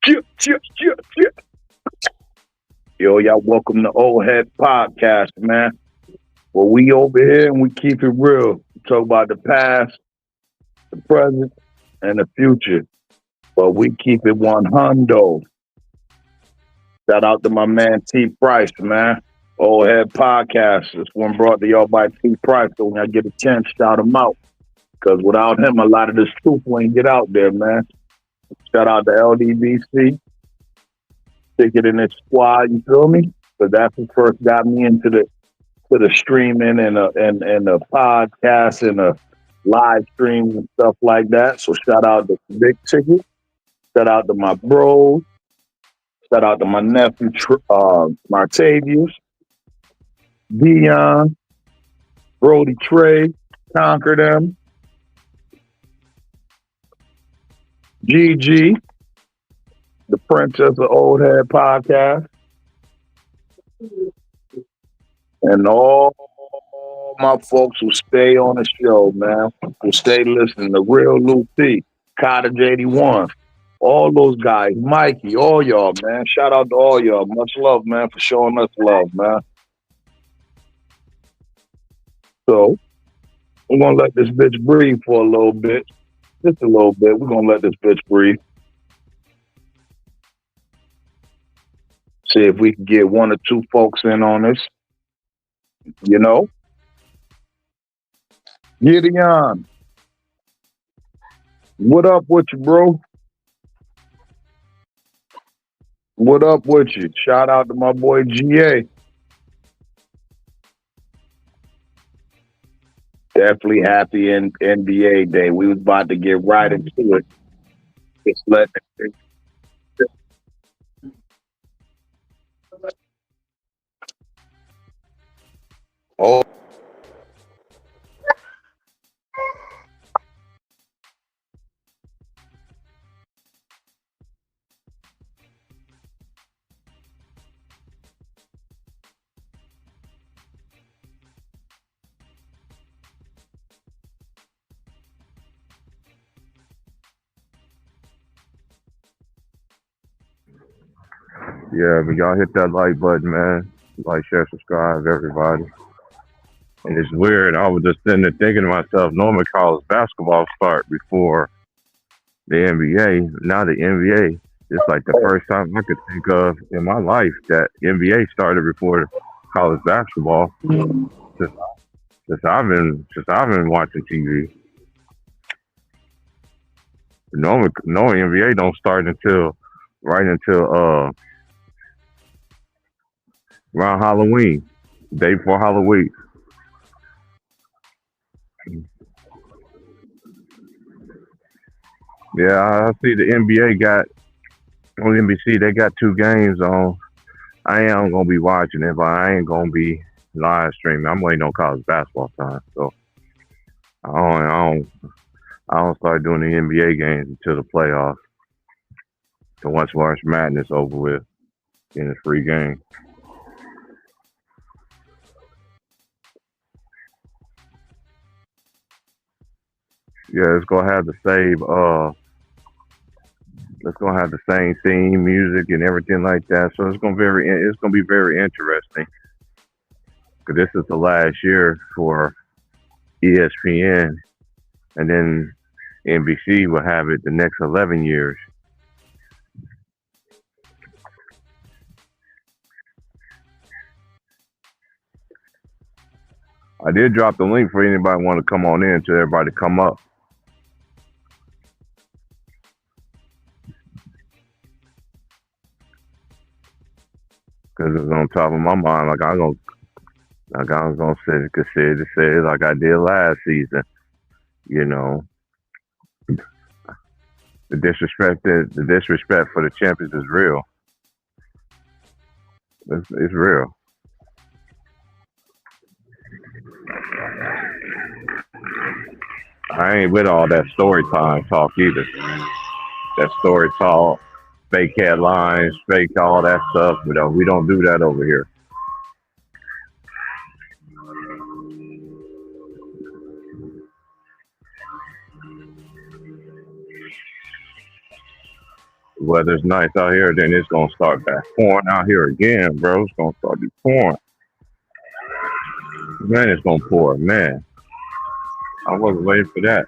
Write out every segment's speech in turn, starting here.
Yeah. Yo, y'all welcome to Old Head Podcast, man. Well, we over here and we keep it real. We talk about the past, the present, and the future. But we keep it 100. Shout out to my man T Price, man. Old Head Podcast. This one brought to y'all by T Price. So when I get a chance, shout him out. Because without him, a lot of this truth wouldn't get out there, man. Shout out to LDBC. Stick it in this squad, you feel me? But that's what first got me into the streaming and the podcast and the live streams and stuff like that. So shout out to Big Ticket. Shout out to my bros. Shout out to my nephew Martavius, Dion, Brody Trey, Conquer them, GG, the Princess of Old Head Podcast, and all my folks who stay on the show, man, who stay listening. The real Lucy, Cottage 81, all those guys, Mikey, all y'all, man. Shout out to all y'all. Much love, man, for showing us love, man. So we're gonna let this bitch breathe for a little bit, just a little bit. We're gonna let this bitch breathe. See if we can get one or two folks in on this. You know, Gideon, what up with you, bro? What up with you? Shout out to my boy GA. Definitely happy in NBA day. We was about to get right into it. Just let oh Yeah, but y'all hit that like button, man. Like, share, subscribe, everybody. And it's weird. I was just sitting there thinking to myself, normally college basketball start before the NBA. Now the NBA, it's like the first time I could think of in my life that NBA started before college basketball. Since, since I've been watching TV. Normally NBA don't start until right until around Halloween, day before Halloween. Yeah, I see the NBA got on NBC. They got two games on. I am gonna be watching it, but I ain't gonna be live streaming. I'm waiting on college basketball time, so I don't, I don't, I don't start doing the NBA games until the playoffs. So once March Madness over with, then it's free game. Yeah, it's gonna have the same. It's gonna have the same theme, music, and everything like that. So it's gonna be very interesting. Cause this is the last year for ESPN, and then NBC will have it the next 11 years. I did drop the link for anybody want to come on in to everybody come up because it's on top of my mind. Like I was gonna say, consider to say like I did last season. You know, the disrespect for the champions is real. It's real. I ain't with all that story time talk either. That story talk, fake headlines, fake all that stuff. We don't do that over here. weather's nice out here, then it's gonna start back pouring out here again, bro. It's gonna start to pouring. Man, it's gonna pour, man. I wasn't waiting for that.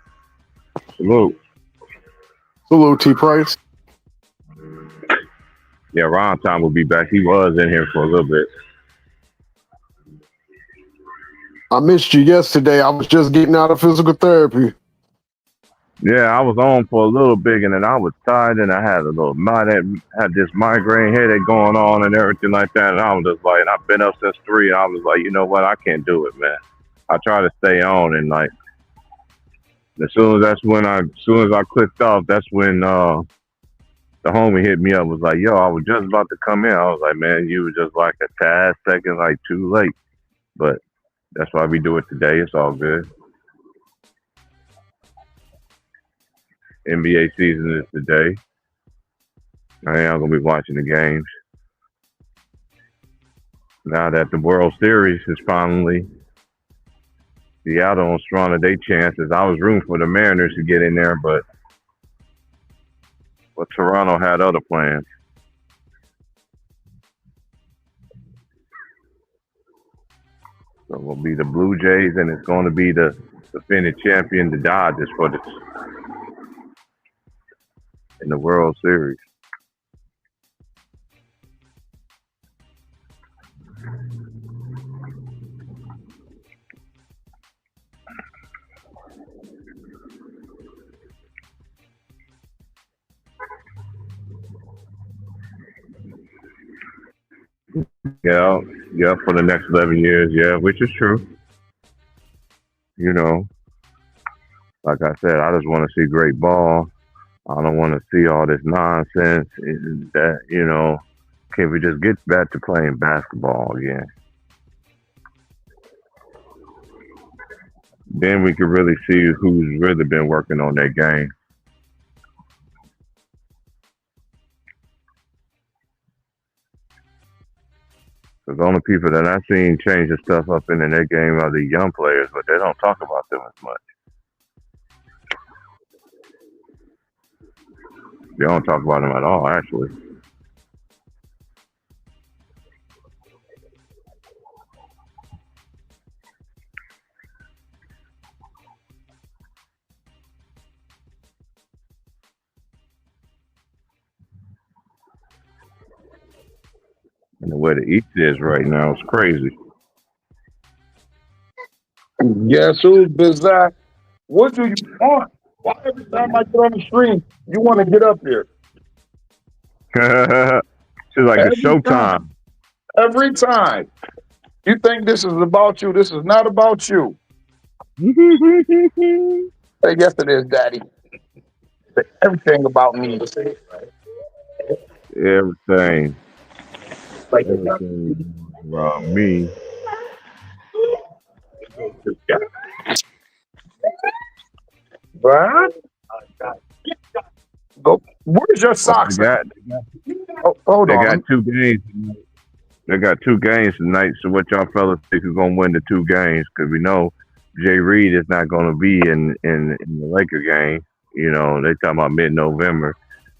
Salute. Salute, T Price. Yeah, Ron Tom will be back. He was in here for a little bit. I missed you yesterday. I was just getting out of physical therapy. Yeah, I was on for a little bit, and then I was tired, and I had a little had this migraine headache going on and everything like that. And I was just like, I've been up since 3. And I was like, you know what? I can't do it, man. I try to stay on, and like as soon as I clicked off, that's when the homie hit me up. Was like, yo, I was just about to come in. I was like, man, you were just like a tad second like too late, but that's why we do it today. It's all good. NBA season is today. I am gonna be watching the games now that the World Series is finally Seattle and stronger their chances. I was rooting for the Mariners to get in there, but Toronto had other plans. So it will be the Blue Jays, and it's going to be the defending champion, the Dodgers, for this in the World Series. Yeah, for the next 11 years, yeah, which is true. You know, like I said, I just want to see great ball. I don't want to see all this nonsense. That, can we just get back to playing basketball again? Then we can really see who's really been working on their game. Because the only people that I've seen changing stuff up in their game are the young players, but they don't talk about them as much. They don't talk about them at all, actually. And the way the East is right now is crazy. Guess who's Bizak? What do you want? Why every time I get on the screen, you want to get up here? It's like it's showtime. Every time. You think this is about you. This is not about you. Say yes it is, Daddy. Say everything about me. Everything. Everything about me. What? Go. Where's your socks? They got 2 games. They got 2 games tonight. So what y'all fellas think is gonna win the 2 games? Because we know Jay Reed is not gonna be in the Laker game. They talking about mid-November,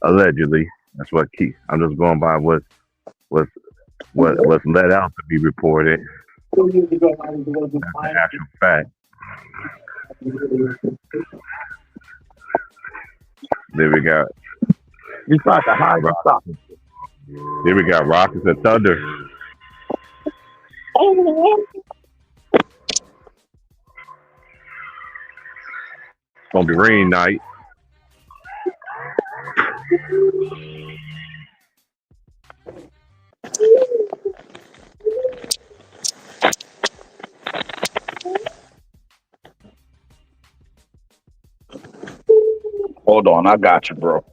allegedly. That's what I'm just going by what's let out to be reported. That's the actual fact. Then we got. You tried to hide your socks. Then we got Rockets and Thunder. It's gonna be rain night. Hold on, I got you, bro.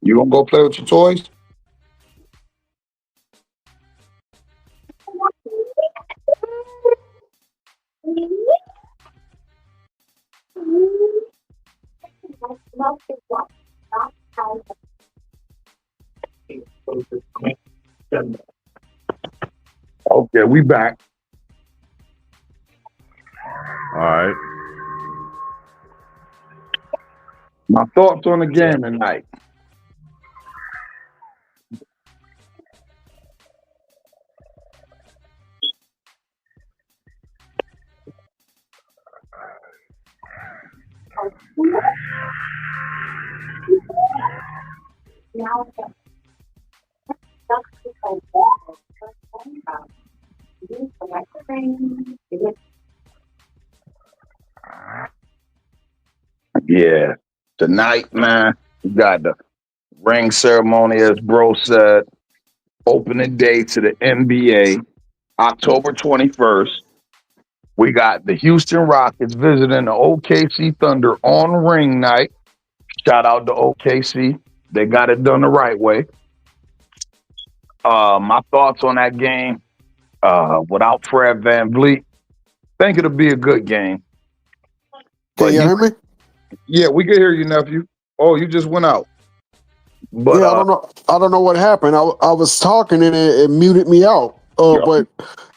You gonna go play with your toys? Okay, we back. All right. My thoughts on the game tonight. Yeah. Tonight, man, we got the ring ceremony, as bro said, opening day to the NBA, October 21st. We got the Houston Rockets visiting the OKC Thunder on ring night. Shout out to OKC. They got it done the right way. My thoughts on that game, without Fred Van Vliet, think it'll be a good game. Can you hear me? Yeah, we can hear you, nephew. Oh, you just went out. But yeah, I don't know what happened. I was talking and it muted me out. But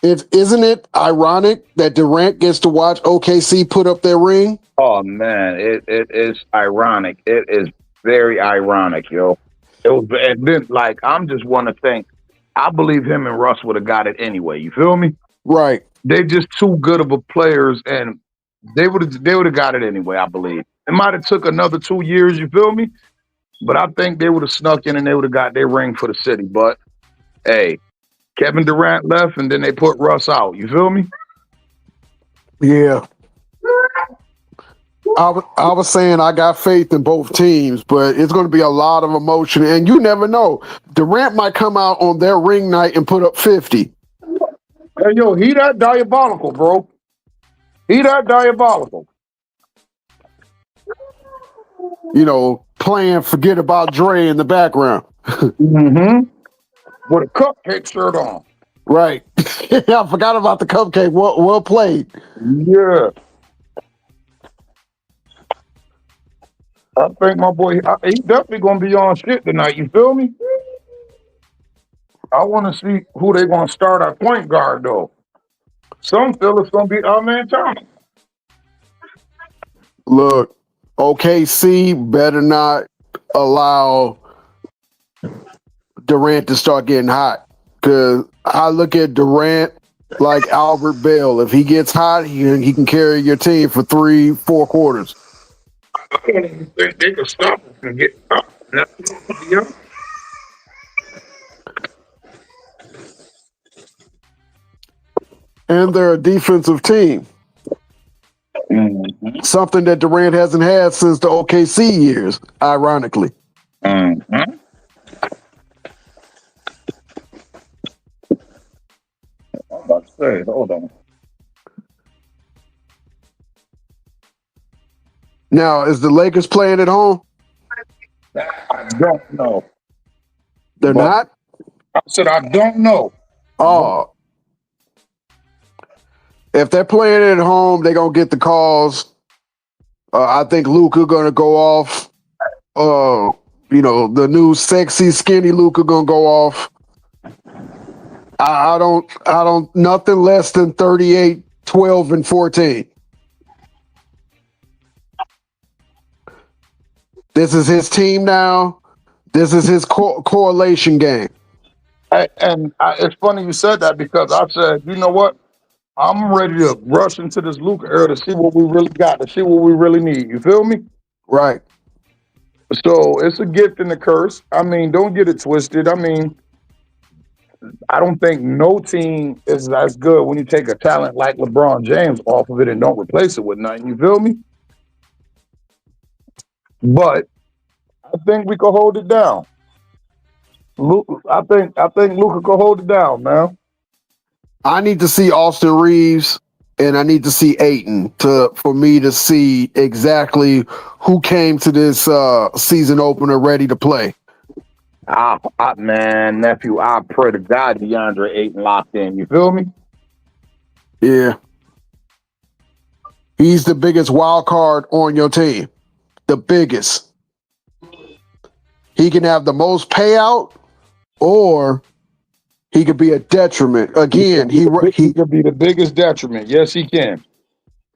isn't it ironic that Durant gets to watch OKC put up their ring? Oh man, it is ironic. It is very ironic, yo. It was, and then like I'm just want to think. I believe him and Russ would have got it anyway. You feel me? Right. They're just too good of a players, and they would have got it anyway. I believe it might have took another 2 years. You feel me? But I think they would have snuck in and they would have got their ring for the city. But hey, Kevin Durant left, and then they put Russ out. You feel me? Yeah. I was saying I got faith in both teams, but it's going to be a lot of emotion, and you never know. Durant might come out on their ring night and put up 50. Hey, yo, he that diabolical, bro. He that diabolical. You know, playing Forget About Dre in the background. Mm-hmm. With a cupcake shirt on. Right. I forgot about the cupcake. Well played. Yeah. I think my boy, he definitely going to be on shit tonight. You feel me? I want to see who they going to start at point guard, though. Some feel it's going to be our man Thomas. Look, OKC better not allow Durant to start getting hot. Because I look at Durant like Albert Bell. If he gets hot, he can carry your team for 3-4 quarters. I don't even think they can stop him from getting up. Yeah. And they're a defensive team. Mm-hmm. Something that Durant hasn't had since the OKC years, ironically. Mm-hmm. I'm about to say, hold on. Now, is the Lakers playing at home? I don't know. They're not? I said I don't know. Oh. If they're playing at home, they're going to get the calls. I think Luka going to go off. The new sexy, skinny Luka going to go off. I don't, nothing less than 38, 12, and 14. This is his team now. This is his correlation game. It's funny you said that because I said, you know what? I'm ready to rush into this Luka era to see what we really got, to see what we really need. You feel me? Right. So it's a gift and a curse. I mean, don't get it twisted. I mean, I don't think no team is as good when you take a talent like LeBron James off of it and don't replace it with nothing. You feel me? But I think we could hold it down. I think Luka could hold it down, man. I need to see Austin Reeves and I need to see Ayton for me to see exactly who came to this season opener ready to play. Man, nephew, I pray to God DeAndre Ayton locked in. You feel me? Yeah. He's the biggest wild card on your team. The biggest. He can have the most payout or he could be a detriment. Again, he could be the biggest detriment. Yes, he can.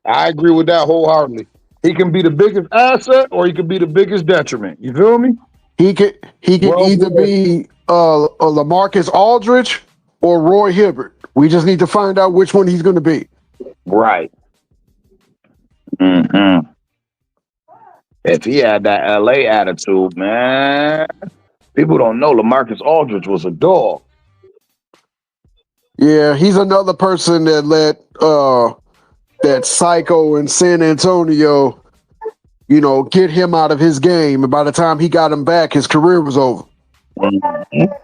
I agree with that wholeheartedly. He can be the biggest asset or he can be the biggest detriment. You feel me? He can Well, either be a LaMarcus Aldridge or Roy Hibbert. We just need to find out which one he's going to be. right. hmm If he had that LA attitude, man, people don't know LaMarcus Aldridge was a dog. Yeah, he's another person that let that psycho in San Antonio, get him out of his game. And by the time he got him back, his career was over. Mhm.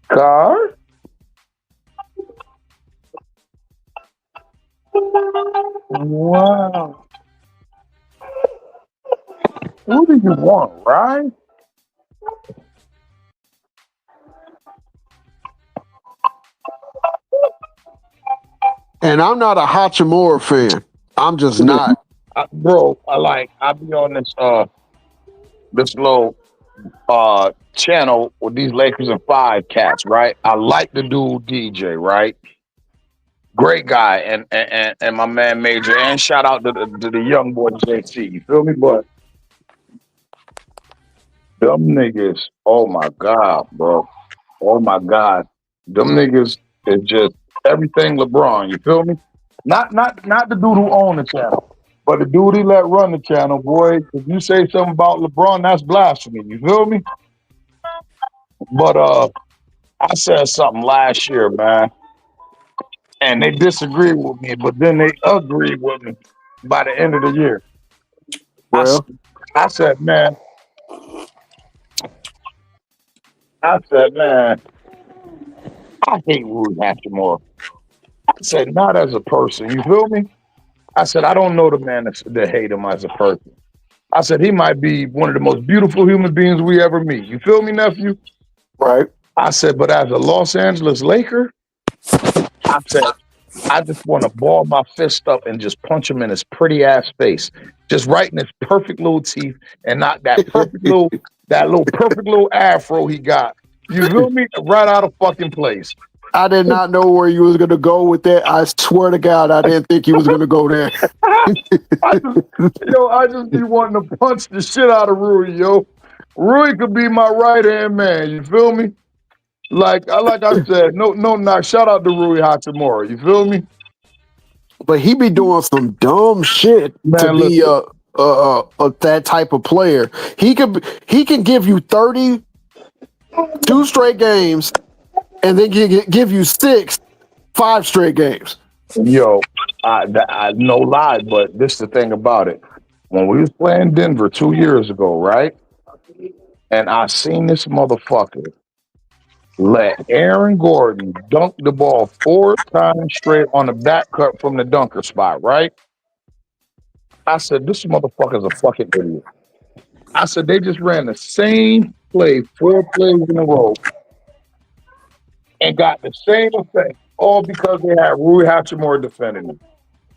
Car? Wow. Who do you want, right? And I'm not a Hachimura fan. I'm just not. Bro, I be on this little channel with these Lakers and 5 cats, right? I like the dude DJ, right? Great guy, and my man Major, and shout out to the young boy JC. You feel me? But them niggas, oh my god, bro, oh my god, them niggas is just everything LeBron. You feel me? Not the dude who owned the channel, but the dude he let run the channel. Boy, if you say something about LeBron, that's blasphemy. You feel me? But I said something last year, man, and they disagreed with me, but then they agreed with me by the end of the year. Well, I said, man, I hate Rui Hachimura. I said, not as a person, you feel me? I said, I don't know the man that hate him as a person. I said, he might be one of the most beautiful human beings we ever meet. You feel me, nephew? right. I said, but as a Los Angeles Laker, I said, I just want to ball my fist up and just punch him in his pretty ass face, just right in his perfect little teeth, and not that perfect little perfect little afro he got. You feel me? Right out of fucking place. I did not know where you was going to go with that. I swear to God, I didn't think you was going to go there. I just be wanting to punch the shit out of Rui, yo. Rui could be my right hand man. You feel me? Like I said, no knock. Shout out to Rui Hachimura. You feel me? But he be doing some dumb shit to be that type of player. He can give you 32 straight games, and then give you 5 straight games. Yo, I no lie, but this is the thing about it. When we was playing Denver 2 years ago, right? And I seen this motherfucker let Aaron Gordon dunk the ball 4 times straight on the back cut from the dunker spot, right? I said, this motherfucker's a fucking idiot. I said, they just ran the same play 4 plays in a row and got the same effect, all because they had Rui Hachimura defending them.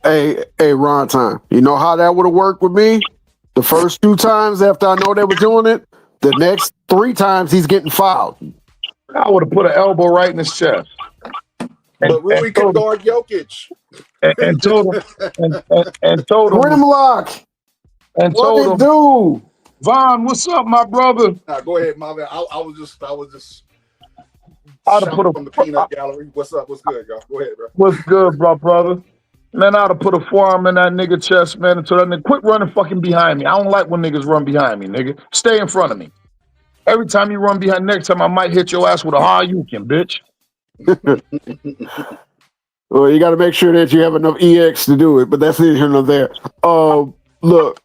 Hey, Ron Time. You know how that would have worked with me? The first 2 times after I know they were doing it, the next 3 times he's getting fouled. I would have put an elbow right in his chest. But Rui can guard Jokic. And told him Grimlock. And What told it him, do? Vaughn, what's up, my brother? Nah, go ahead, my man. I was just I'd have put from the peanut gallery. What's up? What's good, y'all? Go ahead, bro. What's good, brother? Man, I'd have put a forearm in that nigga chest, man, and told that nigga, quit running fucking behind me. I don't like when niggas run behind me, nigga. Stay in front of me. Every time you run behind, next time I might hit your ass with a Hadouken, bitch. Well, you got to make sure that you have enough EX to do it, but that's neither here nor there. Look,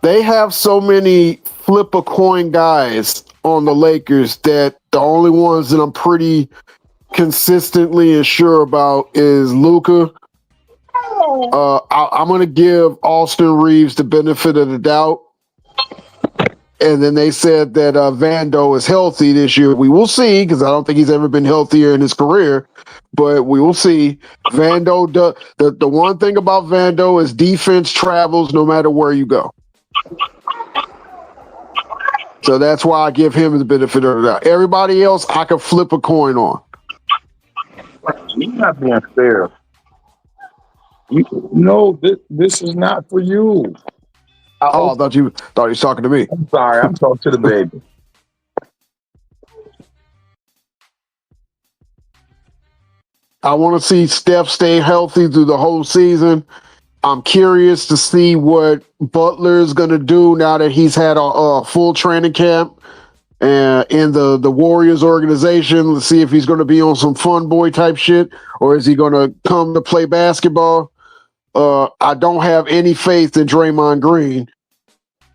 they have so many flip a coin guys on the Lakers that the only ones that I'm pretty consistently and sure about is Luka. I'm going to give Austin Reeves the benefit of the doubt. And then they said that Vando is healthy this year. We will see, because I don't think he's ever been healthier in his career. But we will see. Vando, the one thing about Vando is defense travels no matter where you go. So that's why I give him the benefit of the doubt. Everybody else, I could flip a coin on. You're not being fair. No, this is not for you. Oh, I thought you was talking to me. I'm sorry. I'm talking to the baby. I want to see Steph stay healthy through the whole season. I'm curious to see what Butler is going to do now that he's had a full training camp in the Warriors organization. Let's see if he's going to be on some fun boy type shit or is he going to come to play basketball. I don't have any faith in Draymond Green.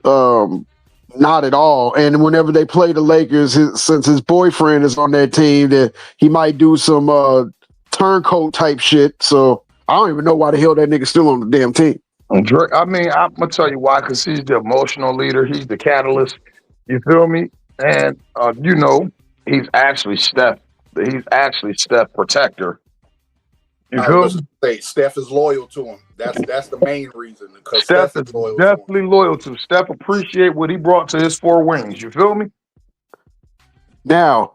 Not at all. And whenever they play the Lakers, since his boyfriend is on that team, that he might do some turncoat type shit. So I don't even know why the hell that nigga's still on the damn team. I mean, I'm gonna tell you why. Because he's the emotional leader. He's the catalyst. You feel me? And he's actually Steph. He's actually Steph protector. You I feel was me? say Steph is loyal to him. That's the main reason because Steph Steph is is loyal definitely loyal to. Steph appreciate what he brought to his four wings. You feel me? Now,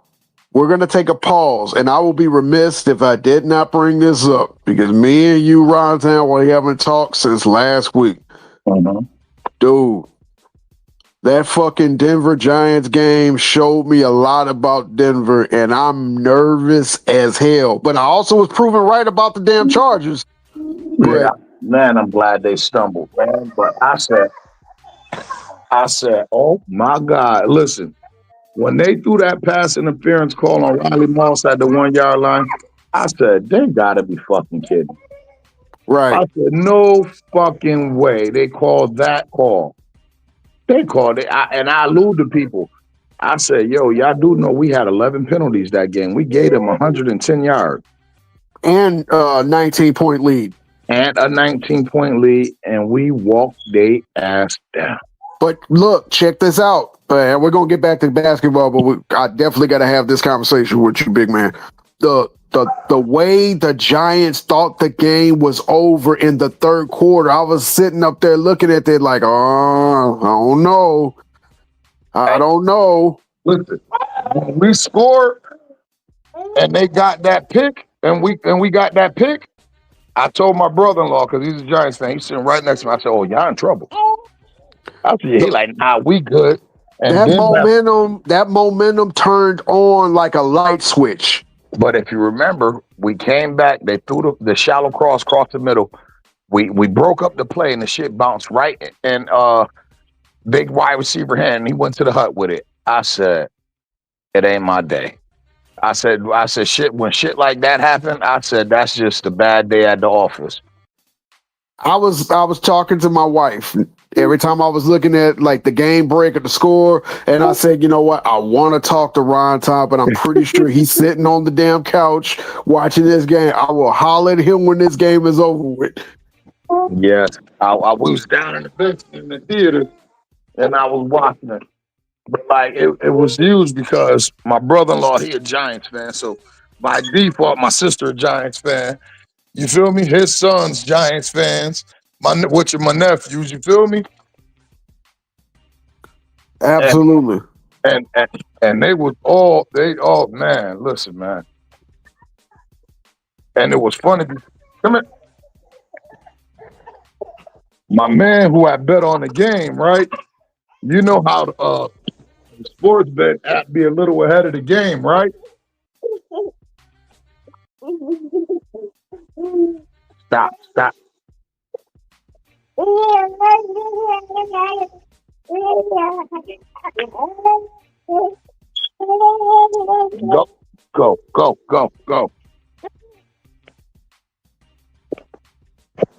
we're going to take a pause, and I will be remiss if I did not bring this up because me and you, Rontown, we haven't talked since last week. Dude, that fucking Denver Giants game showed me a lot about Denver, and I'm nervous as hell. But I also was proven right about the damn Chargers. Yeah, man, I'm glad they stumbled, man. But I said, oh my God, listen. When they threw that pass interference call on Riley Moss at the 1 yard line, I said, they gotta be fucking kidding. Right. I said, no fucking way they called that call. They called it, and I allude to people. I said, yo, y'all do know we had 11 penalties that game. We gave them 110 yards. And 19-point lead. And a 19-point lead, and we walked their ass down. But look, check this out. We're going to get back to basketball, but I definitely got to have this conversation with you, big man. The way the Giants thought the game was over in the third quarter, I was sitting up there looking at it like, oh, I don't know. I don't know. Listen, when we scored and they got that pick, and we got that pick, I told my brother-in-law, because he's a Giants fan, he's sitting right next to me. I said, oh, y'all in trouble. I said, he like, nah, we good. And that momentum turned on like a light switch. But if you remember, we came back, they threw the shallow cross across the middle. We broke up the play and the shit bounced right in big wide receiver hand, and he went to the hut with it. I said, it ain't my day. I said shit, when shit like that happened, I said that's just a bad day at the office. I was talking to my wife every time I was looking at like the game break or the score, and I said, you know what, I want to talk to Ron Tom, but I'm pretty sure he's sitting on the damn couch watching this game. I will holler at him when this game is over with. Yes, I was down in the bench in the theater, and I was watching it. But like it was huge because my brother-in-law, he a Giants fan, so by default, my sister a Giants fan. You feel me? His son's Giants fans. My nephews. You feel me? Absolutely. And they all man. Listen, man. And it was funny. Come here. My man who I bet on the game, right? You know how the sports bet app be a little ahead of the game, right? Stop. Go.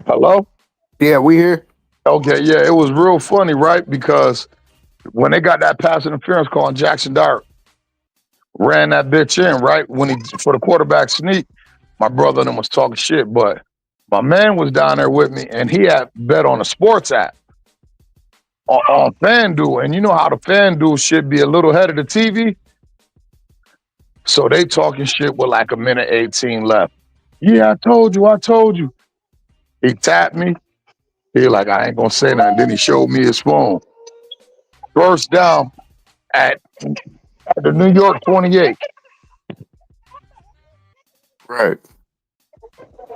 Hello? Yeah, we here. Okay, yeah, it was real funny, right? Because when they got that pass interference call on Jackson Dart, ran that bitch in, right? For the quarterback sneak, my brother and him was talking shit, but my man was down there with me, and he had bet on a sports app on FanDuel, and you know how the FanDuel shit be a little ahead of the TV? So they talking shit with like a minute 18 left. Yeah, I told you. He tapped me. He like, I ain't gonna say nothing. Then he showed me his phone. First down at the New York 28. Right.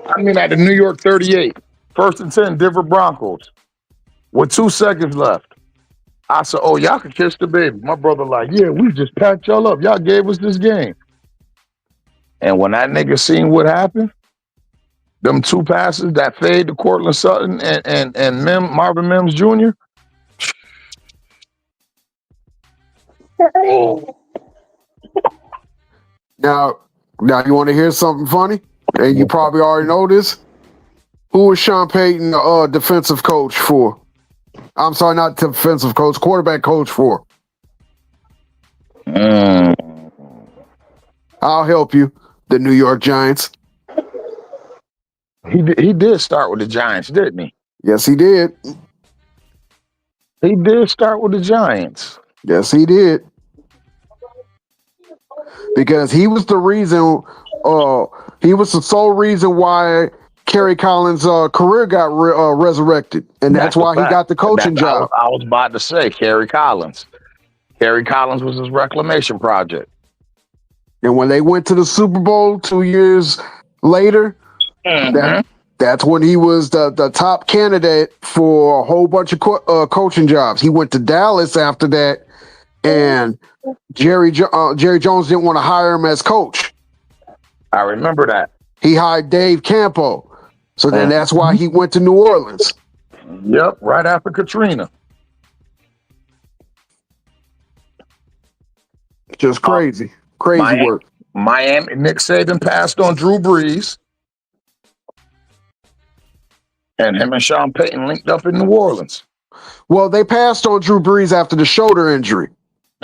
I mean, at the New York 38. First and 10, Denver Broncos. With 2 seconds left. I said, oh, y'all can kiss the baby. My brother like, yeah, we just packed y'all up. Y'all gave us this game. And when that nigga seen what happened, them 2 passes that fade to Cortland Sutton and Marvin Mims Jr. Now you want to hear something funny? And you probably already know this. Who was Sean Payton defensive coach for? I'm sorry, not defensive coach, quarterback coach for. I'll help you. The New York Giants. He did start with the Giants, didn't he? Yes, he did. He did start with the Giants. Yes, he did. Because he was the reason, he was the sole reason why Kerry Collins' career got resurrected. And that's why he got the coaching job. I was about to say Kerry Collins. Kerry Collins was his reclamation project. And when they went to the Super Bowl 2 years later, that's when he was the top candidate for a whole bunch of coaching jobs. He went to Dallas after that, and Jerry Jones didn't want to hire him as coach. I remember that. He hired Dave Campo. So then that's why he went to New Orleans. Yep, right after Katrina. Just crazy. Crazy work. Miami, Nick Saban passed on Drew Brees. And him and Sean Payton linked up in New Orleans. Well, they passed on Drew Brees after the shoulder injury.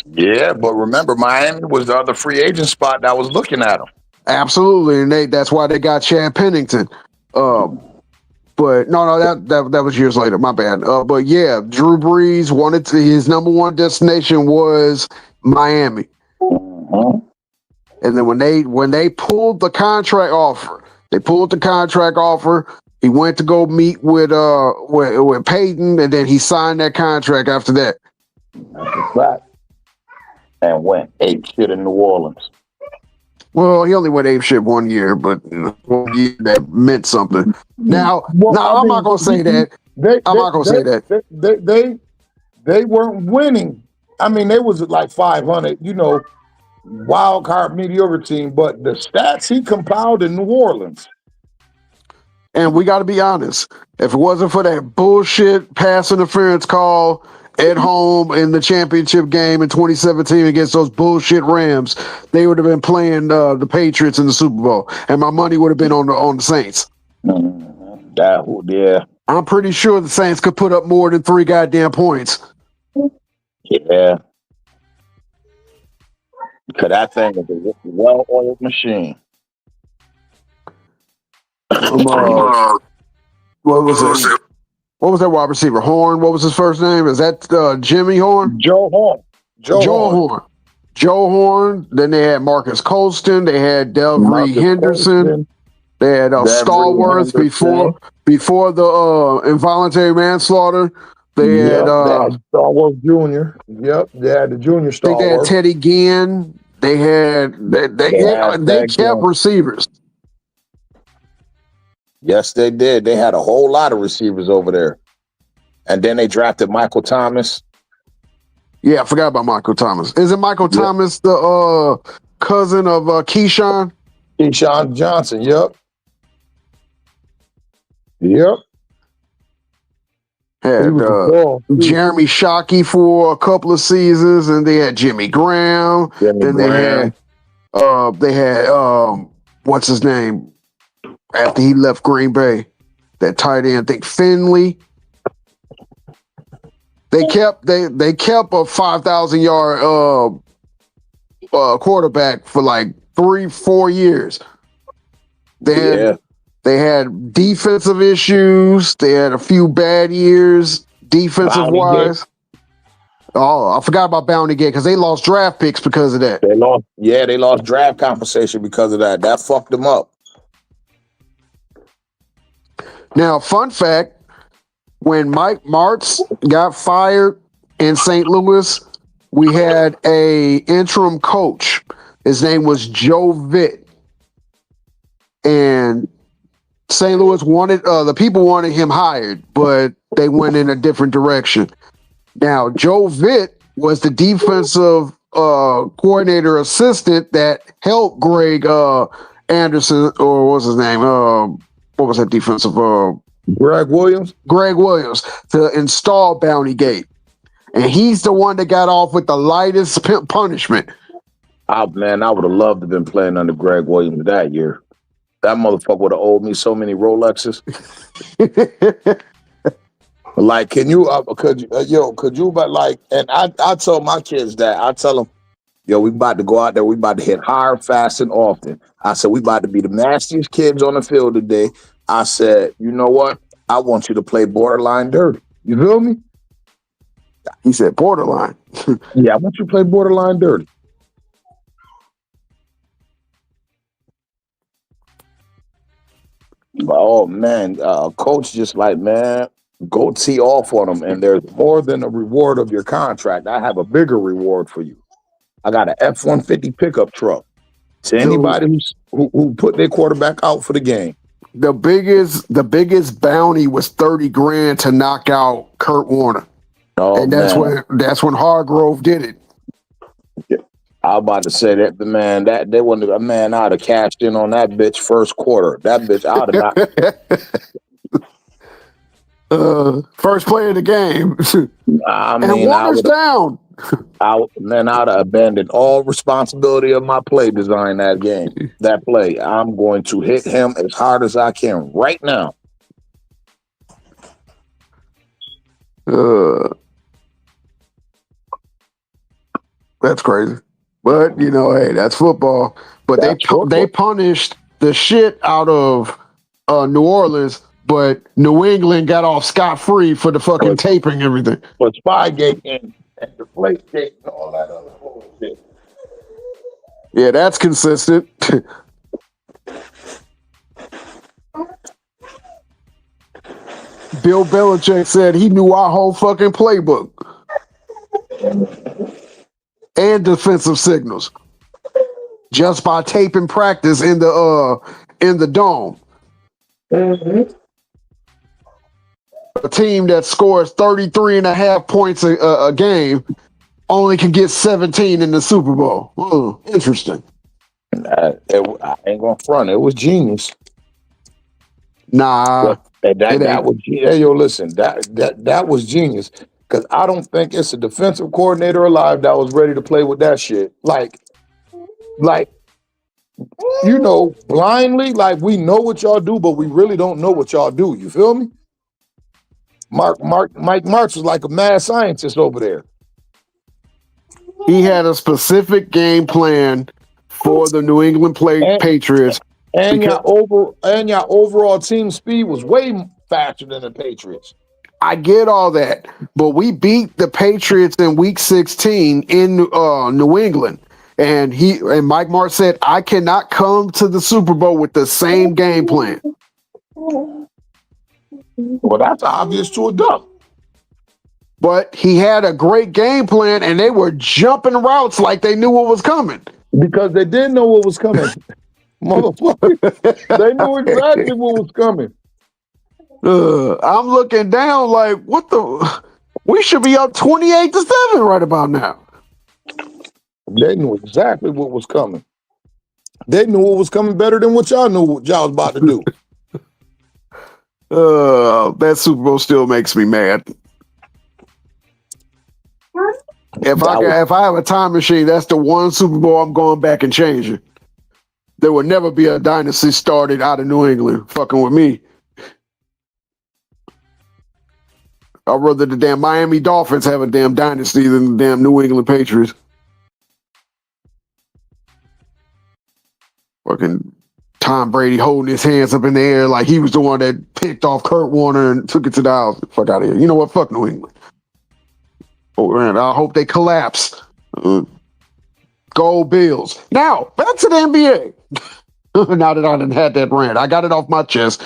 Yeah, but remember, Miami was the other free agent spot that was looking at him. Absolutely, and that's why they got Chad Pennington. But no, that was years later. My bad. But yeah, Drew Brees wanted his number one destination was Miami. And then when they pulled the contract offer, he went to go meet with Peyton, and then he signed that contract after that. Right. And went ape shit in New Orleans. Well, he only went ape shit 1 year, but 1 year that meant something. Now, I'm not gonna say that. I'm not gonna say that. They weren't winning. I mean, they was like 500, wild card mediocre team, but the stats he compiled in New Orleans. And we got to be honest. If it wasn't for that bullshit pass interference call at home in the championship game in 2017 against those bullshit Rams, they would have been playing the Patriots in the Super Bowl, and my money would have been on the Saints. Yeah. I'm pretty sure the Saints could put up more than 3 goddamn points. Yeah. Because that thing is a well-oiled machine. What was it? What was that wide receiver? Horn? What was his first name? Is that Jimmy Horn? Joe Horn. Joe Horn. Then they had Marcus Colston. They had Delree Henderson. They had Stallworth before the involuntary manslaughter. They had Stallworth Jr. Yep, they had the junior Stallworth. They had Teddy Ginn. They kept receivers. Yes, they did. They had a whole lot of receivers over there. And then they drafted Michael Thomas. Yeah, I forgot about Michael Thomas. Isn't Michael Thomas the cousin of Keyshawn? Keyshawn Johnson, yep. Had Jeremy Shockey for a couple of seasons, and they had Jimmy Graham. They had what's his name? After he left Green Bay, that tight end, I think Finley. They kept a 5,000 yard quarterback for like 3-4 years. They had defensive issues. They had a few bad years defensive wise. Oh, I forgot about Bounty Gate because they lost draft picks because of that. They lost draft compensation because of that. That fucked them up. Now, fun fact, when Mike Martz got fired in St. Louis, we had a interim coach. His name was Joe Vitt. And St. Louis wanted the people wanted him hired, but they went in a different direction. Now, Joe Vitt was the defensive coordinator assistant that helped Greg Anderson, or what's his name? What was that defensive? Greg Williams. Greg Williams to install Bounty Gate, and he's the one that got off with the lightest punishment. Man, I would have loved to have been playing under Greg Williams that year. That motherfucker would have owed me so many Rolexes. Like, can you, could you, but like, and I tell my kids that, I tell them, yo, we about to go out there, we about to hit hard, fast, and often. I said, we about to be the nastiest kids on the field today. I said, you know what? I want you to play borderline dirty. You feel me? He said borderline. Yeah, I want you to play borderline dirty. But, oh, man, coach just like, man, go tee off on them, and there's more than a reward of your contract. I have a bigger reward for you. I got an F-150 pickup truck to anybody who put their quarterback out for the game. The biggest bounty was $30,000 to knock out Kurt Warner. Oh, and that's when Hargrove did it. Yeah. I was about to say that the man that they wouldn't have, man, I'd have cashed in on that bitch first quarter. That bitch I'd have not. First play of the game. I mean, and Warner's down. I'd have abandoned all responsibility of my play design that game. That play, I'm going to hit him as hard as I can right now. That's crazy. But, you know, hey, that's football. But they punished the shit out of New Orleans, but New England got off scot-free for the fucking taping everything. But Spygate and the Flakegate and all that other bullshit. Yeah, that's consistent. Bill Belichick said he knew our whole fucking playbook. And defensive signals just by taping practice in the dome. Mm-hmm. A team that scores 33.5 points a game only can get 17 in the Super Bowl. Interesting. I ain't gonna front. It was genius. Nah, that was. Hey, yo, listen, that was genius. Because I don't think it's a defensive coordinator alive that was ready to play with that shit. Like, you know, blindly, like we know what y'all do, but we really don't know what y'all do. You feel me? Mike Martz was like a mad scientist over there. He had a specific game plan for the New England Patriots. And your overall team speed was way faster than the Patriots. I get all that, but we beat the Patriots in Week 16 in New England, and Mike Martz said, "I cannot come to the Super Bowl with the same game plan." Well, that's obvious to a duck. But he had a great game plan, and they were jumping routes like they knew what was coming. Because they didn't know what was coming, motherfucker. They knew exactly what was coming. I'm looking down like, what the? We should be up 28-7 right about now. They knew exactly what was coming. They knew what was coming better than what y'all knew what y'all was about to do. That Super Bowl still makes me mad. If I have a time machine, that's the one Super Bowl I'm going back and changing. There will never be a dynasty started out of New England fucking with me. I'd rather the damn Miami Dolphins have a damn dynasty than the damn New England Patriots. Fucking Tom Brady holding his hands up in the air like he was the one that picked off Kurt Warner and took it to the house. Fuck out of here. You know what? Fuck New England. Oh, man, I hope they collapse. Go Bills. Now, back to the NBA. Now that I done had that rant, I got it off my chest.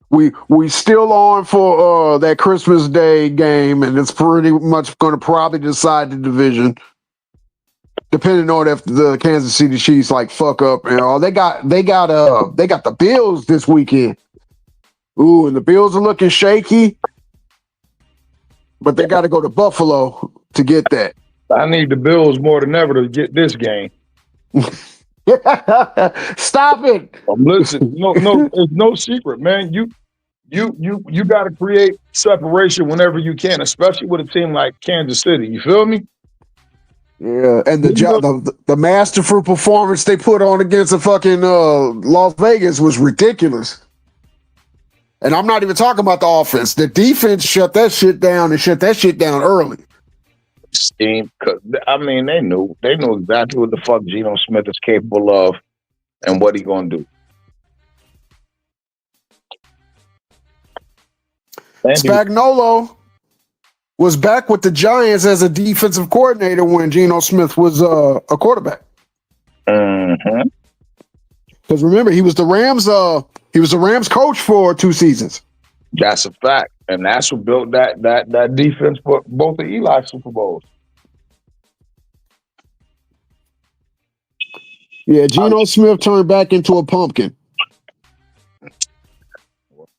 We still on for that Christmas Day game, and it's pretty much going to probably decide the division, depending on if the Kansas City Chiefs like fuck up and all. They got the Bills this weekend. Ooh, and the Bills are looking shaky, but they got to go to Buffalo to get that. I need the Bills more than ever to get this game. Stop it! Listen, no, it's no secret, man. You got to create separation whenever you can, especially with a team like Kansas City. You feel me? Yeah, and the masterful performance they put on against the fucking Las Vegas was ridiculous. And I'm not even talking about the offense. The defense shut that shit down and shut that shit down early. Steam. I mean, they knew exactly what the fuck Geno Smith is capable of and what he gonna do. Spagnuolo was back with the Giants as a defensive coordinator when Geno Smith was a quarterback. Mm-hmm. Because remember, he was the Rams coach for 2 seasons. That's a fact, and that's what built that defense for both the Eli Super Bowls. Yeah, Geno Smith turned back into a pumpkin.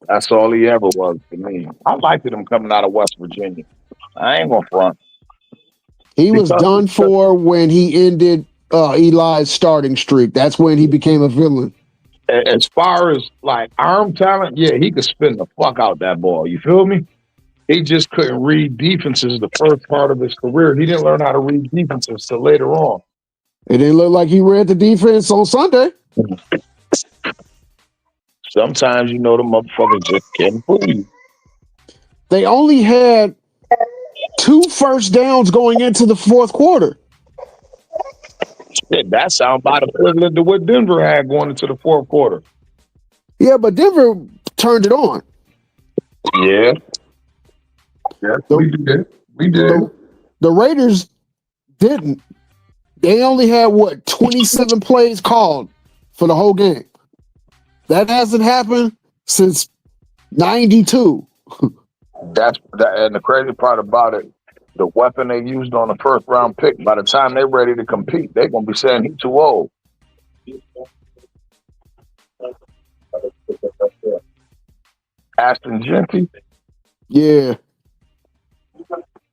That's all he ever was to me. I liked him coming out of West Virginia. I ain't gonna front. He was done for when he ended Eli's starting streak. That's when he became a villain. As far as like arm talent, yeah, he could spin the fuck out that ball. You feel me? He just couldn't read defenses the first part of his career. He didn't learn how to read defenses till later on. It didn't look like he read the defense on Sunday. Sometimes, the motherfuckers just can't fool you. They only had 2 first downs going into the fourth quarter. Shit, that sounds about equivalent to what Denver had going into the fourth quarter. Yeah, but Denver turned it on. Yeah. Yeah, we did. We did. The Raiders didn't. They only had, 27 plays called for the whole game. That hasn't happened since 92. That's that, and the crazy part about it, the weapon they used on the first round pick, by the time they're ready to compete, they're gonna be saying he's too old. Ashton Genty. Yeah.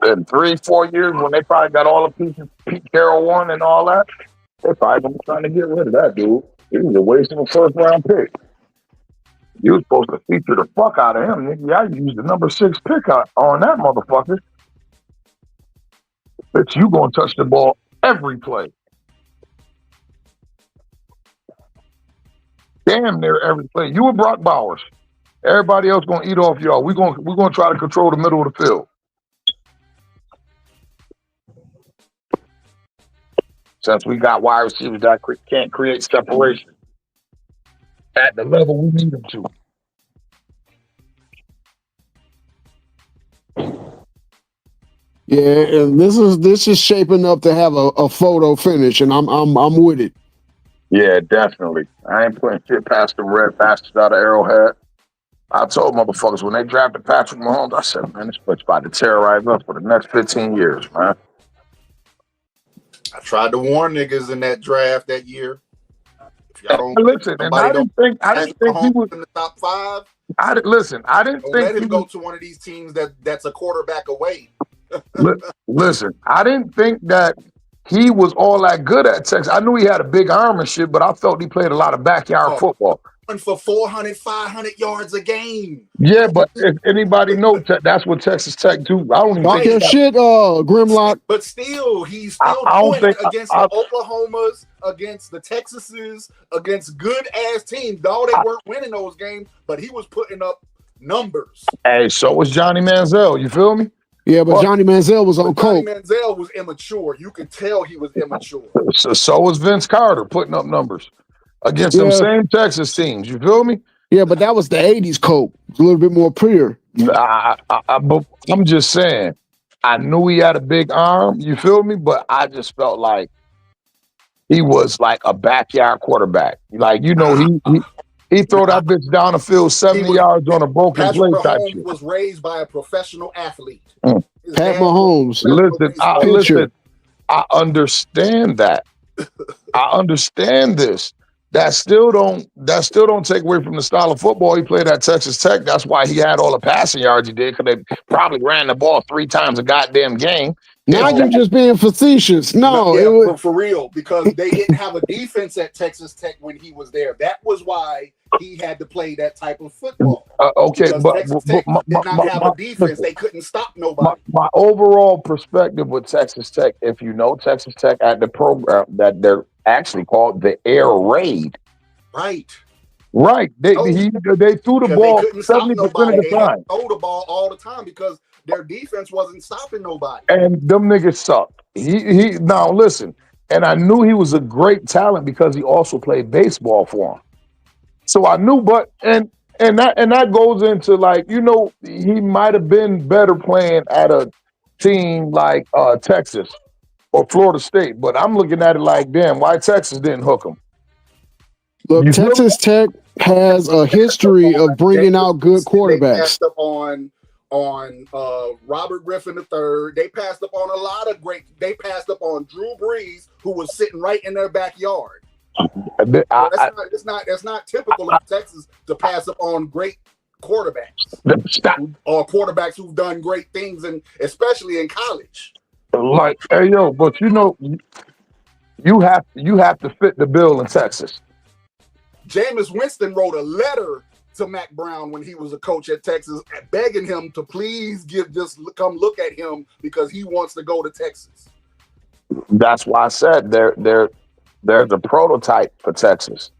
In 3-4 years, when they probably got all the pieces, Pete Carroll won and all that, they're probably gonna be trying to get rid of that dude. He was a waste of a first round pick. You were supposed to feature the fuck out of him, nigga. I used the number 6 pick on that motherfucker. Bitch, you gonna touch the ball every play. Damn near every play. You and Brock Bowers. Everybody else gonna eat off y'all. We're gonna try to control the middle of the field. Since we got wide receivers that can't create separation at the level we need them to. Yeah, and this is shaping up to have a photo finish, and I'm with it. Yeah, definitely. I ain't putting shit past the red bastards out of Arrowhead. I told motherfuckers when they drafted Patrick Mahomes, I said, man, this bitch about to terrorize us for the next 15 years, man. I tried to warn niggas in that draft that year. If y'all don't listen, and I didn't think he was in the top 5. I didn't think let him go to one of these teams that's a quarterback away. Listen, I didn't think that he was all that good at Texas. I knew he had a big arm and shit, but I felt he played a lot of backyard football. For 400, 500 yards a game. Yeah, but if anybody knows that, that's what Texas Tech do. I don't even Talk your shit, Grimlock. But still, he's still doing it against the Oklahomas, against the Texases, against good ass teams. Though they weren't winning those games, but he was putting up numbers. Hey, so was Johnny Manziel. You feel me? Yeah, but Johnny Manziel was on coke. Johnny Manziel was immature. You could tell he was immature. So was Vince Carter putting up numbers against them same Texas teams. You feel me? Yeah, but that was the 80s coke. It's a little bit more pure. I'm just saying, I knew he had a big arm. You feel me? But I just felt like he was like a backyard quarterback. Like, he throw that bitch down the field 70 yards on a broken play type shit. Mahomes was raised by a professional athlete. Pat Mahomes. Listen, I understand that. I understand this. That still don't take away from the style of football he played at Texas Tech. That's why he had all the passing yards he did, because they probably ran the ball 3 times a goddamn game. Now you're just being facetious. No, yeah, it was for real, because they didn't have a defense at Texas Tech when he was there. That was why he had to play that type of football. Okay, because but Texas Tech did not have a defense. They couldn't stop nobody. My overall perspective with Texas Tech, if you know Texas Tech at the program that they're actually called the Air Raid. Right. They threw the ball 70% of the time. They had to throw the ball all the time because their defense wasn't stopping nobody. And them niggas sucked. He now listen, and I knew he was a great talent because he also played baseball for him. So I knew, but and that goes into, like, you know, he might have been better playing at a team like Texas or Florida State, but I'm looking at it like, damn, why Texas didn't hook him? Look, Texas Tech has a history of bringing out good quarterbacks. They passed up on Robert Griffin III. They passed up on a lot of great. They passed up on Drew Brees, who was sitting right in their backyard. It's not typical of Texas to pass up on great quarterbacks or quarterbacks who've done great things, and especially in college. Like, hey yo, but you know, you have to fit the bill in Texas. Jameis Winston wrote a letter to Mac Brown when he was a coach at Texas, begging him to please come look at him because he wants to go to Texas. That's why I said they're the prototype for Texas.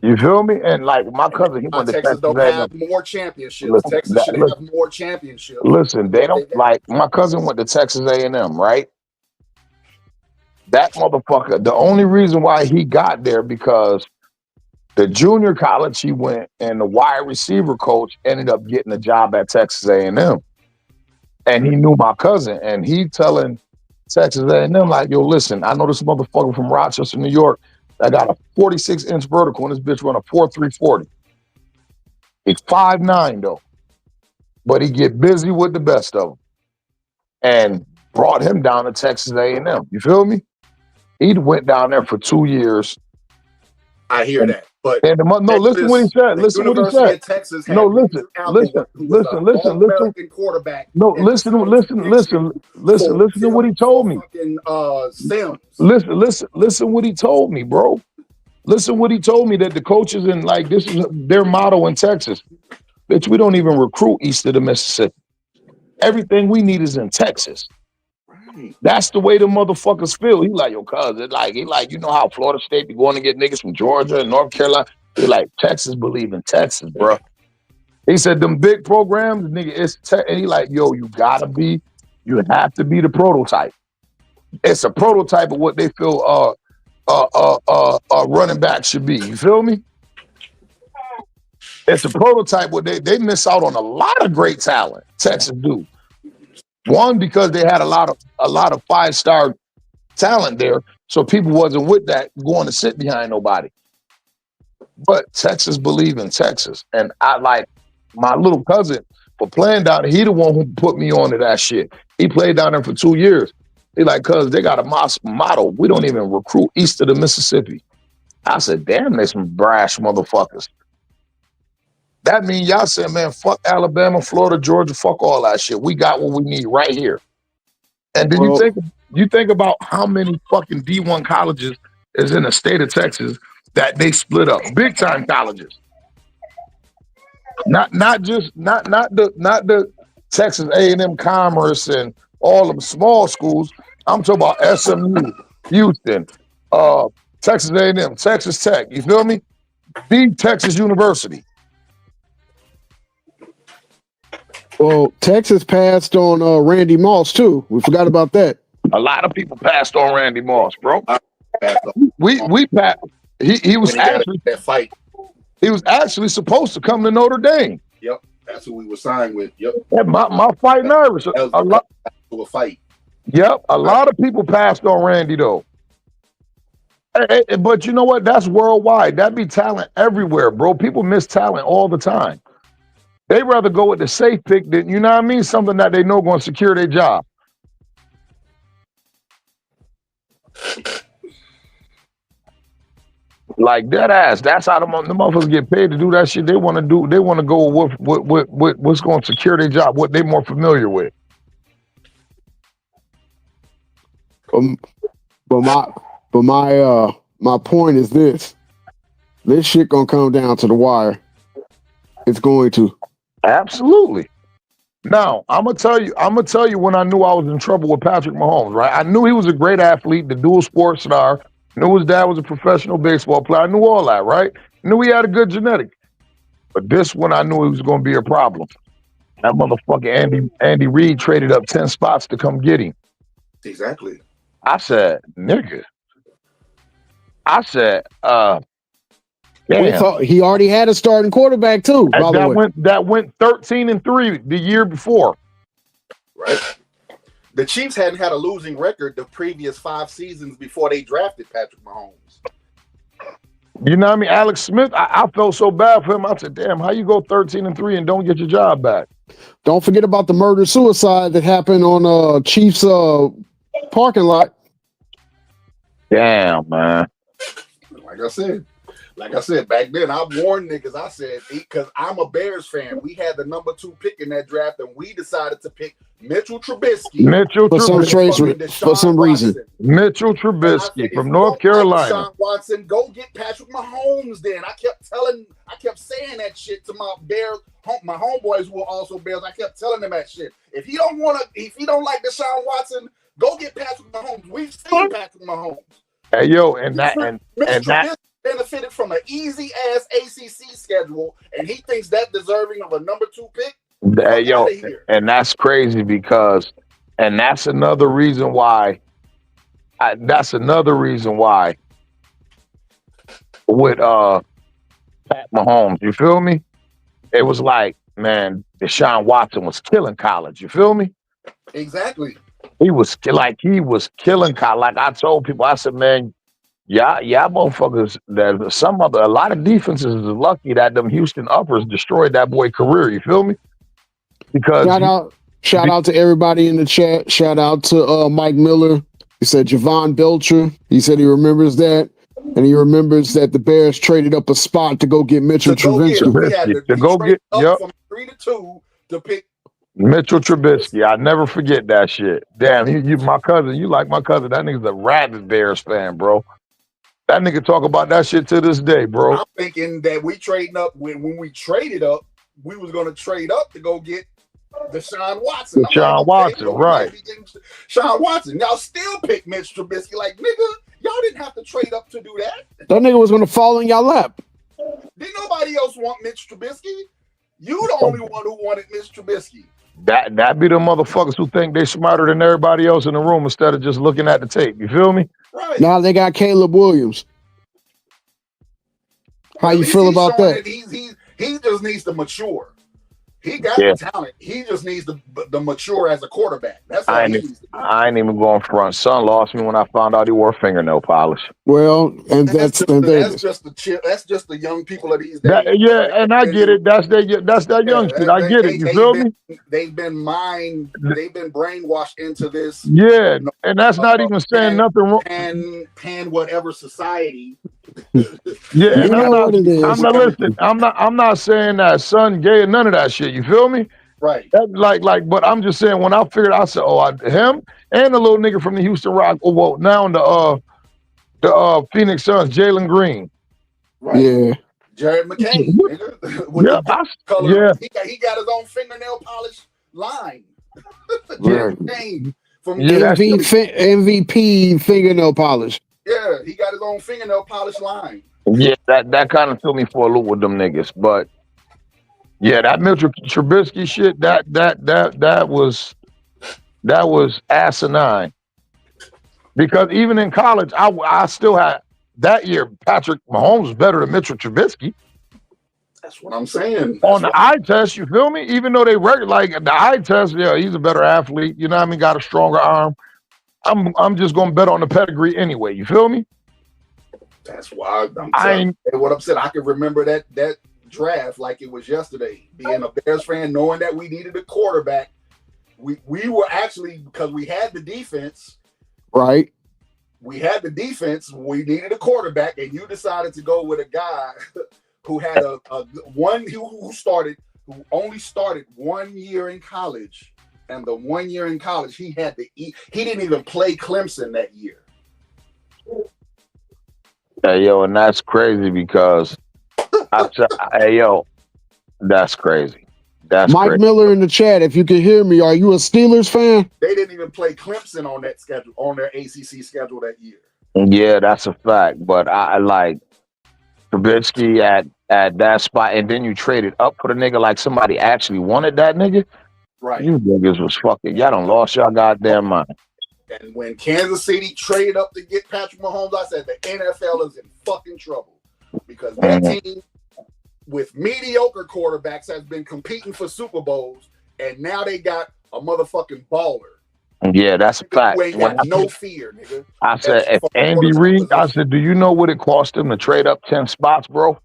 You feel me? And like my cousin, he went to Texas. Don't have more championships. Texas should have more championships. Listen, they don't like. My cousin went to Texas A&M, right? That motherfucker. The only reason why he got there because the junior college he went and the wide receiver coach ended up getting a job at Texas A&M, and he knew my cousin, and he telling Texas A&M like, yo, listen, I know this motherfucker from Rochester, New York. I got a 46-inch vertical, and this bitch run a 4.340. He's 5'9", though, but he get busy with the best of them, and brought him down to Texas A&M. You feel me? He went down there for 2 years. I hear that, but listen what he said. Listen what he said. Texas no, listen quarterback. No, listen to what he told me. Listen what he told me, bro. Listen what he told me, that the coaches and like this is their motto in Texas. Bitch, we don't even recruit east of the Mississippi. Everything we need is in Texas. That's the way the motherfuckers feel. He like, yo, cuz, he like, you know how Florida State be going to get niggas from Georgia and North Carolina? He like, Texas believe in Texas, bro. He said them big programs, nigga, it's and he like, yo, you have to be the prototype. It's a prototype of what they feel running back should be. You feel me? It's a prototype where they miss out on a lot of great talent. Texas do. One, because they had a lot of 5-star talent there, so people wasn't with that going to sit behind nobody. But Texas believe in Texas, and I like my little cousin for playing down there. He the one who put me on to that shit. He played down there for 2 years. He like, cuz they got a motto. We don't even recruit east of the Mississippi. I said, damn, they some brash motherfuckers. That means y'all said, man, fuck Alabama, Florida, Georgia, fuck all that shit. We got what we need right here. And then you think about how many fucking D1 colleges is in the state of Texas that they split up. Big time colleges. Not the Texas A&M Commerce and all them small schools. I'm talking about SMU, Houston, Texas A&M, Texas Tech. You feel me? The Texas University. Well, Texas passed on Randy Moss too. We forgot about that. A lot of people passed on Randy Moss, bro. We passed. He was actually that fight. He was actually supposed to come to Notre Dame. Yep, that's who we were signed with. Yep. Yeah, my fight nervous. A lot of a fight. Yep, a lot of people passed on Randy though. But you know what? That's worldwide. That be talent everywhere, bro. People miss talent all the time. They rather go with the safe pick than, you know what I mean? Something that they know going to secure their job. Like dead ass. That's how the motherfuckers get paid to do that shit. They want to do. They want to go with what's going to secure their job. What they more familiar with. But my point is this shit gonna come down to the wire. It's going to. Absolutely. Now I'm gonna tell you when I knew I was in trouble with Patrick Mahomes. Right, I knew he was a great athlete, the dual sports star. Knew his dad was a professional baseball player. I knew all that. Right, knew he had a good genetic. But this one, I knew he was gonna be a problem. That motherfucker Andy Reid traded up 10 spots to come get him. Exactly. I said, nigga. I said, damn. We thought he already had a starting quarterback too. By the way, that went 13-3 the year before. Right. The Chiefs hadn't had a losing record the previous 5 seasons before they drafted Patrick Mahomes. You know what I mean? Alex Smith, I felt so bad for him. I said, damn, how you go 13-3 and don't get your job back? Don't forget about the murder-suicide that happened on Chiefs parking lot. Damn, man. Like I said, back then, I warned niggas. I said, because I'm a Bears fan, we had the number 2 pick in that draft, and we decided to pick Mitchell Trubisky. For some reason. Mitchell Trubisky from North Carolina. Deshaun Watson, go get Patrick Mahomes. Then I kept saying that shit to my Bears, my homeboys who were also Bears. I kept telling them that shit. If you don't like Deshaun Watson, go get Patrick Mahomes. We've seen Patrick Mahomes. Hey yo, and that benefited from an easy ass ACC schedule, and he thinks that's deserving of a number 2 pick. Hey yo, and that's crazy because, and that's another reason why. With Pat Mahomes, you feel me? It was like, man, Deshaun Watson was killing college. You feel me? Exactly. He was killing college. Like I told people, I said, man, y'all motherfuckers. A lot of defenses is lucky that them Houston uppers destroyed that boy career. You feel me? Because shout out to everybody in the chat. Shout out to Mike Miller. He said Javon Belcher. He said he remembers that. And he remembers that the Bears traded up a spot to go get Mitchell Trubisky. From 3 to 2 to pick Mitchell Trubisky. I never forget that shit. Damn, you my cousin. You like my cousin. That nigga's a rabid Bears fan, bro. That nigga talk about that shit to this day, bro. I'm thinking that we trading up when we traded up, we was gonna trade up to go get Deshaun Watson. Right. Deshaun Watson. Y'all still pick Mitch Trubisky. Like, nigga, y'all didn't have to trade up to do that. That nigga was gonna fall in y'all lap. Didn't nobody else want Mitch Trubisky? You the only one who wanted Mitch Trubisky. That be the motherfuckers who think they smarter than everybody else in the room instead of just looking at the tape. You feel me? Right. Now they got Caleb Williams. How you feel about that? He just needs to mature. He got the talent. He just needs to mature as a quarterback. That's all he needs to do. I ain't even going front. Son lost me when I found out he wore fingernail polish. Well, and that's just the young people of these days. And I get it. That's that young shit. I get it. You feel me? They've been brainwashed into this. Yeah, and that's not even saying nothing wrong. Pan whatever society. Yeah, and I'm not saying that son gay or none of that shit. You feel me? Right. Like, but I'm just saying when I figured, I said, him and the little nigga from the Houston Rock. Oh, well, now the Phoenix Suns, Jalen Green. Right. Yeah. Jared McCain. He got his own fingernail polish line. Jared McCain from MVP fingernail polish. Yeah, he got his own fingernail polish line. Yeah, that kind of threw me for a loop with them niggas. But yeah, that Mitchell Trubisky shit, that was asinine. Because even in college, I still had that year. Patrick Mahomes was better than Mitchell Trubisky. That's what I'm saying. On the eye test, you feel me? Even though they like the eye test, yeah, he's a better athlete. You know what I mean? Got a stronger arm. I'm just gonna bet on the pedigree anyway. You feel me? That's why what I'm saying. I can remember that draft like it was yesterday. Being a Bears fan, knowing that we needed a quarterback, we were actually, because we had the defense. Right. we had the defense. We needed a quarterback, and you decided to go with a guy who had who only started 1 year in college, and the 1 year in college he had to eat. He didn't even play Clemson that year. Hey, yo, and that's crazy because hey, yo, that's crazy. That's Mike crazy. Miller in the chat, if you can hear me, are you a Steelers fan? They didn't even play Clemson on that schedule, on their ACC schedule that year. Yeah, that's a fact. But I like Trubisky at that spot, and then you traded up for the nigga like somebody actually wanted that nigga. Right. You niggas was fucking. Y'all done lost y'all goddamn mind. And when Kansas City traded up to get Patrick Mahomes, I said the NFL is in fucking trouble because that team with mediocre quarterbacks has been competing for Super Bowls, and now they got a motherfucking baller. Yeah, that's a fact. Who ain't got no fear, nigga. I said, if Andy Reid, I said, do you know what it cost him to trade up 10 spots, bro?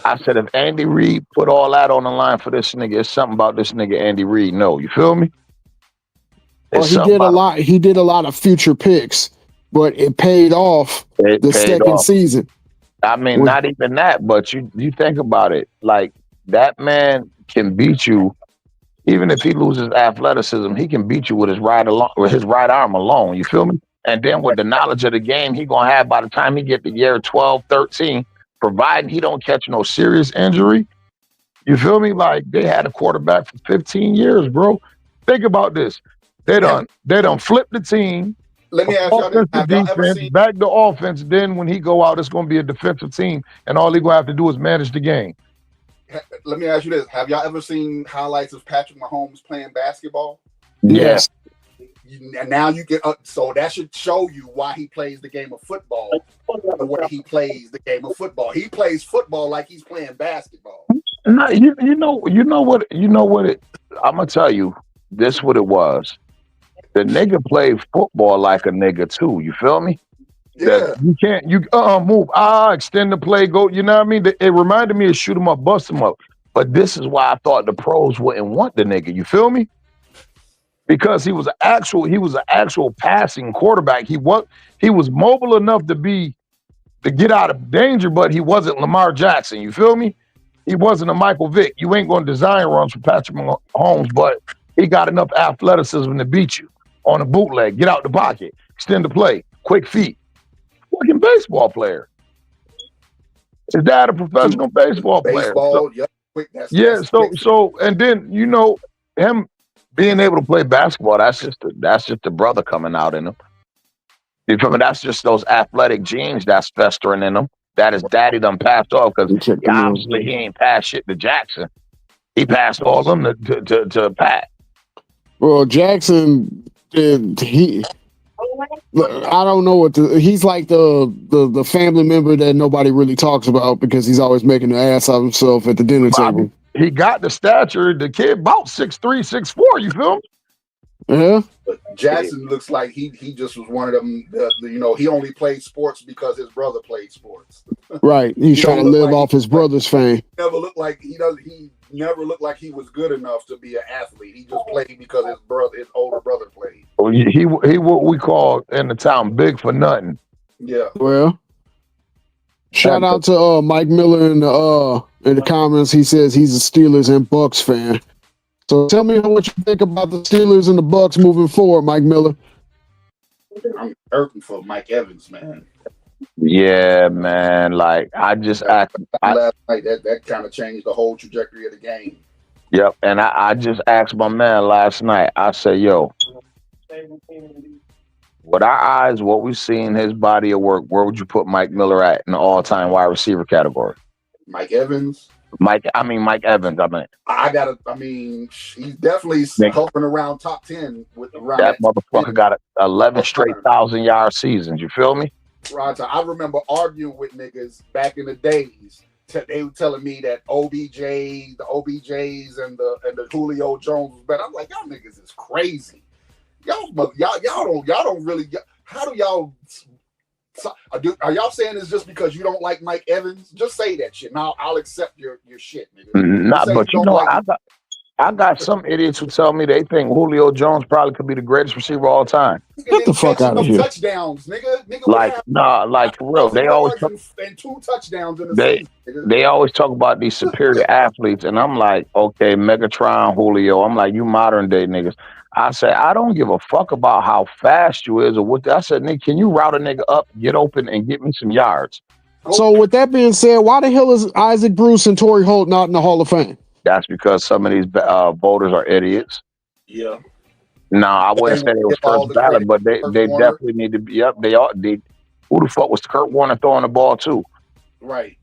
I said, if Andy Reid put all that on the line for this nigga, it's something about this nigga Andy Reid. No, you feel me? Well, he did a lot. He did a lot of future picks, but it paid off the second season. I mean, not even that, but you think about it. Like, that man can beat you, even if he loses athleticism, he can beat you with his right arm alone. You feel me? And then with the knowledge of the game he gonna have by the time he get to year 12, 13, providing he don't catch no serious injury. You feel me? Like, they had a quarterback for 15 years, bro. Think about this. They done flipped the team. Let me ask y'all, have y'all ever seen back to offense? Then when he go out, it's gonna be a defensive team, and all he gonna have to do is manage the game. Let me ask you this: have y'all ever seen highlights of Patrick Mahomes playing basketball? Yes. And now you get so that should show you why he plays the game of football the way he plays the game of football. He plays football like he's playing basketball. No, you know what I'm gonna tell you. This what it was. The nigga played football like a nigga too. You feel me? Yeah. You can't move. Extend the play, go. You know what I mean? It reminded me of shoot him up, bust him up. But this is why I thought the pros wouldn't want the nigga. You feel me? Because he was an actual passing quarterback. He was mobile enough to get out of danger, but he wasn't Lamar Jackson. You feel me? He wasn't a Michael Vick. You ain't going to design runs for Patrick Mahomes, but he got enough athleticism to beat you on a bootleg, get out the pocket, extend the play, quick feet. Fucking baseball player. His dad a professional baseball player. So, quick. So and then him being able to play basketball, that's just the brother coming out in him. You feel me? That's just those athletic genes that's festering in him. That his daddy done passed off because obviously he ain't passed shit to Jackson. He passed all of them to Pat. Well, Jackson, I don't know he's like the family member that nobody really talks about because he's always making an ass of himself at the dinner table. He got the stature. The kid about 6'3", 6'4". You feel me? Yeah. But Jackson looks like he just was one of them. He only played sports because his brother played sports. Right. He's trying to live off his brother's fame. He never looked like he was good enough to be an athlete. He just played because his older brother played. He what we call in the town big for nothing. Yeah. Well, shout out to Mike Miller in the comments. He says he's a Steelers and Bucks fan. So tell me what you think about the Steelers and the Bucks moving forward, Mike Miller. I'm hurting for Mike Evans, man. Yeah, man. Like I just last night that kind of changed the whole trajectory of the game. Yep, and I just asked my man last night. I said, "Yo, with our eyes, what we've seen, his body of work, where would you put Mike Miller at in the all-time wide receiver category?" Mike Evans. Mike Evans. He's definitely hovering around top 10 around that motherfucker got 11 straight 1,000-yard seasons. You feel me? Right. I remember arguing with niggas back in the days. They were telling me that the OBJs and the Julio Jones was better. I'm like, y'all niggas is crazy. Y'all don't really. How do y'all? Are y'all saying it's just because you don't like Mike Evans? Just say that shit. Now I'll accept your shit, nigga. But I got some idiots who tell me they think Julio Jones probably could be the greatest receiver of all time. Get the fuck out of here. Touchdowns, nigga. Nigga Like, like for real. They always and 2 touchdowns in the season. They always talk about these superior athletes, and I'm like, okay, Megatron, Julio. I'm like, you modern day niggas. I say, I don't give a fuck about how fast you is or what. I said, nigga, can you route a nigga up, get open, and get me some yards? So with that being said, why the hell is Isaac Bruce and Torrey Holt not in the Hall of Fame? That's because some of these voters are idiots. Yeah. No, I wouldn't say they was first ballot, but they definitely need to be. Yep, they are. Who the fuck was Kurt Warner throwing the ball to? Right.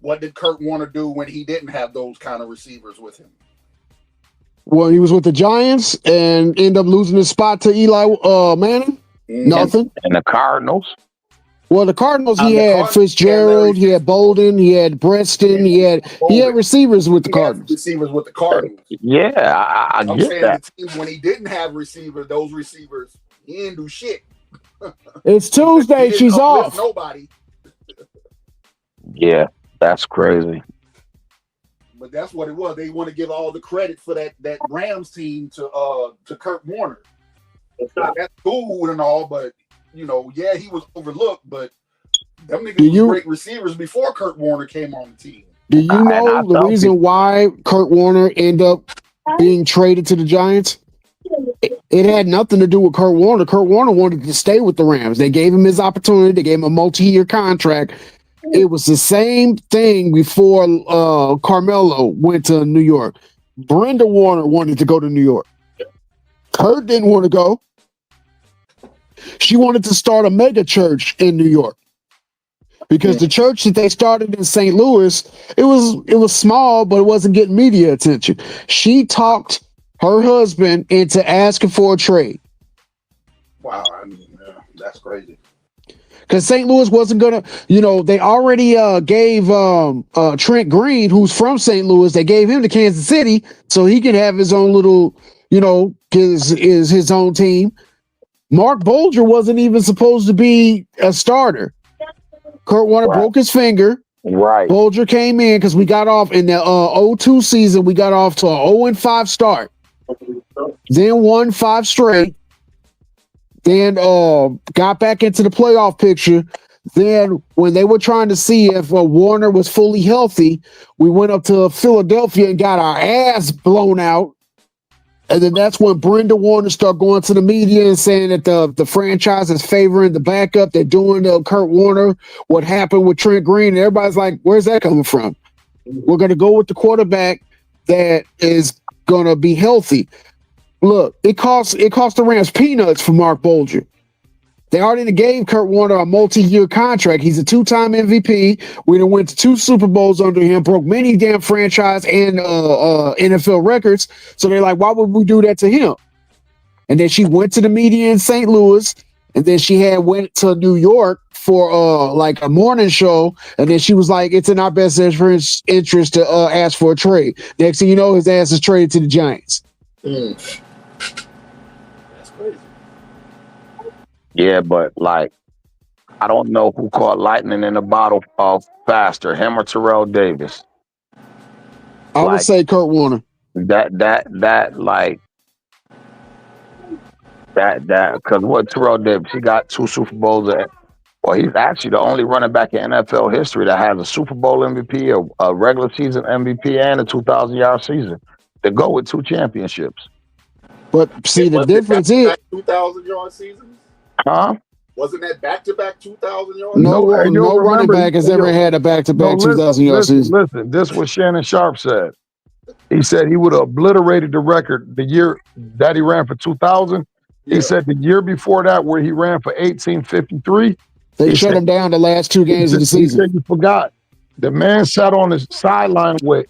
What did Kurt Warner do when he didn't have those kind of receivers with him? Well, he was with the Giants and ended up losing his spot to Eli Manning. Nothing. And the Cardinals. Well, the Cardinals, he had Fitzgerald, he had Bolden, he had Preston, he had receivers with the Cardinals. Receivers with the Cardinals. Yeah, I get that. The teams when he didn't have receivers, those receivers, he didn't do shit. It's Tuesday, she's off. Nobody. Yeah, that's crazy. But that's what it was. They want to give all the credit for that Rams team to Kurt Warner. That's cool and all, but you know, yeah, he was overlooked, but them niggas were great receivers before Kurt Warner came on the team. Do you know the reason why Kurt Warner ended up being traded to the Giants? It had nothing to do with Kurt Warner. Kurt Warner wanted to stay with the Rams. They gave him his opportunity. They gave him a multi-year contract. It was the same thing before Carmelo went to New York. Brenda Warner wanted to go to New York. Kurt didn't want to go. She wanted to start a mega church in New York because the church that they started in St. Louis, it was small, but it wasn't getting media attention. She talked her husband into asking for a trade. Wow, that's crazy. Because St. Louis wasn't gonna, they already gave Trent Green, who's from St. Louis, they gave him to Kansas City so he can have his own little, his own team. Mark Bulger wasn't even supposed to be a starter. Kurt Warner broke his finger. Right. Bulger came in because we got off in the 0-2 season. We got off to a 0-5 start. Then won 5 straight. Then got back into the playoff picture. Then when they were trying to see if Warner was fully healthy, we went up to Philadelphia and got our ass blown out. And then that's when Brenda Warner started going to the media and saying that the franchise is favoring the backup. They're doing Kurt Warner, what happened with Trent Green. And everybody's like, where's that coming from? We're going to go with the quarterback that is going to be healthy. Look, it cost the Rams peanuts for Mark Bulger. They already gave Kurt Warner a multi-year contract. He's a 2-time MVP. We done went to 2 Super Bowls under him, broke many damn franchise and NFL records. So they're like, why would we do that to him? And then she went to the media in St. Louis, and then she went to New York for like a morning show, and then she was like, it's in our best interest to ask for a trade. Next thing you know, his ass is traded to the Giants. That's crazy. Yeah, but like, I don't know who caught lightning in a bottle faster, him or Terrell Davis. I would say Kurt Warner. Because what Terrell Davis, he got 2 Super Bowls. Well, he's actually the only running back in NFL history that has a Super Bowl MVP, a regular season MVP, and a 2,000-yard season to go with 2 championships. But see, the difference is 2,000-yard seasons. Huh? Wasn't that back-to-back 2,000 yards? No running back has ever had a back-to-back 2,000-yard season. Listen, this is what Shannon Sharp said. He said he would have obliterated the record the year that he ran for 2,000. He said the year before that, where he ran for 1,853, they shut him down the last 2 games of the season. He said you forgot. The man sat on his sideline with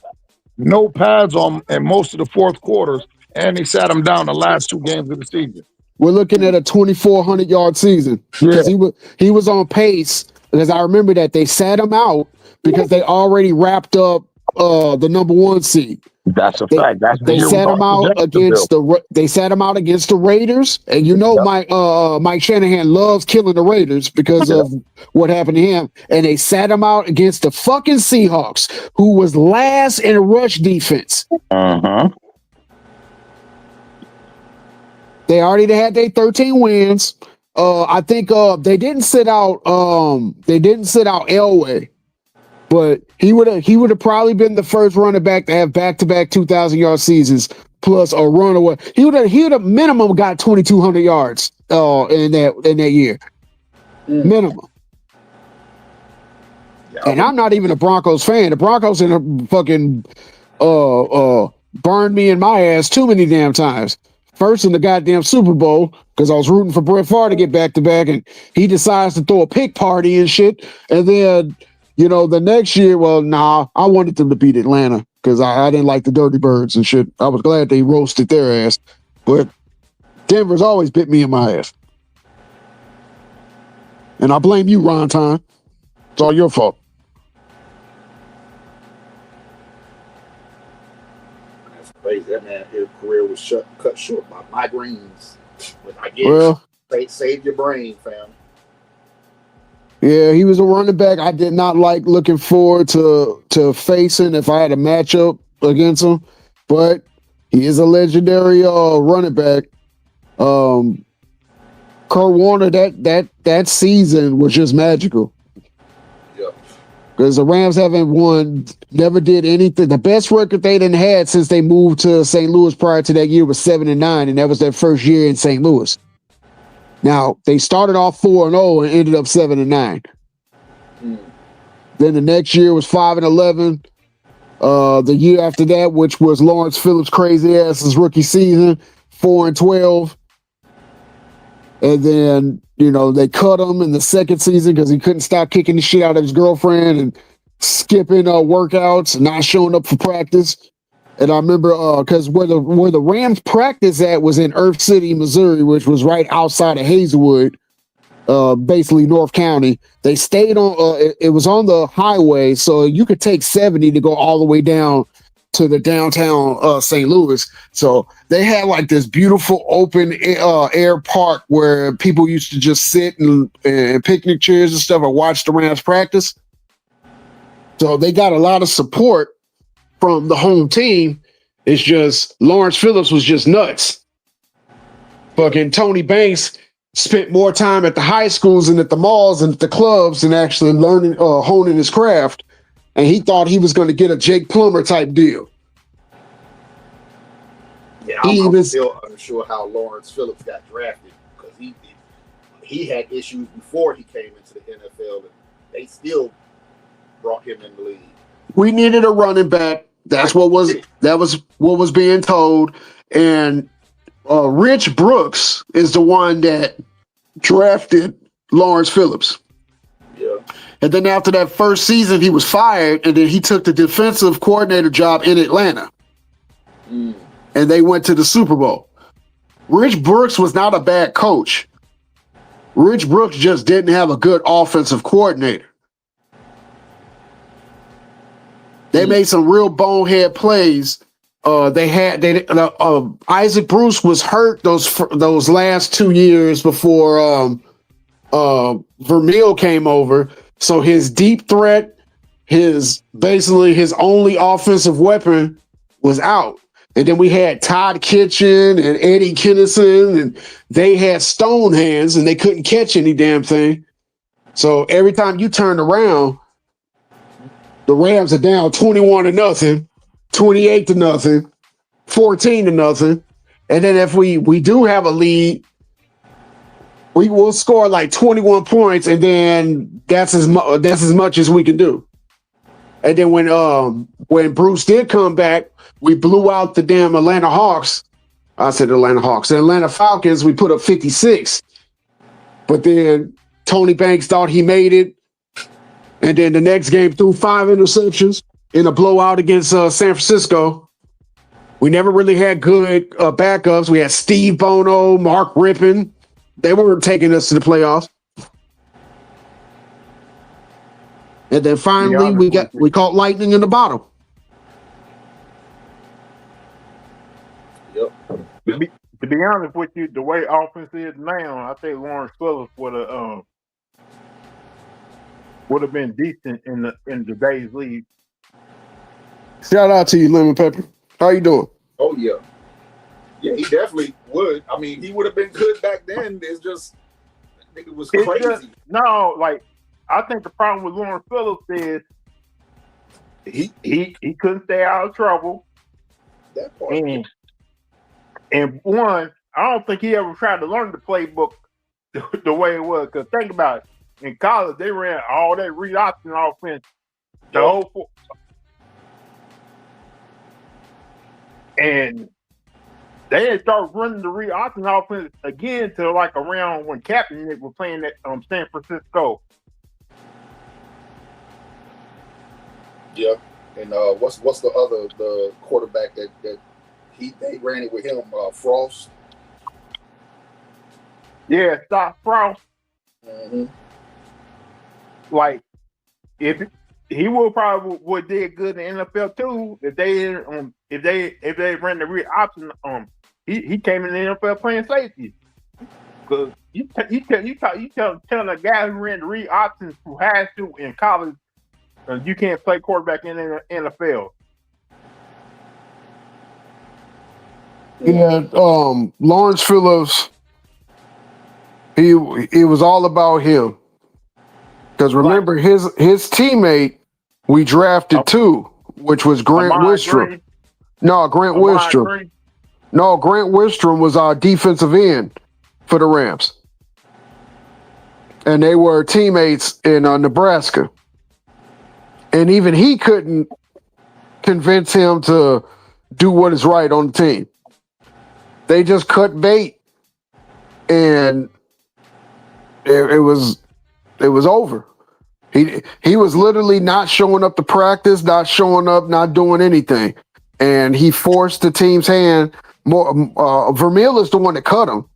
no pads on in most of the fourth quarters, and he sat him down the last 2 games of the season. We're looking at a 2,400-yard season because he was on pace. Because I remember that they sat him out because they already wrapped up the number 1 seed. That's a fact. They sat him out against the Raiders, and Mike Shanahan loves killing the Raiders because of what happened to him. And they sat him out against the fucking Seahawks, who was last in rush defense. They already had their 13 wins. I think they didn't sit out Elway, but he would have probably been the first running back to have back-to-back 2,000-yard seasons plus a runaway. He would have minimum got 2,200 yards in that year. Minimum. Yeah, and I'm not even a Broncos fan. The Broncos in a fucking burned me in my ass too many damn times. First in the goddamn Super Bowl, because I was rooting for Brett Favre to get back-to-back, and he decides to throw a pick party and shit. And then, the next year, I wanted them to beat Atlanta because I didn't like the Dirty Birds and shit. I was glad they roasted their ass. But Denver's always bit me in my ass. And I blame you, Ron Time. It's all your fault. Crazy. That man, his career was cut short by migraines. I guess save your brain, fam. Yeah, he was a running back I did not like looking forward to facing if I had a matchup against him. But he is a legendary running back. Kurt Warner, that season was just magical. Because the Rams never did anything. The best record they didn't had since they moved to St. Louis prior to that year was 7-9, and that was their first year in St. Louis. Now, they started off 4-0 and ended up 7-9. Then the next year was 5-11. The year after that, which was Lawrence Phillips' crazy ass's rookie season, 4-12. And then, they cut him in the second season because he couldn't stop kicking the shit out of his girlfriend and skipping workouts and not showing up for practice. And I remember because where the Rams practice at was in Earth City, Missouri, which was right outside of Hazelwood, basically North County. They stayed on. It was on the highway, so you could take 70 to go all the way down to the downtown St. Louis. So they had like this beautiful open air park where people used to just sit and picnic chairs and stuff and watch the Rams practice. So they got a lot of support from the home team. It's just Lawrence Phillips was just nuts. Fucking Tony Banks spent more time at the high schools and at the malls and at the clubs and actually learning, honing his craft. And he thought he was going to get a Jake Plummer type deal. Yeah, I'm still unsure how Lawrence Phillips got drafted because he had issues before he came into the NFL, and they still brought him in the league. We needed a running back. That was what was being told. And Rich Brooks is the one that drafted Lawrence Phillips. Yeah. And then after that first season, he was fired, and then he took the defensive coordinator job in Atlanta. And they went to the Super Bowl. Rich Brooks was not a bad coach. Rich Brooks just didn't have a good offensive coordinator. They made some real bonehead plays. Isaac Bruce was hurt those last 2 years before Vermeil came over. So his deep threat, his only offensive weapon was out. And then we had Todd Kitchen and Eddie Kennison, and they had stone hands and they couldn't catch any damn thing. So every time you turned around, the Rams are down 21-0, 28-0, 14-0. And then if we do have a lead, we will score like 21 points, and then that's as much as we can do. And then when Bruce did come back, we blew out the damn Atlanta Hawks. I said Atlanta Hawks. The Atlanta Falcons, we put up 56. But then Tony Banks thought he made it. And then the next game threw 5 interceptions in a blowout against San Francisco. We never really had good backups. We had Steve Bono, Mark Rippon. They weren't taking us to the playoffs. And then finally we caught lightning in the bottle. Yep. To be honest with you, the way offense is now, I think Lawrence Phillips would have been decent in today's league. Shout out to you, Lemon Pepper. How you doing? Oh yeah. Yeah, he definitely would. I mean, he would have been good back then. It's just, it was crazy. I think the problem with Lawrence Phillips is he couldn't stay out of trouble. That part. And one, I don't think he ever tried to learn the playbook the way it was. Because think about it, in college they ran all that read option offense, the whole, and they didn't start running the read option offense again till like around when Kaepernick was playing at San Francisco. Yeah, and what's the quarterback that they ran it with him? Frost. Yeah, Scott Frost. Mm-hmm. Like, if he would did good in the NFL too if they ran the read option. He came in the NFL playing safety. Because you tell a guy who ran the read options who has to in college, you can't play quarterback in the NFL. Yeah, Lawrence Phillips, it was all about him. Because remember, his teammate we drafted too, which was Grant Wistrom. No, Grant Wistrom. No, Grant Wistrom was our defensive end for the Rams. And they were teammates in Nebraska. And even he couldn't convince him to do what is right on the team. They just cut bait, and it was over. He was literally not showing up to practice, not showing up, not doing anything, and he forced the team's hand. Vermeil is the one that cut him.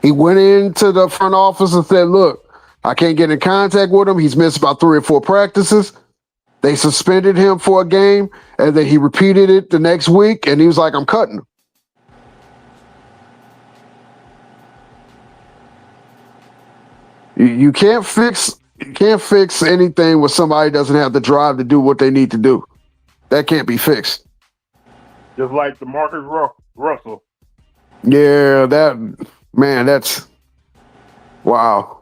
He went into the front office and said, "Look, I can't get in contact with him. He's missed about 3 or 4 practices." They suspended him for a game, and then he repeated it the next week, and he was like, "I'm cutting him." You can't fix anything when somebody doesn't have the drive to do what they need to do. That can't be fixed. Just like DeMarcus Russell. Yeah, that's wow.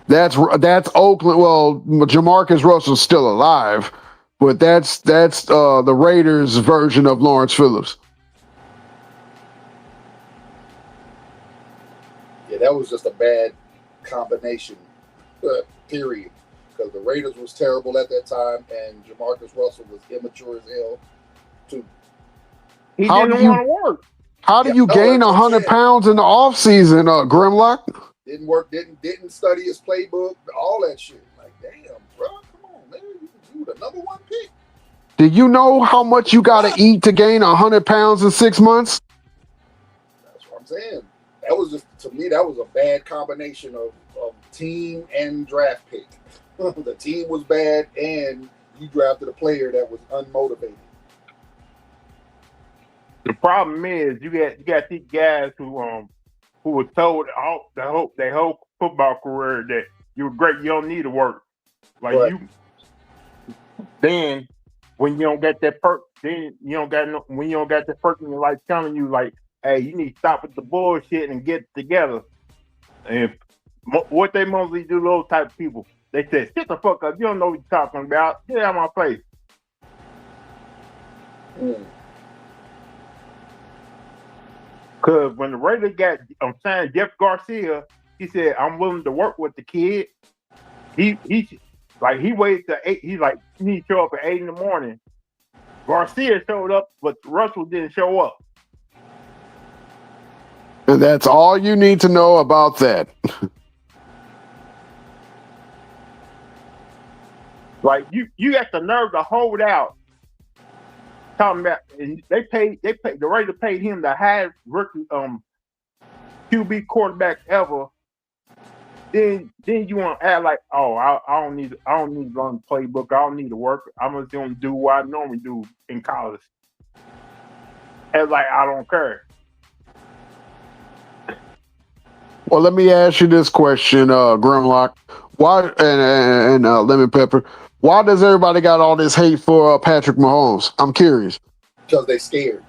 That's Oakland. Well, Jamarcus Russell's still alive, but that's the Raiders' version of Lawrence Phillips. Yeah, that was just a bad combination, period. Because the Raiders was terrible at that time, and Jamarcus Russell was immature as hell, too. He didn't want to work. How do you gain 100 pounds in the offseason, Grimlock? Didn't work, didn't study his playbook, all that shit. Like, damn, bro, come on, man. You the number 1 pick. Do you know how much you got to eat to gain 100 pounds in 6 months? That's what I'm saying. That was just, to me, that was a bad combination of team and draft pick. The team was bad, and you drafted a player that was unmotivated. The problem is you got these guys who were told their whole football career that you're great, you don't need to work. Like right. Then when you don't get that perk, then you don't got when you don't got that person like telling you like, hey, you need to stop with the bullshit and get together. And what they mostly do, those type of people, they say, shut the fuck up, you don't know what you're talking about, get out of my face. Because when the Raiders got signed Jeff Garcia, he said, I'm willing to work with the kid. He waited to 8. He's like, he need to show up at 8 in the morning. Garcia showed up, but Russell didn't show up. And that's all you need to know about that. Like you got the nerve to hold out. Talking about, and the Raiders paid him the highest rookie QB quarterback ever. Then you want to act like, oh, I don't need to learn the playbook. I don't need to work. I'm just going to do what I normally do in college. And like, I don't care. Well, let me ask you this question, Grimlock. Why and Lemon Pepper? Why does everybody got all this hate for Patrick Mahomes? I'm curious. Because they scared.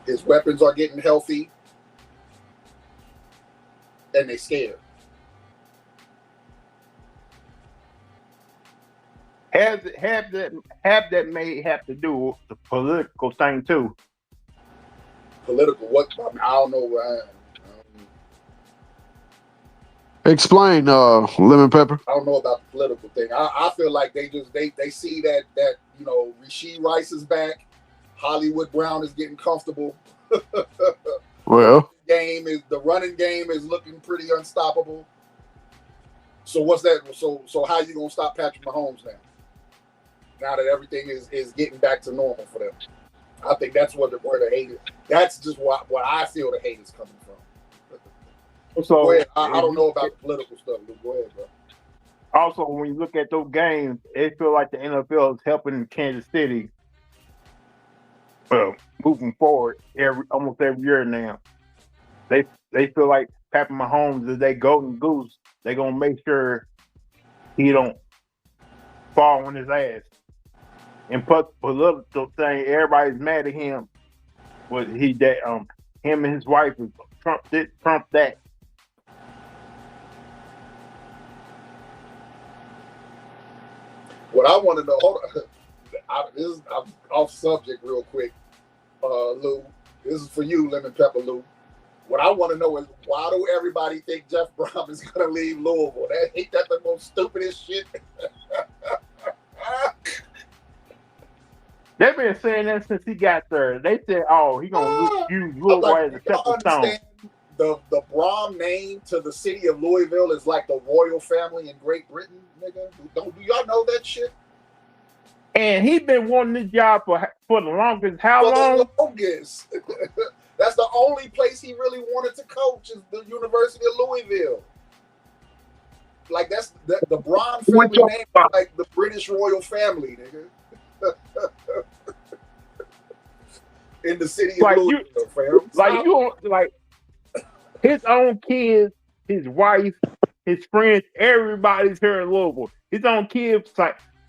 His weapons are getting healthy, and they scared. Have that may have to do with the political thing too. Political? What? I don't know. Explain, Lemon Pepper. I don't know about the political thing. I feel like they see that Rashee Rice is back. Hollywood Brown is getting comfortable. Well, the running game is looking pretty unstoppable. So what's that? So how you gonna stop Patrick Mahomes now? Now that everything is getting back to normal for them, I think that's where the hate is. That's just what I feel the hate is coming from. So go ahead. I don't know about the political stuff. But go ahead, bro. Also, when you look at those games, it feels like the NFL is helping Kansas City moving forward almost every year now. They feel like Patrick Mahomes is their golden goose. They're gonna make sure he don't fall on his ass. And plus political thing, everybody's mad at him. But him and his wife is Trump that. What I want to know, hold on, I'm off subject real quick, Lou. This is for you, Lemon Pepper Lou. What I want to know is why do everybody think Jeff Brom is going to leave Louisville? Ain't that the most stupidest shit? They've been saying that since he got there. They said, "Oh, he's gonna use Louisville as a stepping stone." The Brom name to the city of Louisville is like the royal family in Great Britain, nigga. Do y'all know that shit? And he's been wanting this job for the longest. How long? The longest. That's the only place he really wanted to coach is the University of Louisville. Like that's the Brom family name, like the British royal family, nigga. In the city of Louisville, fam. His own kids, his wife, his friends, everybody's here in Louisville. His own kids,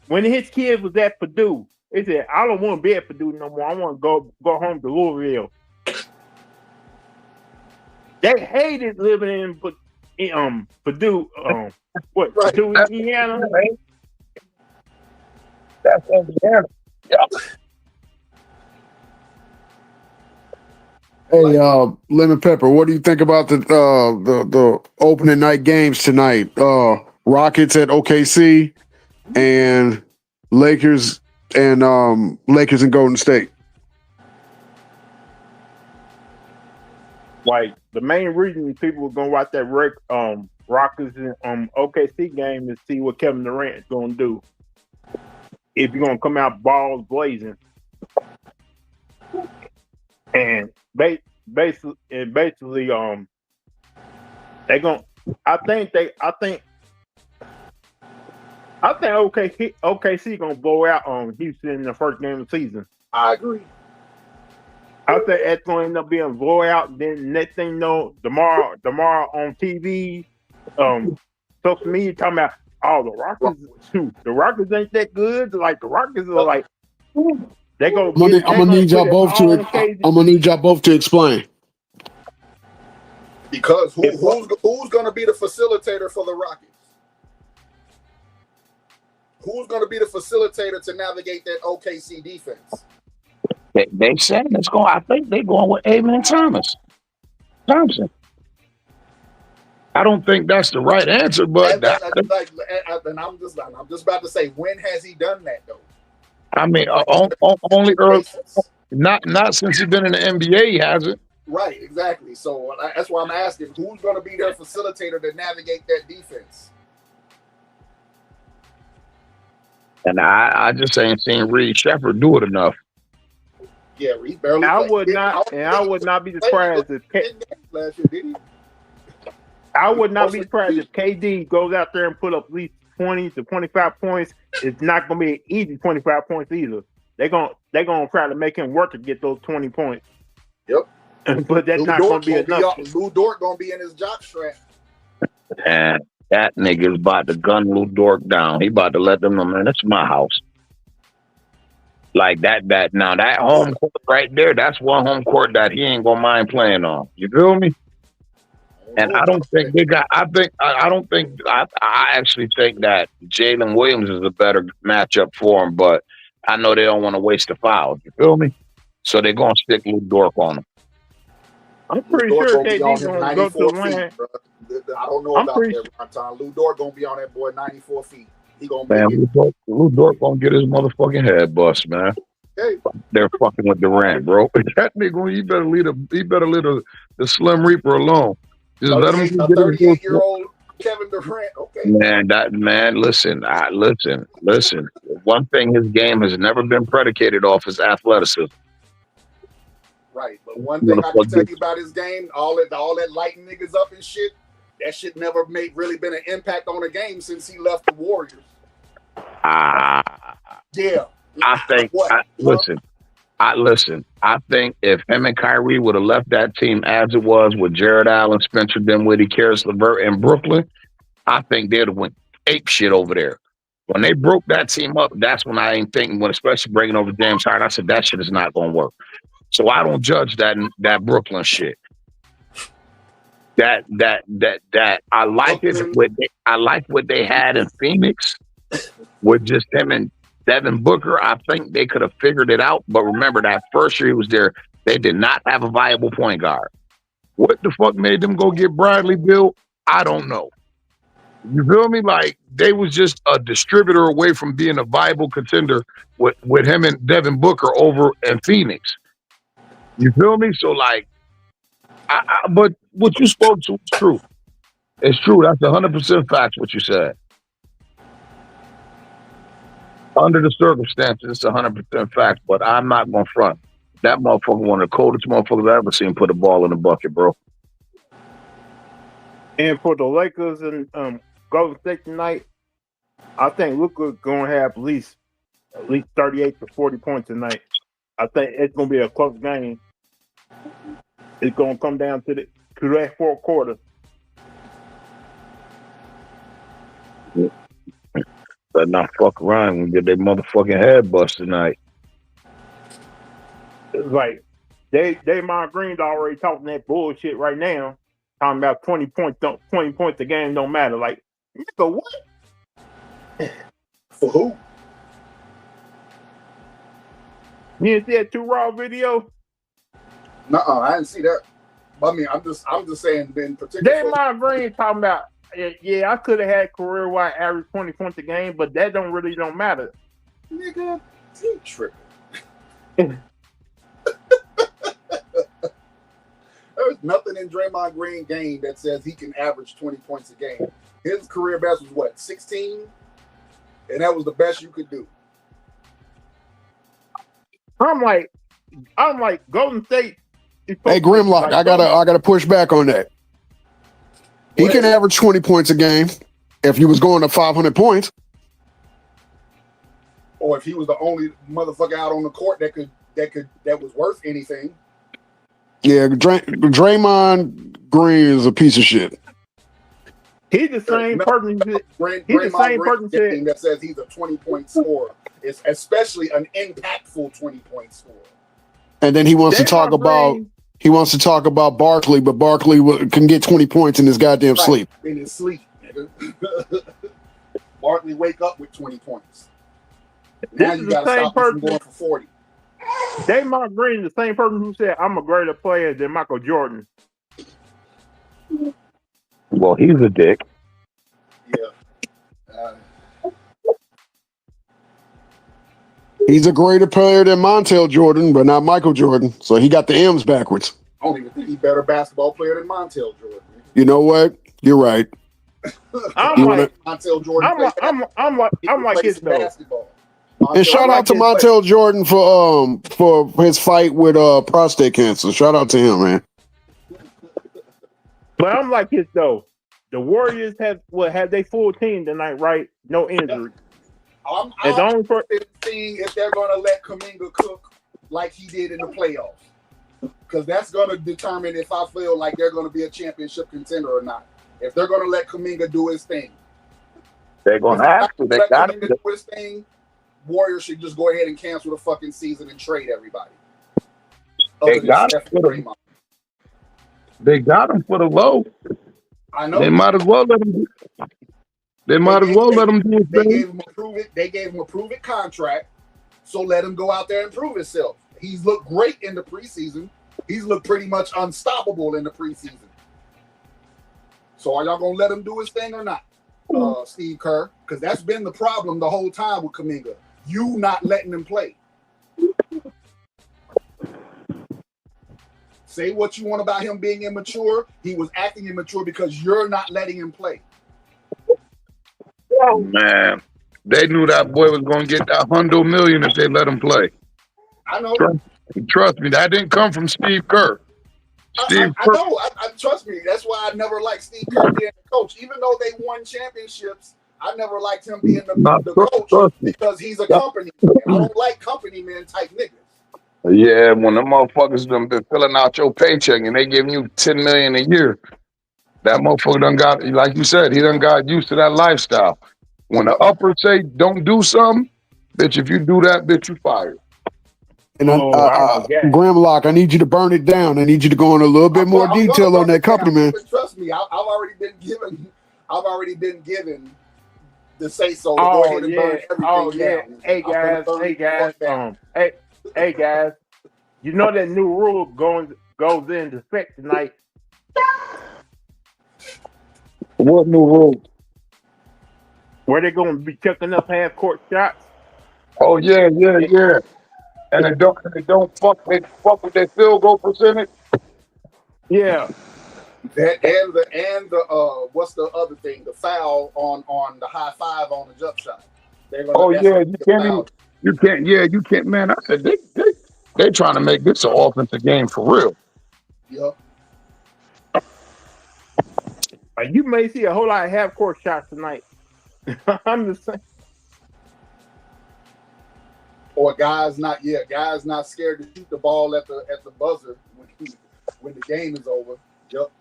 when his kid was at Purdue, they said, "I don't want to be at Purdue no more. I want to go home to Louisville." They hated living in Purdue. Purdue, Indiana. That's Indiana. Yeah. Hey, Lemon Pepper, what do you think about the opening night games tonight? Rockets at OKC and Lakers and Golden State. Like the main reason people are gonna watch that Rockets and OKC game is see what Kevin Durant is gonna do. If you're gonna come out balls blazing, and basically, they gonna. I think OKC gonna blow out Houston in the first game of the season. I agree. I think that's gonna end up being a blowout. Then next thing you know, tomorrow on TV, social media talking about the Rockets. The Rockets ain't that good. Like the Rockets are like. I'm gonna need y'all both to explain. Because who's going to be the facilitator for the Rockets? Who's going to be the facilitator to navigate that OKC defense? They said it's going. I think they're going with Amen Thompson. I don't think that's the right answer, but and I'm just about to say, when has he done that though? I mean, only early, not since he's been in the NBA, he hasn't. Right, exactly. So that's why I'm asking, who's going to be their facilitator to navigate that defense? And I just ain't seen Reed Shepherd do it enough. Yeah, he barely. I would not be surprised if I would not be surprised if KD goes out there and put up at least 20 to 25 points. It's not going to be an easy 25 points either. They're gonna try to make him work to get those 20 points. Yep. But that's not going to be enough. Lou Dort going to be in his jock strap. And that nigga is about to gun Lou Dort down. He about to let them know, man, that's my house. Like that now that home court right there, that's one home court that he ain't gonna mind playing on. You feel me? And I don't think they got. I don't think. I actually think that Jalen Williams is a better matchup for him, but I know they don't want to waste the fouls. You feel me? So they're gonna stick Lou Dort on him. I'm pretty sure KD's gonna go to the land. I don't know about that, Ron. Lou Dort gonna be on that boy 94 feet. He gonna man. Lou Dort gonna get his motherfucking head bust, man. Hey. They're fucking with Durant, bro. That nigga, he better leave the Slim Reaper alone. Just let him get 38-year-old Kevin Durant. Okay. Listen. One thing his game has never been predicated off is athleticism. Right, but one thing I can tell you about his game, all that lighting niggas up and shit, that shit never really been an impact on the game since he left the Warriors. Yeah. I think. Listen. I think if him and Kyrie would have left that team as it was with Jared Allen, Spencer Dinwiddie, Karis LeVert, and Brooklyn, I think they'd have went ape shit over there. When they broke that team up, that's when I ain't thinking. When especially bringing over James Harden, I said that shit is not going to work. So I don't judge that Brooklyn shit. That I like it. I like what they had in Phoenix with just him and Devin Booker. I think they could have figured it out. But remember that first year he was there, they did not have a viable point guard. What the fuck made them go get Bradley Beal? I don't know. You feel me? Like they was just a distributor away from being a viable contender with him and Devin Booker over in Phoenix. You feel me? So like, but what you spoke to is true. It's true. That's 100% facts. What you said. Under the circumstances, it's 100% fact. But I'm not gonna front. That motherfucker, one of the coldest motherfuckers I've ever seen, put a ball in the bucket, bro. And for the Lakers and Golden State tonight, I think Luka's gonna have at least 38 to 40 points tonight. I think it's gonna be a close game. It's gonna come down to that fourth quarter. But not fuck around and get their motherfucking head bust tonight. It's like Draymond Green's already talking that bullshit right now, talking about 20 points a game don't matter. Like, nigga, what? For who? You didn't see that 2 Raw video? Nuh-uh, I didn't see that. I mean, I'm just saying in particular. Draymond Green talking about, yeah, I could have had career-wide average 20 points a game, but that don't matter. Nigga, he tripping. There's nothing in Draymond Green game that says he can average 20 points a game. His career best was what, 16? And that was the best you could do. I'm like Golden State. Hey, Grimlock, like, I gotta push back on that. He can average 20 points a game if he was going to 500 points. Or if he was the only motherfucker out on the court that was worth anything. Yeah, Draymond Green is a piece of shit. He's the same person. He's the same person that says he's a 20-point scorer. It's especially an impactful 20-point scorer. And then he wants to talk about Barkley, but Barkley can get 20 points in his goddamn sleep. In his sleep, nigga. Barkley wake up with 20 points. Now you got to stop him from going for 40. Draymond Green is the same person who said, I'm a greater player than Michael Jordan. Well, he's a dick. Yeah. He's a greater player than Montel Jordan, but not Michael Jordan. So he got the M's backwards. I don't even think he's a better basketball player than Montel Jordan. You know what? You're right. I'm like his basketball. And shout out to Montel Jordan for his fight with prostate cancer. Shout out to him, man. But I'm like his though. The Warriors have they full team tonight, right? No injury. I'm seeing if they're going to let Kuminga cook like he did in the playoffs. Because that's going to determine if I feel like they're going to be a championship contender or not. If they're going to let Kuminga do his thing. They're going to have to. They got to do his thing. Warriors should just go ahead and cancel the fucking season and trade everybody. They got him for the low. I know. They might as well let him. They might as well let him do his They thing. gave him a prove it. They gave him a prove it contract. So let him go out there and prove himself. He's looked great in the preseason. He's looked pretty much unstoppable in the preseason. So are y'all gonna let him do his thing or not, Steve Kerr? Because that's been the problem the whole time with Kuminga. You not letting him play. Say what you want about him being immature. He was acting immature because you're not letting him play. Oh, man, they knew that boy was going to get that $100 million if they let him play. I know. Trust me, that didn't come from Steve Kerr. I know. I trust me. That's why I never liked Steve Kerr being the coach. Even though they won championships, I never liked him being the coach because he's a company man. I don't like company man type niggas. Yeah, when the motherfuckers done been filling out your paycheck and they giving you $10 million a year, that motherfucker done got, like you said, he done got used to that lifestyle. When the uppers say don't do something, bitch, if you do that, bitch, you fired. And Gramlock, I need you to burn it down. I need you to go in a little bit more detail on that company, man. Trust me, I've already been given the say so. Oh, go ahead and burn everything down. Hey guys, you know that new rule goes into effect tonight. What new rule? Where they're going to be chucking up half court shots. Oh yeah. And they don't fuck with their field goal percentage. Yeah. That and the what's the other thing? The foul on the high five on the jump shot. You can't. Man, I said they trying to make this an offensive game for real. Yep. You may see a whole lot of half court shots tonight. I'm just saying. Or guys not scared to shoot the ball at the buzzer when the game is over. Yep.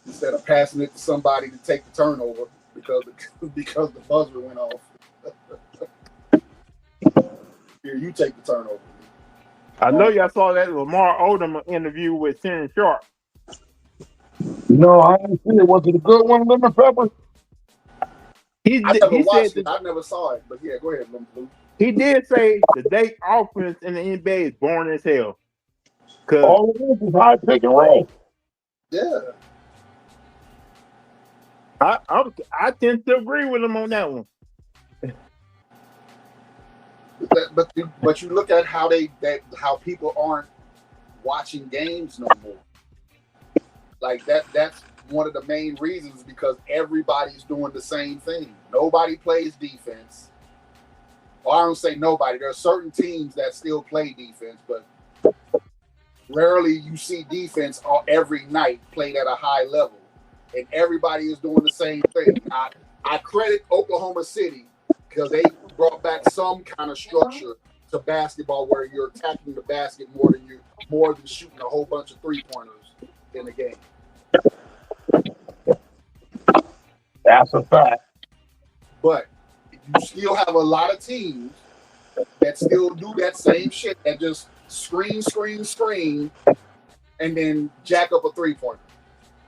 Instead of passing it to somebody to take the turnover because the buzzer went off. Here, you take the turnover. I know y'all saw that Lamar Odom interview with Shannon Sharp. No, I didn't see it. Was it a good one, Lemon Pepper? I never saw it, but yeah, go ahead, Lou. He did say the Dake offense in the NBA is boring as hell. All it is high pick and roll. Yeah. I tend to agree with him on that one. But you look at how people aren't watching games no more. Like that's one of the main reasons, because everybody's doing the same thing. Nobody plays defense. Well, I don't say nobody. There are certain teams that still play defense, but rarely you see defense every night played at a high level. And everybody is doing the same thing. I credit Oklahoma City because they brought back some kind of structure to basketball where you're attacking the basket more than shooting a whole bunch of 3-pointers in the game. That's a fact. But you still have a lot of teams that still do that same shit, that just screen, and then jack up a 3-pointer.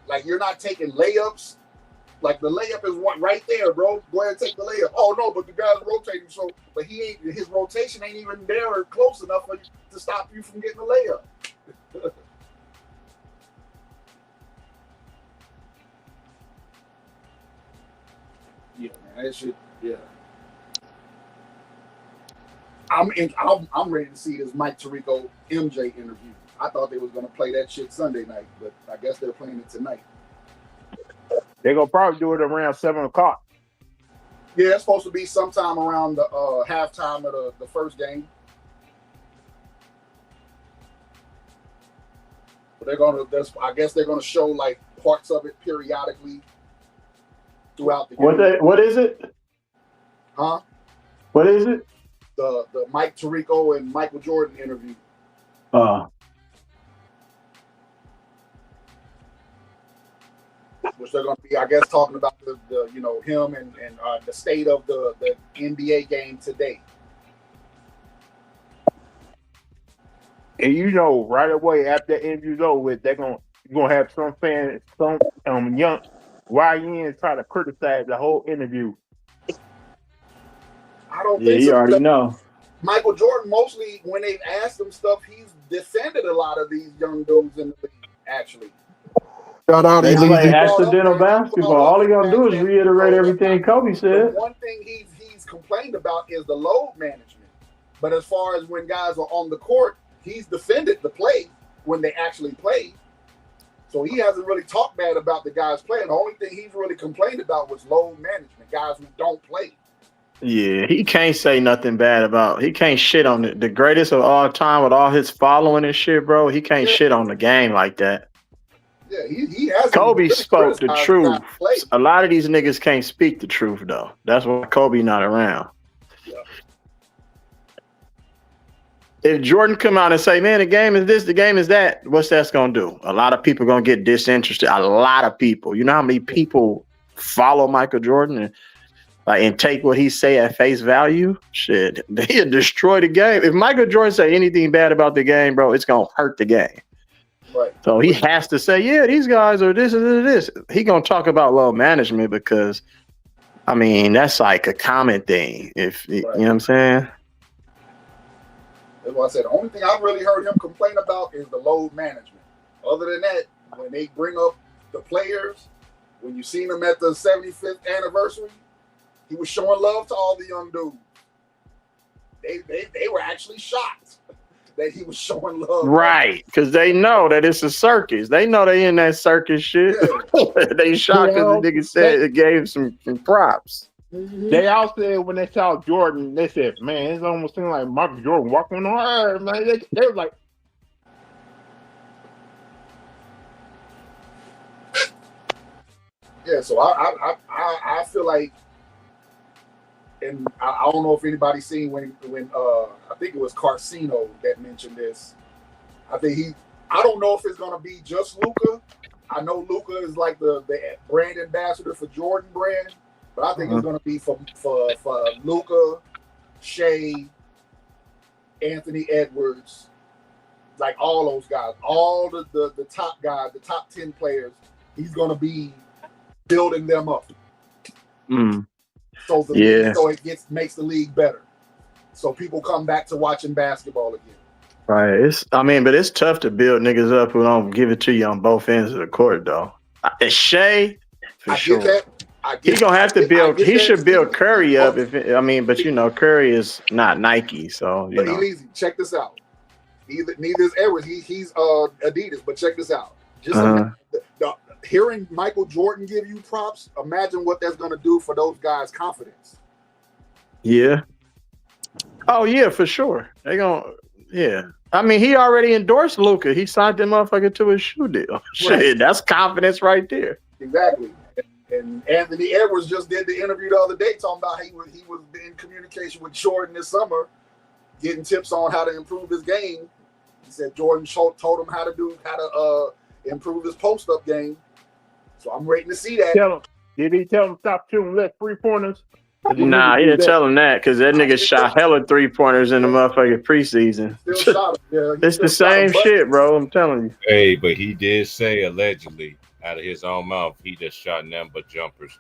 Like, you're not taking layups. Like, the layup is right there, bro. Go ahead and take the layup. Oh no, but the guy's rotating, but his rotation ain't even there or close enough to stop you from getting a layup. Yeah, man, that shit. Yeah, I'm ready to see this Mike Tirico MJ interview. I thought they was gonna play that shit Sunday night, but I guess they're playing it tonight. They're gonna probably do it around 7:00. Yeah, it's supposed to be sometime around the halftime of the first game. But I guess they're gonna show like parts of it periodically throughout the game. What is it? Huh? What is it? The Mike Tirico and Michael Jordan interview. which they're going to be, I guess, talking about the him and the state of the NBA game today. And right away after that interview's over with, you're gonna have some fans, some young YNs try to criticize the whole interview. I don't think you so. already know. Michael Jordan, mostly when they've asked him stuff, he's defended a lot of these young dudes in the league, actually. Shout out They Elite. play accidental basketball. All they gonna do is reiterate everything Kobe said. The one thing he's complained about is the load management. But as far as when guys are on the court, he's defended the play when they actually play. So he hasn't really talked bad about the guys playing. The only thing he's really complained about was load management, guys who don't play. Yeah, he can't say nothing bad about. He can't shit on the greatest of all time with all his following and shit, bro. He can't shit on the game like that. Yeah, he has. Kobe spoke the truth. A lot of these niggas can't speak the truth though. That's why Kobe not around. Yeah. If Jordan come out and say, "Man, the game is this, the game is that," what's that's gonna do? A lot of people gonna get disinterested. A lot of people. You know how many people follow Michael Jordan and take what he say at face value? Shit, he'll destroy the game. If Michael Jordan say anything bad about the game, bro, it's gonna hurt the game. Right. So he has to say, yeah, these guys are this and this. He gonna talk about load management because, I mean, that's like a common thing. If you know what I'm saying. That's why I said the only thing I've really heard him complain about is the load management. Other than that, when they bring up the players, when you seen him at the 75th anniversary, he was showing love to all the young dudes. They were actually shocked that he was showing love. Right, because they know that it's a circus. They know they in that circus shit. Yeah. They shocked because the nigga said it gave some props. Mm-hmm. They all said when they saw Jordan, they said, "Man, it's almost seemed like Michael Jordan walking on earth." Man, they were like, "Yeah." So I feel like, and I don't know if anybody's seen when I think it was Carcino that mentioned this. I don't know if it's gonna be just Luka. I know Luka is like the brand ambassador for Jordan brand. But I think it's going to be for Luka, Shea, Anthony Edwards, like all those guys, all the top guys, the top 10 players. He's going to be building them up. So it makes the league better. So people come back to watching basketball again. Right. But it's tough to build niggas up who don't give it to you on both ends of the court, though. Shea, for sure. Get that. He's gonna have to build. He should build Curry up. But Curry is not Nike, so you know. Easy. Check this out. Neither is Edwards. He's Adidas. But check this out. Just hearing Michael Jordan give you props. Imagine what that's gonna do for those guys' confidence. Yeah. Oh yeah, for sure. They gonna. Yeah. He already endorsed Luka. He signed that motherfucker to his shoe deal. Right. Shit, that's confidence right there. Exactly. And Anthony Edwards just did the interview the other day talking about he was in communication with Jordan this summer, getting tips on how to improve his game. He said Jordan told him how to improve his post-up game. So I'm waiting to see that. Did he tell him stop shooting less 3-pointers? Nah, he didn't tell him that because that nigga shot hella 3-pointers in the motherfucking preseason. Still shot him, yeah. It's the same shit, bro. I'm telling you. Hey, but he did say allegedly, out of his own mouth, he just shot nothing but jumpers.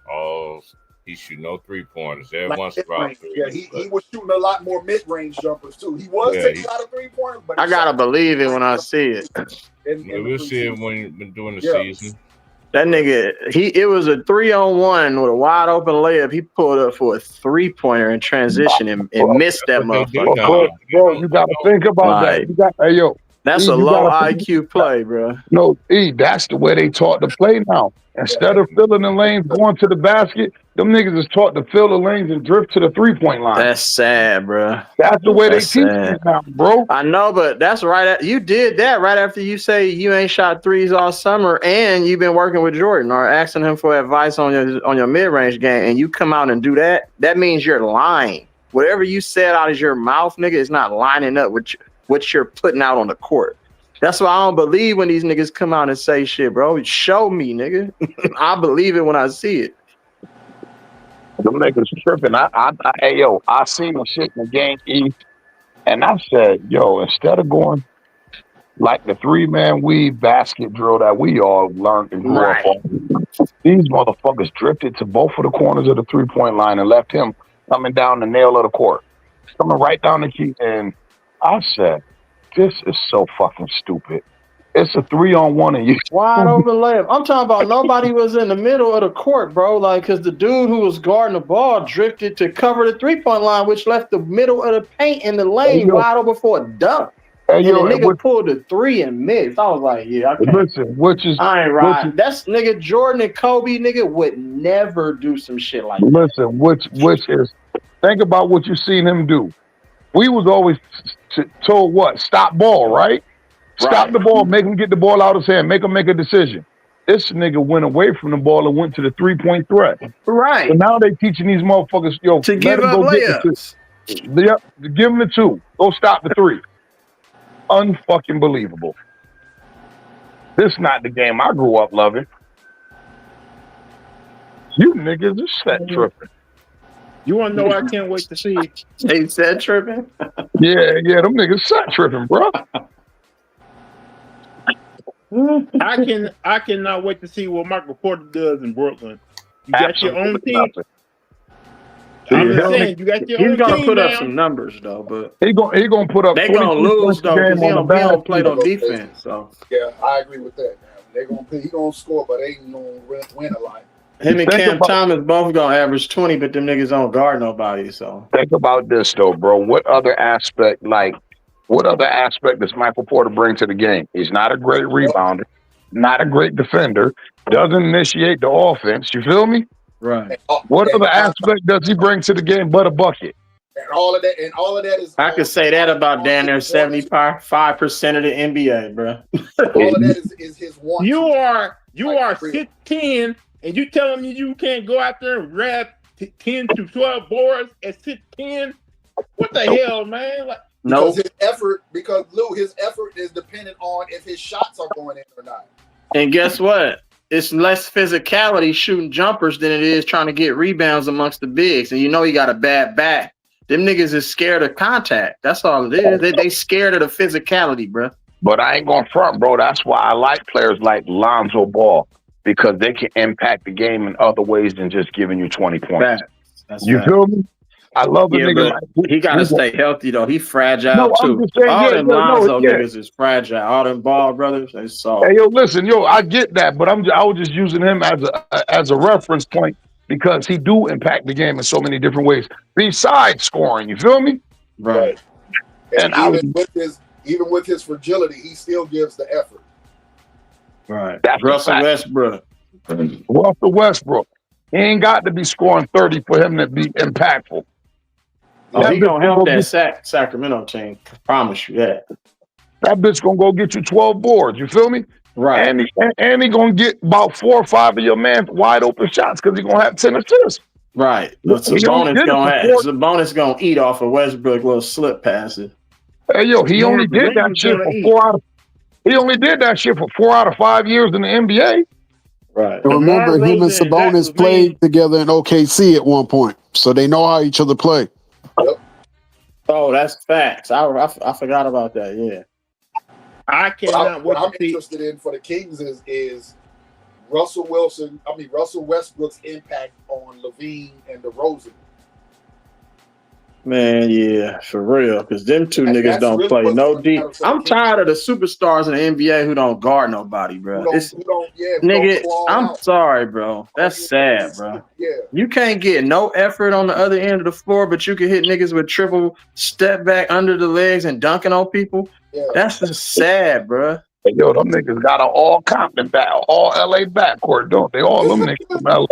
He shoot no 3-pointers. Every once in a while. Yeah, he was shooting a lot more mid-range jumpers too. He was taking a lot of 3-pointers, but I gotta believe it when I see it. We'll see it when during the season. That nigga, it was a 3-on-1 with a wide open layup. He pulled up for a 3-pointer in transition and missed that motherfucker. Bro, you gotta think about that. That's a low IQ play, bro. No, that's the way they taught to play now. Instead of filling the lanes, going to the basket, them niggas is taught to fill the lanes and drift to the 3-point line. That's sad, bro. That's the way they teach you now, bro. I know, but that's right. You did that right after you say you ain't shot threes all summer and you've been working with Jordan or asking him for advice on your mid-range game, and you come out and do that. That means you're lying. Whatever you said out of your mouth, nigga, is not lining up with what you're putting out on the court. That's why I don't believe when these niggas come out and say shit, bro. Show me, nigga. I believe it when I see it. Them niggas tripping. Hey, yo, I seen the shit in the game East, and I said, yo, instead of going like the 3-man weave basket drill that we all learned and grew up on, these motherfuckers drifted to both of the corners of the 3-point line and left him coming down the nail of the court, coming right down the key. And I said, this is so fucking stupid. It's a 3-on-1 and you wide open layup. I'm talking about nobody was in the middle of the court, bro. Like, because the dude who was guarding the ball drifted to cover the 3-point line, which left the middle of the paint in the lane wide open for a dunk. And the nigga pulled a 3 and missed. I was like, yeah, I can't. Listen, I ain't riding. That's nigga Jordan and Kobe, nigga, would never do some shit like that. Listen, which is, think about what you seen him do. We was always told what? Stop ball, right? Stop the ball, make him get the ball out of his hand, make him make a decision. This nigga went away from the ball and went to the 3-point threat. Right. So now they teaching these motherfuckers, yo, to give up layups. Give him the 2. Go stop the 3. Unfucking believable. This not the game I grew up loving. You niggas are set tripping. You want to know what I can't wait to see? They set tripping? Yeah, them niggas set tripping, bro. I cannot wait to see what Michael Porter does in Brooklyn. You got your own team. I'm just saying, you got your own team. He's gonna put up some numbers though, but he gonna put up. They gonna lose though because he don't play no defense. So yeah, I agree with that. He gonna score, but they ain't gonna win a lot. Him and Cam Thomas both gonna average 20, but them niggas don't guard nobody. So think about this though, bro. What other aspect does Michael Porter bring to the game? He's not a great rebounder, not a great defender, doesn't initiate the offense. You feel me? Right. What other aspect does he bring to the game but a bucket? And all of that is. I could say that about down there 75% of the NBA, bro. All of that is his one. You are 6'10", and you telling me you can't go out there and grab 10 to 12 boards at 6'10"? What the hell, man? Like, no. Because his effort is dependent on if his shots are going in or not. And guess what? It's less physicality shooting jumpers than it is trying to get rebounds amongst the bigs. And you know he got a bad back. Them niggas is scared of contact. That's all it is. They scared of the physicality, bro. But I ain't going front, bro. That's why I like players like Lonzo Ball, because they can impact the game in other ways than just giving you 20 points. You feel me? I love a nigga. He got to stay healthy, though. He fragile, too. All them Lonzo niggas is fragile. All them Ball brothers, they soft. Hey, yo, listen, I get that, but I was just using him as a reference point because he do impact the game in so many different ways besides scoring. You feel me? Right. And even with his fragility, he still gives the effort. Right. That's Russell Westbrook. Russell Westbrook. He ain't got to be scoring 30 for him to be impactful. Oh, he gonna help that Sacramento team. I promise you that. That bitch gonna go get you 12 boards. You feel me? Right. And he gonna get about 4 or 5 of your man wide open shots because he gonna have 10 assists. Right. Sabonis gonna eat off of Westbrook little slip passes. Hey yo, he only did that shit for 4 out of 5 years in the NBA. Right. And remember, him and Sabonis played together in OKC at one point, so they know how each other play. Yep. Oh, that's facts. I forgot about that. Yeah. What I'm interested in for the Kings is Russell Westbrook's impact on Levine and DeRozan. Man, yeah, for real. Because them two niggas don't really play no deep. I'm tired of the superstars in the NBA who don't guard nobody, bro. I'm sorry, bro. That's sad, bro. Yeah. You can't get no effort on the other end of the floor, but you can hit niggas with triple step back under the legs and dunking on people. Yeah. That's just sad, bro. Hey, yo, them niggas got an all Compton all LA backcourt, don't they? All them niggas from LA.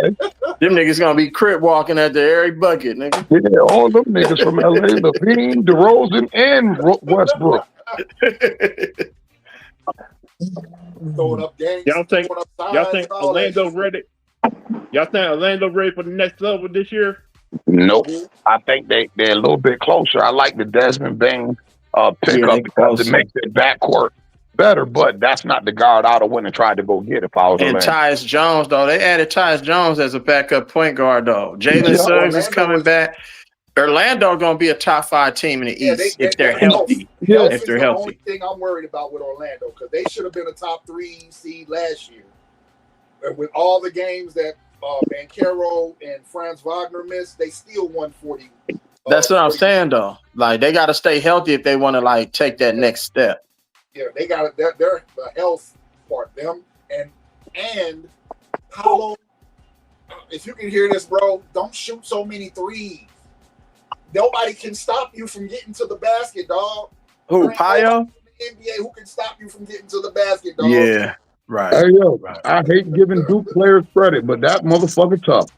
Them niggas gonna be crip walking at the every bucket, nigga. Yeah, all them niggas from LA, Levine, DeRozan, and Westbrook. Throwing up games. Y'all think Orlando ready? Y'all think Orlando ready for the next level this year? Nope. I think they're a little bit closer. I like the Desmond Bain pickup because it makes their backcourt better, but that's not the guard I'd have went and tried to go get if I was And Orlando. Tyus Jones, though, they added Tyus Jones as a backup point guard, though. Jalen Suggs is coming back. Orlando going to be a top 5 team in the East if they're healthy. Health if is they're the healthy. only thing I'm worried about with Orlando because they should have been a top 3 seed last year. And with all the games that Banchero and Franz Wagner missed, they still won 40. That's what I'm saying, though. Like, they got to stay healthy if they want to, like, take that next step. Yeah, they got they're the health part. Them and Paolo, if you can hear this, bro, don't shoot so many threes. Nobody can stop you from getting to the basket, dog. Who, Payo? NBA who can stop you from getting to the basket, dog. Yeah, right. Hey, yo, I hate giving Duke players credit, but that motherfucker tough.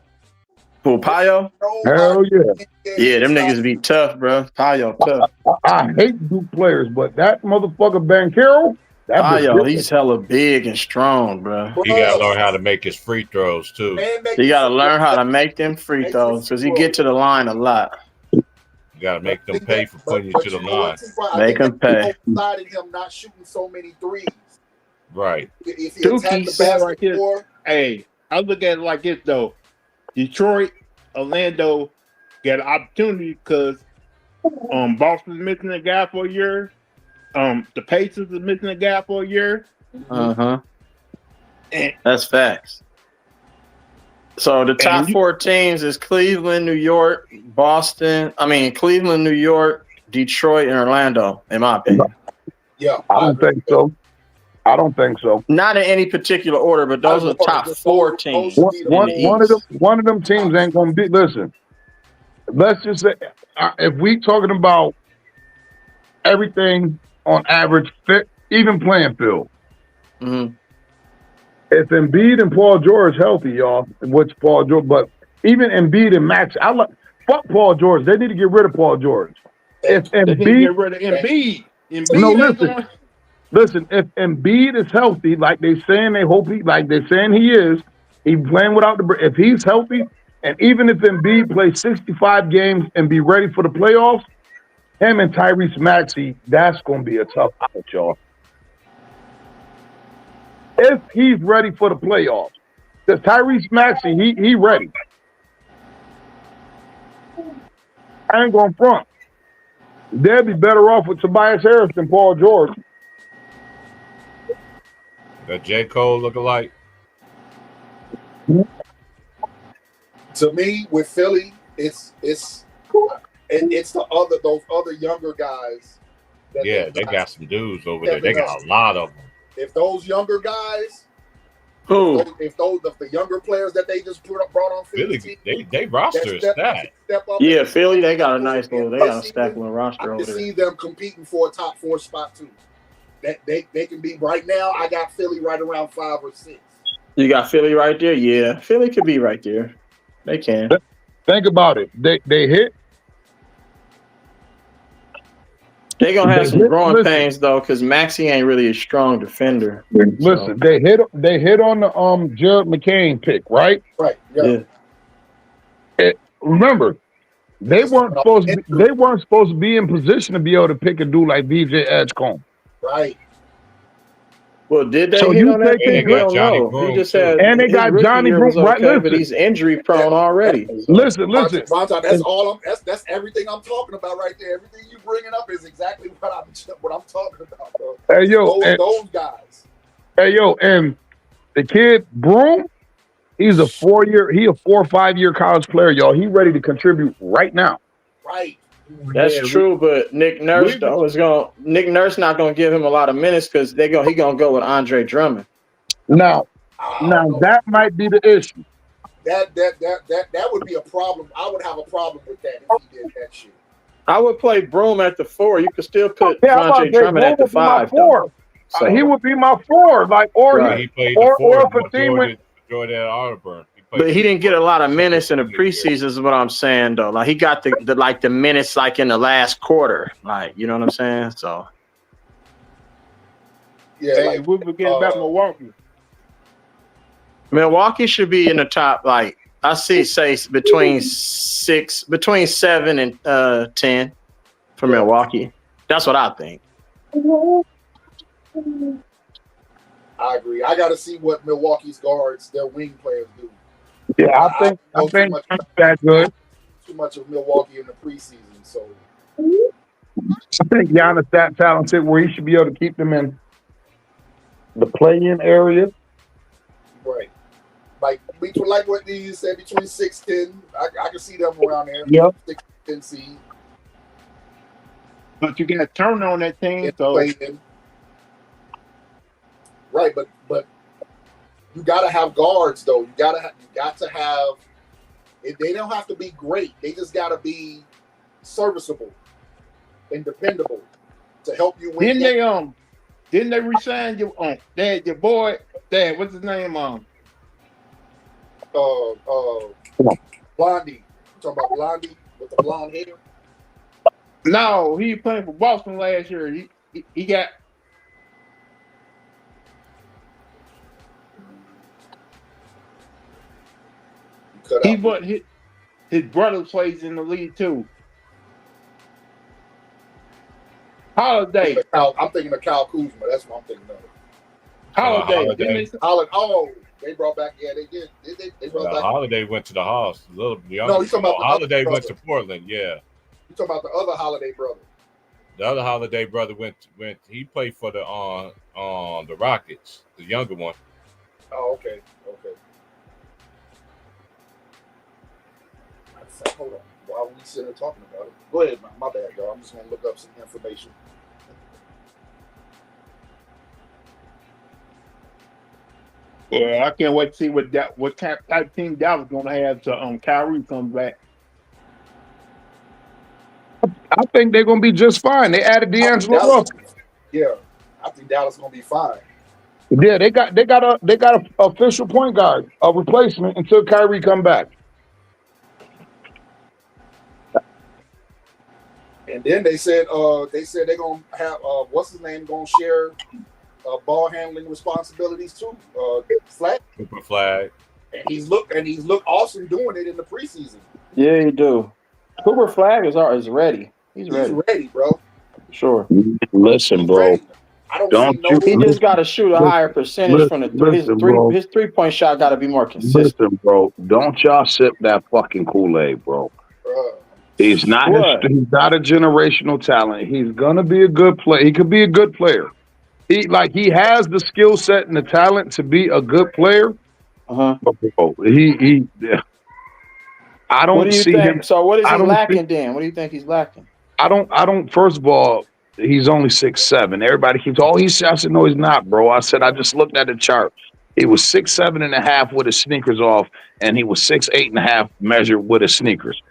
Who, Payo? Hell yeah. Yeah, them niggas be tough, bro. Payo tough. I hate Duke players, but that motherfucker Banchero, Payo, he's hella big and strong, bro. He got to learn how to make his free throws, too. You got to learn how to make them free throws because he get to the line a lot. You got to make them pay for putting you to the line. Make them pay. Decided him not shooting so many threes. Right. If he attacked the basket more, hey, I look at it like this, though. Detroit, Orlando got an opportunity because Boston's missing a guy for a year. The Pacers is missing a guy for a year. That's facts. So the top 4 teams is Cleveland, New York, Cleveland, New York, Detroit, and Orlando, in my opinion. Yeah. I don't think so. Not in any particular order, but those are the top 4 teams. One of them teams ain't gonna be. Listen, let's just say if we talking about everything on average, fit, even playing field. Mm-hmm. If Embiid and Paul George healthy, y'all, which Paul George, but even Embiid and Max, fuck Paul George. They need to get rid of Paul George. If Embiid, get rid of Embiid. Listen. If Embiid is healthy, like they saying he is, he's playing without the. If he's healthy, and even if Embiid plays 65 games and be ready for the playoffs, him and Tyrese Maxey, that's gonna be a tough out, y'all. If he's ready for the playoffs, because Tyrese Maxey, he ready. I ain't going front. They'd be better off with Tobias Harris than Paul George. That J. Cole look alike? To me, with Philly, it's those other younger guys. Yeah, they got some dudes over there. They got a lot of them. If those younger guys, if the younger players that they just brought on Philly, they roster is stacked. Yeah, Philly, they got a nice little, they got a stacked little roster over I can there. see them competing for a top 4 spot too. That they can be right now. I got Philly right around 5 or 6. You got Philly right there? Yeah, Philly could be right there. They can. Think about it. They hit. They gonna have some growing pains though, because Maxey ain't really a strong defender. Listen, they hit on the Jared McCain pick, right? Right. Yeah. Remember, they weren't supposed to be in position to be able to pick a dude like VJ Edgecombe. Right. Well, did they? So hit you on that? think We don't know. He just had, and they got Johnny Broom, right? Okay, but he's injury prone already. Listen. Vontae, that's all. That's everything I'm talking about right there. Everything you bringing up is exactly what I'm talking about, bro. Hey yo, those guys. Hey yo, and the kid Broom, he's a 4 or 5 year college player, y'all. He ready to contribute right now. Right. That's true, but Nick Nurse Nick Nurse not gonna give him a lot of minutes because he gonna go with Andre Drummond. Now that might be the issue. That would be a problem. I would have a problem with that if he did that shit. I would play Broom at the 4. You could still put Andre Drummond at the 5. So, he would be my 4, He played the 4 for Jordan Otterburn. But he didn't get a lot of minutes in the preseason, is what I'm saying, though. Like he got the minutes like in the last quarter, like you know what I'm saying. So yeah, hey, we forget about Milwaukee. Milwaukee should be in the top. Like I say between 7 and 10 for Milwaukee. That's what I think. I agree. I got to see what Milwaukee's guards, their wing players do. Yeah, I think that's good. Too much of Milwaukee in the preseason, so I think Giannis that talented where he should be able to keep them in the play-in area. Right. Like what you said, between 6-10, I can see them around there. Yep. 6-10 seed. But you got to turn on that thing, so right. But you got to have guards, though. You got to have. They don't have to be great. They just got to be serviceable and dependable to help you win. Didn't they resign your boy? Dad, what's his name? Blondie. You talking about Blondie with the blonde hair? No, he playing for Boston last year. He got. His brother plays in the league too. Holiday. I'm thinking of Kyle Kuzma. That's what I'm thinking of. Holiday. Oh, they brought back. Yeah, they did. They brought back. Holiday went to the Hawks. No, you talking about Holiday went to Portland. Yeah. You talking about the other Holiday brother? The other Holiday brother went. He played for the Rockets, the younger one. Oh, okay. Hold on. While we sitting there talking about it, go ahead. My bad, y'all. I'm just gonna look up some information. Well, I can't wait to see what type of team Dallas gonna have to Kyrie comes back. I think they're gonna be just fine. They added D'Angelo Russell. Yeah, I think Dallas is gonna be fine. Yeah, they got a official point guard, a replacement until Kyrie come back. And then they said they're gonna have what's his name gonna share ball handling responsibilities too. Cooper Flag. And he's looked awesome doing it in the preseason. Yeah, he do. Cooper Flag is ready. He's ready, bro. Sure. Listen, bro. He just got to shoot a higher percentage from the three. His 3-point shot got to be more consistent. Listen, bro. Don't y'all sip that fucking Kool-Aid, bro. He's not a generational talent. He's gonna be a good player. He could be a good player. He has the skill set and the talent to be a good player. Uh-huh. But bro, I don't see him. So what is he lacking then? What do you think he's lacking? I don't. First of all, he's only 6'7". Everybody keeps, I said, no, he's not, bro. I said, I just looked at the chart. He was 6'7.5" with his sneakers off, and he was 6'8.5" measured with his sneakers.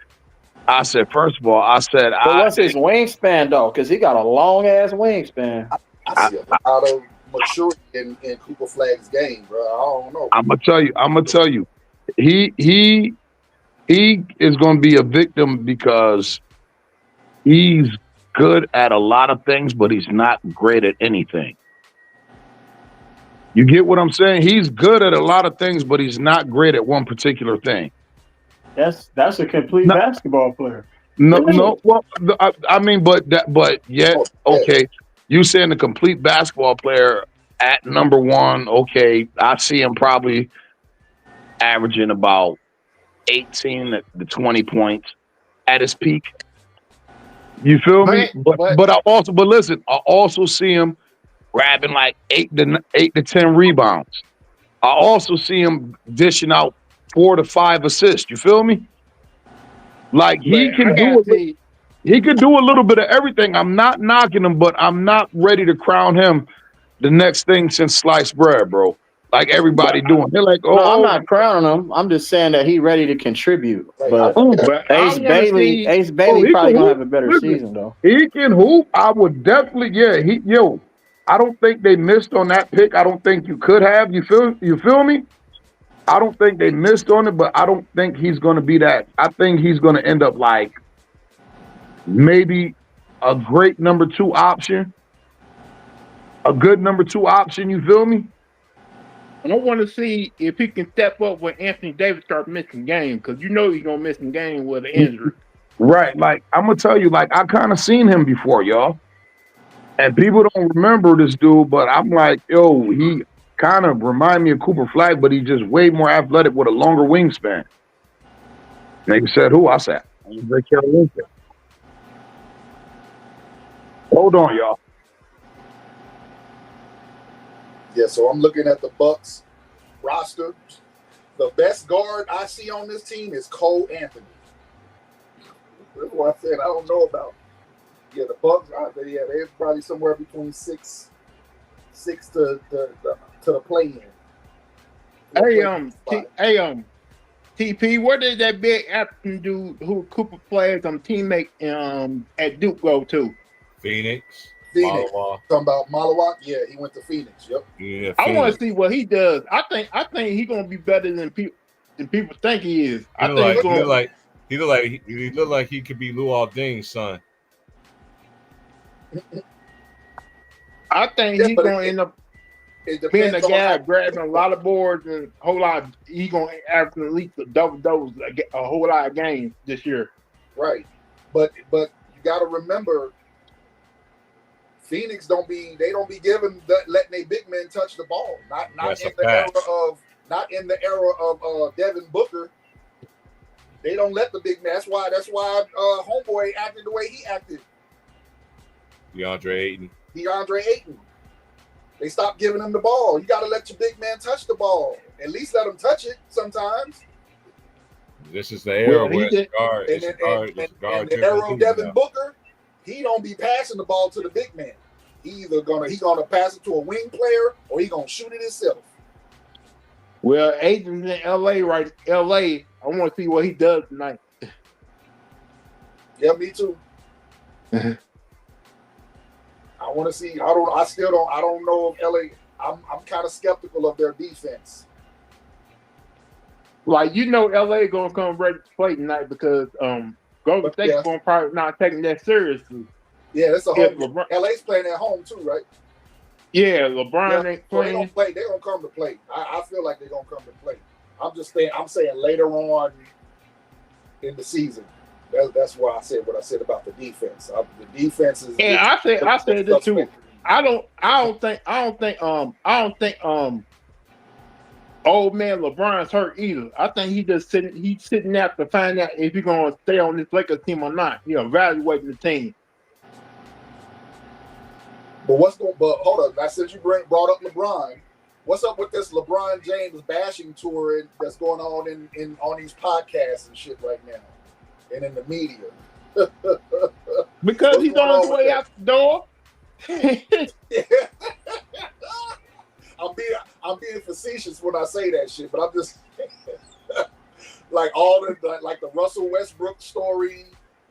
I said, first of all, but what's his wingspan though? Because he got a long ass wingspan. I see a lot of maturity in Cooper Flag's game, bro. I don't know. I'm gonna tell you, he is gonna be a victim because he's good at a lot of things, but he's not great at anything. You get what I'm saying? He's good at a lot of things, but he's not great at one particular thing. That's a complete basketball player. No. Well, okay. You saying a complete basketball player at number one? Okay, I see him probably averaging about 18 to 20 points at his peak. You feel me? But I also see him grabbing like 8 to 10 rebounds. I also see him dishing out 4 to 5 assists. You feel me? Like he could do a little bit of everything. I'm not knocking him, but I'm not ready to crown him the next thing since sliced bread, bro. Like everybody doing. They're like, I'm not crowning him. I'm just saying that he's ready to contribute. But Ace Bailey probably gonna have a better season though. He can hoop. I would definitely, I don't think they missed on that pick. I don't think you could have. You feel me? I don't think they missed on it, but I don't think he's going to be that. I think he's going to end up like maybe a great number 2 option, a good number 2 option. You feel me? And I want to see if he can step up when Anthony Davis starts missing games, because you know he's going to miss some games with an injury. Right. Like, I'm going to tell you, like, I kind of seen him before, y'all. And people don't remember this dude, but I'm like, yo, he kind of remind me of Cooper Flag, but he's just way more athletic with a longer wingspan. Nigga said, who? I said, Lincoln. Hold on, y'all. Yeah, so I'm looking at the Bucks roster. The best guard I see on this team is Cole Anthony. That's what I said I don't know about. Yeah, the Bucks, they're probably somewhere between six to the play-in. TP, what did that big African dude who Cooper Flagg's teammate at Duke go to? Phoenix. Talking about Malawak? Yeah, he went to Phoenix. Yep. Yeah, I want to see what he does. I think he's gonna be better than people think he is. He look like he could be Luol Deng's son. I think he's gonna end up being a guy grabbing a lot of boards and a whole lot. He's gonna average at least a double a whole lot of games this year. Right, but you got to remember, Phoenix don't be letting their big men touch the ball. Not in the era of Devin Booker. They don't let the big man. That's why homeboy acted the way he acted. DeAndre Ayton. They stopped giving him the ball. You got to let your big man touch the ball. At least let him touch it sometimes. This is the era where it's guard. And the era of Devin Booker, he don't be passing the ball to the big man. He gonna pass it to a wing player or he gonna shoot it himself. Well, Aiden's in LA, right? LA. I want to see what he does tonight. Yeah, me too. I want to see. I don't know if LA. I'm kind of skeptical of their defense. Like, LA gonna come ready to play tonight because Golden State's gonna probably not taking that seriously. Yeah, that's a home. LA's playing at home too, right? Yeah, LeBron ain't playing. They don't play. They're gonna come to play. I feel like they're gonna come to play. I'm saying later on in the season. That's why I said what I said about the defense. The defense is. And I said this too. I don't think old man LeBron's hurt either. I think he's sitting there to find out if he's gonna stay on this Lakers team or not. Evaluating the team. But hold up. Now, since you brought up LeBron, what's up with this LeBron James bashing tour that's going on on these podcasts and shit right now, and in the media? Because he's on his way out the door. I'm being facetious when I say that shit, but I'm just like the Russell Westbrook story,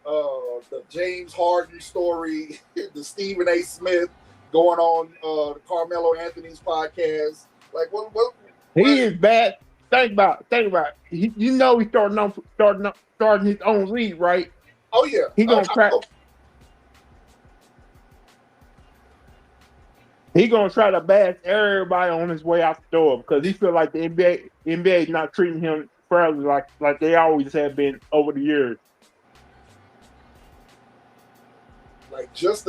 the James Harden story, the Stephen A. Smith going on Carmelo Anthony's podcast. Like what he is bad. Think about it. He's starting his own league, right? Oh yeah. He's gonna try. He's gonna try to bash everybody on his way out the door because he feel like the NBA is not treating him fairly like they always have been over the years. Like just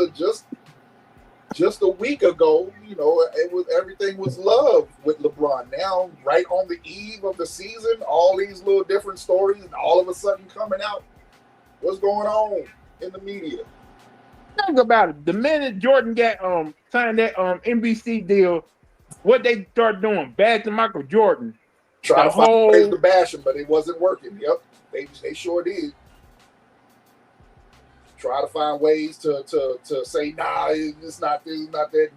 a week ago, everything was love with LeBron. Now, right on the eve of the season, all these little different stories, and all of a sudden coming out. What's going on in the media? Think about it. The minute Jordan got signed that NBC deal, what they start doing? Bashing Michael Jordan. Trying to find ways to bash him, but it wasn't working. Yep, they sure did. Try to find ways to say, nah, it's not this, not that,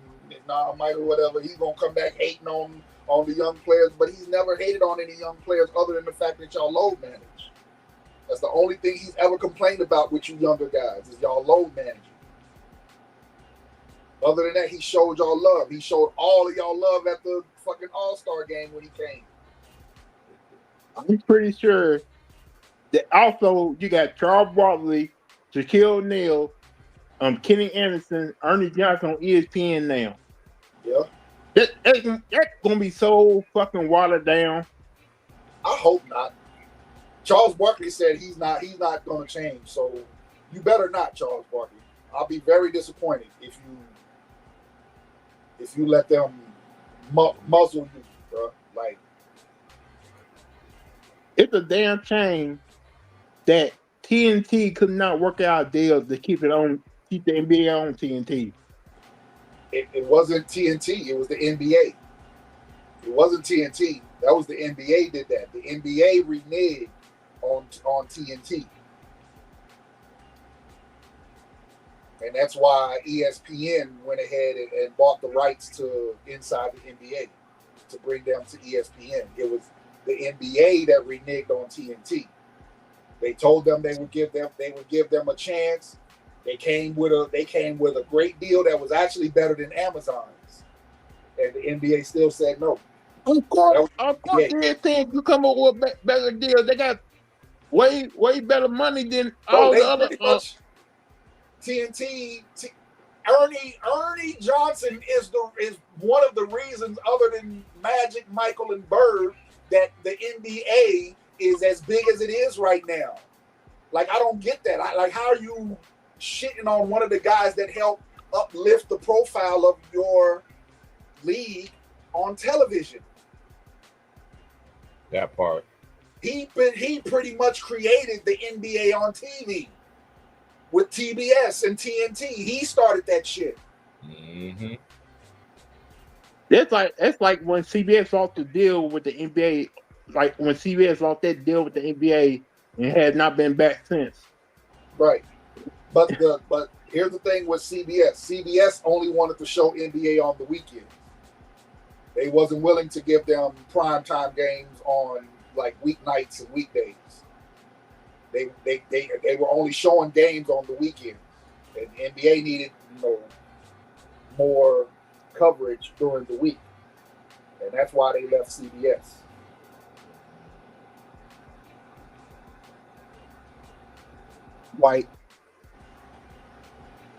nah, Michael, whatever. He's gonna come back hating on the young players, but he's never hated on any young players other than the fact that y'all load manage. That's the only thing he's ever complained about with you younger guys is y'all load managing. Other than that, he showed y'all love. He showed all of y'all love at the fucking All-Star game when he came. I'm pretty sure that also you got Charles Barkley, Shaquille O'Neal, Kenny Anderson, Ernie Johnson on ESPN now. Yeah. That's gonna be so fucking watered down. I hope not. Charles Barkley said he's not gonna change, so you better not, Charles Barkley. I'll be very disappointed if if you let them muzzle you, bro. Like, it's a damn shame that TNT could not work out a deal to keep the NBA on TNT. it wasn't TNT. It was the NBA. It wasn't TNT. That was the NBA did that. The NBA reneged on TNT. And that's why ESPN went ahead and bought the rights to Inside the NBA to bring them to ESPN. It was the NBA that reneged on TNT. They told them they would give them a chance. They came with a great deal that was actually better than Amazon's, and the NBA still said no. Of course, ESPN you come up with a better deal. They got way better money than all the other. TNT. Ernie Johnson is one of the reasons, other than Magic, Michael, and Bird, that the NBA is as big as it is right now. Like, I don't get that. How are you shitting on one of the guys that helped uplift the profile of your league on television? That part. He pretty much created the NBA on TV with TBS and TNT. He started that shit. Mm-hmm. It's like when CBS lost the deal with the NBA. Like when CBS lost that deal with the NBA and has not been back since. Right. But here's the thing with CBS. CBS only wanted to show NBA on the weekends. They wasn't willing to give them primetime games on like weeknights and weekdays. They were only showing games on the weekends. And NBA needed, more coverage during the week. And that's why they left CBS. Like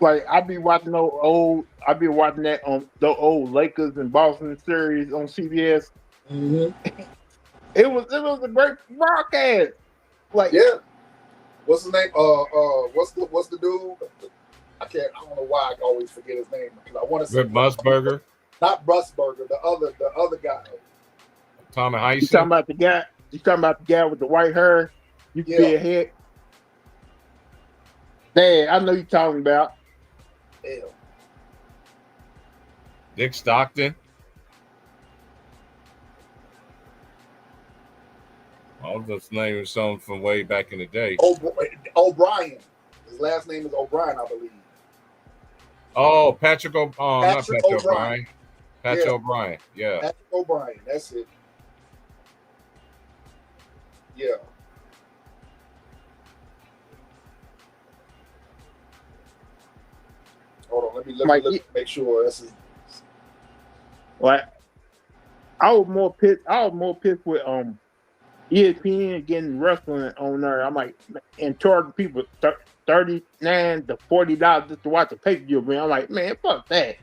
I be watching that on the old Lakers and Boston series on CBS. Mm-hmm. It was a great broadcast. Like, yeah. What's his name? What's the dude? I don't know why I always forget his name because I want to say Busberger. Not Busberger. The other guy. Tommy Heisen. You talking about the guy? You talking about the guy with the white hair? You can be ahead. Dad, I know you're talking about. Hell. Dick Stockton. All those names something from way back in the day. O'Brien. His last name is O'Brien, I believe. Oh, Patrick O'Brien. Patrick O'Brien. Yeah. Patrick O'Brien. That's it. Yeah. Hold on, let me make sure this is. Like, I was more pissed with ESPN getting wrestling on there. I'm like, and charging people $39 to $40 just to watch a pay-per-view. Man, I'm like, man, fuck that.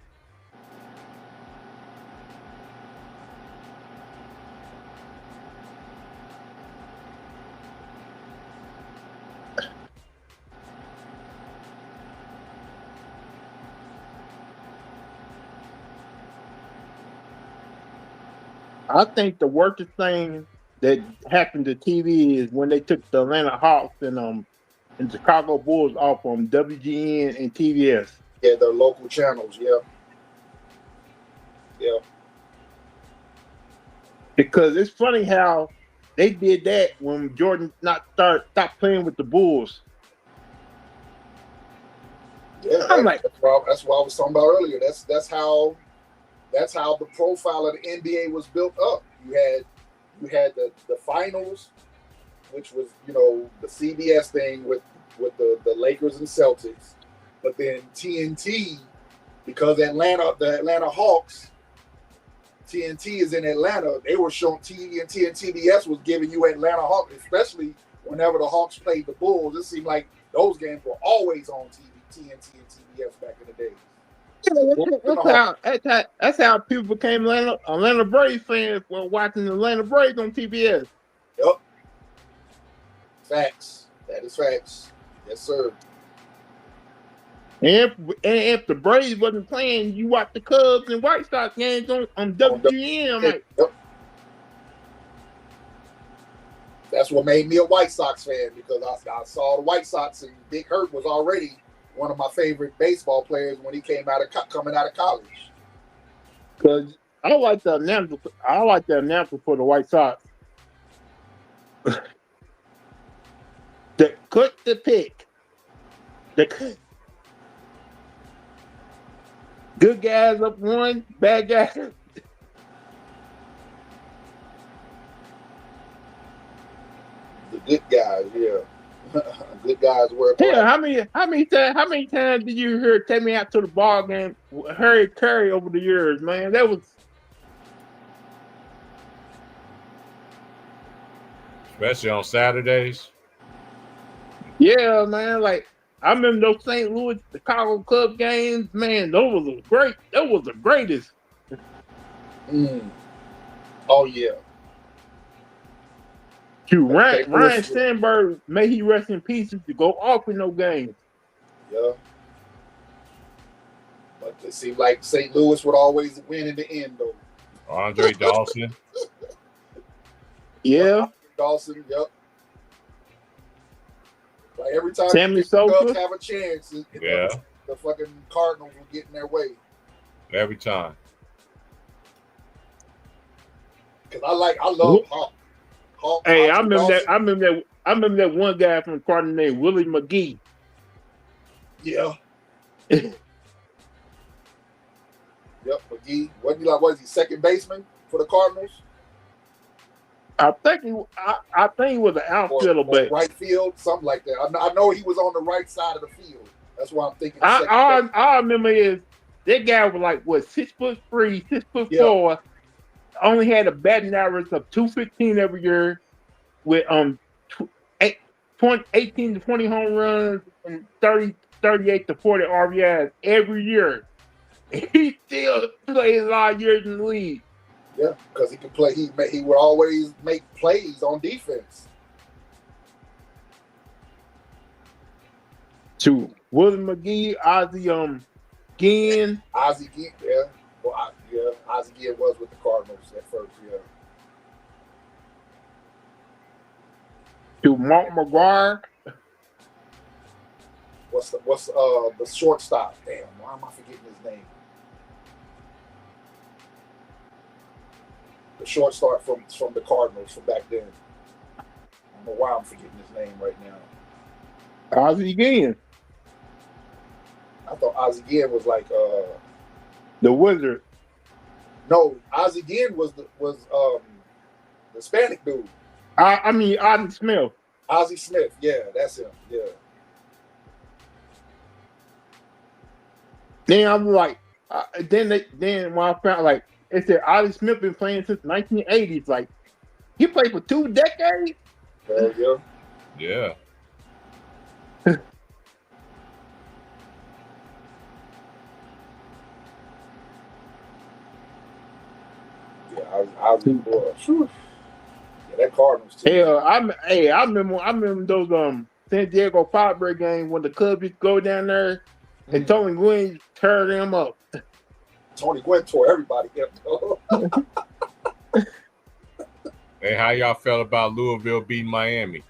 I think the worst thing that happened to TV is when they took the Atlanta Hawks and Chicago Bulls off on WGN and TBS. Yeah, their local channels. Yeah. Because it's funny how they did that when Jordan stopped playing with the Bulls. Yeah, that's what I was talking about earlier. That's how the profile of the NBA was built up. You had the finals, which was the CBS thing with the Lakers and Celtics, but then TNT, because the Atlanta Hawks, TNT is in Atlanta. They were showing TNT and TBS was giving you Atlanta Hawks, especially whenever the Hawks played the Bulls. It seemed like those games were always on TNT and TBS back in the day. That's how people became Atlanta Braves fans while watching the Atlanta Braves on TBS. Yep. Facts. That is facts. Yes, sir. And if the Braves wasn't playing, you watch the Cubs and White Sox games on WGN. Like, Yep. That's what made me a White Sox fan, because I saw the White Sox, and Dick Hurt was already one of my favorite baseball players when he came coming out of college. because I like the announcer. I like the announcer for the White Sox. Click the pick. The good guys up one, bad guys. The good guys, yeah. Good guys were. Yeah, how many times did you hear "Take Me Out to the Ball Game"? Harry Carey over the years, man. That was especially on Saturdays. yeah, man. Like I remember those St. Louis Chicago Cubs games, man. Those was great. That was the greatest. Oh yeah. Ryan Sandberg, may he rest in peace, to go off in no games. Yeah. But it seemed like St. Louis would always win in the end, though. Andre Dawson. Yeah. Dawson, yep. Like every time Sammy the Sosa Cubs have a chance, Yeah. the fucking Cardinals will get in their way. Every time. Because I love Hawk. Hey, I remember that one guy from the Cardinals named Willie McGee. Yeah. Yep, McGee. Was he second baseman for the Cardinals? I think he was an outfielder, but right field, something like that. I know he was on the right side of the field. That's why I'm thinking. I remember is that guy was like 6'3", 6'4", only had a batting average of .215 every year, with 18 to 20 home runs and 38 to 40 RBIs every year. He still played a lot of years in the league. Yeah, because he could play. He would always make plays on defense. To Willie McGee, Ozzie Guillen. Ozzie Guillen, yeah. Well, Ozzie Guillen was with the Cardinals at first, yeah. To Mark McGwire. What's the shortstop? Damn, why am I forgetting his name? The shortstop from the Cardinals from back then. I don't know why I'm forgetting his name right now. Ozzie Guillen. I thought Ozzie Guillen was like the Wizard. No, Ozzie Guillen was the Hispanic dude. I mean Ozzie Smith. Ozzie Smith, yeah, that's him. Yeah. Then I'm like, then when I found like it said Ozzie Smith been playing since 1980s. Like he played for 2 decades. Hell yeah. Yeah. Ozzie boy. Yeah, that Cardinals team. Hell, I remember those San Diego Padres games when the Cubs used to go down there and Tony Gwynn tear them up. Tony Gwynn tore everybody up. Hey, how y'all felt about Louisville beating Miami?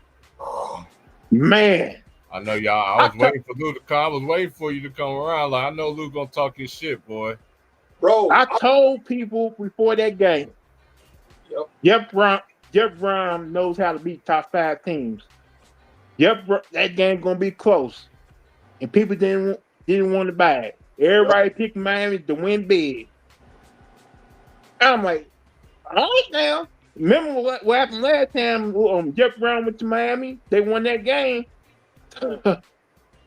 Man. I know y'all. I was waiting for Lou to come. I was waiting for you to come around. Like, I know Lou gonna talk his shit, boy. Bro, I told people before that game. Jeff Brown knows how to beat top 5 teams. That game gonna be close, and people didn't want to buy it. Everybody picked Miami to win big. I'm like, all right now. Remember what happened last time? Jeff Brown went to Miami. They won that game. Yep.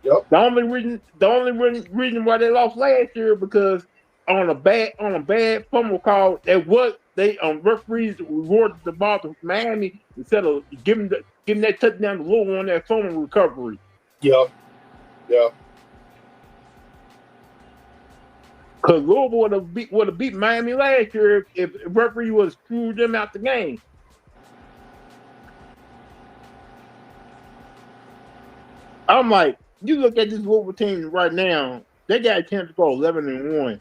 The only reason why they lost last year because on a bad fumble call, referees rewarded the ball to Miami instead of giving that touchdown to Louisville on that fumble recovery. Yeah. Because Louisville would have beat Miami last year if referee would have screwed them out the game. I'm like, you look at this Louisville team right now. They got a chance to go 11-1.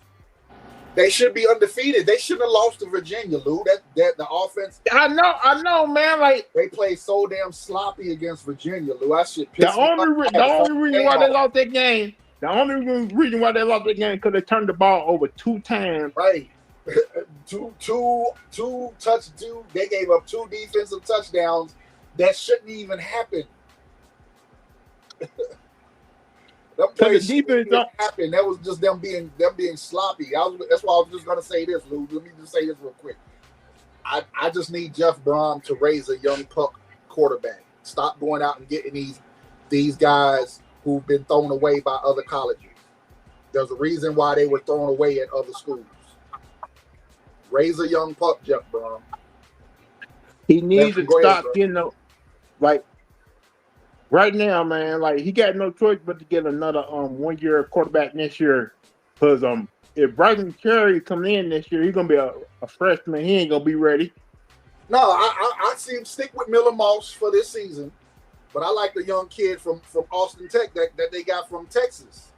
They should be undefeated. They shouldn't have lost to Virginia, Lou. That the offense. I know, man. Like they played so damn sloppy against Virginia, Lou. I should piss the only reason why they lost that game. The only reason why they lost that game because they turned the ball over 2 times. Right. They gave up 2 defensive touchdowns that shouldn't even happen. That plays defense happen. That was just them being sloppy. That's why I was just gonna say this, Lou. Let me just say this real quick. I just need Jeff Brom to raise a young puck quarterback. Stop going out and getting these guys who've been thrown away by other colleges. There's a reason why they were thrown away at other schools. Raise a young puck, Jeff Brom. He needs to stop getting like right now, man. Like he got no choice but to get another 1-year quarterback next year. Because if Bryson Cherry comes in this year, he's gonna be a freshman. He ain't gonna be ready. No, I see him stick with Miller Moss for this season. But I like the young kid from Austin Tech that they got from Texas,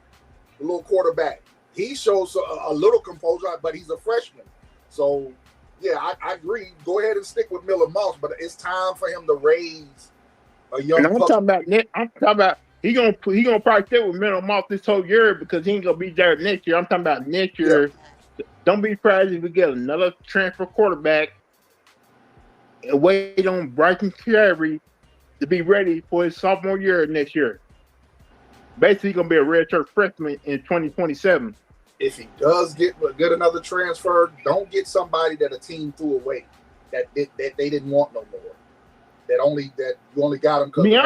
the little quarterback. He shows a little composure, but he's a freshman. So, yeah, I agree. Go ahead and stick with Miller Moss, but it's time for him to raise a young. I'm talking about he gonna probably stay with Miller Moss this whole year because he ain't gonna be there next year. I'm talking about next year. Yeah. Don't be surprised if we get another transfer quarterback and wait on Bryson Cherry to be ready for his sophomore year next year. Basically, gonna be a redshirt freshman in 2027. If he does get another transfer, don't get somebody that a team threw away that they didn't want no more. That you only got him because be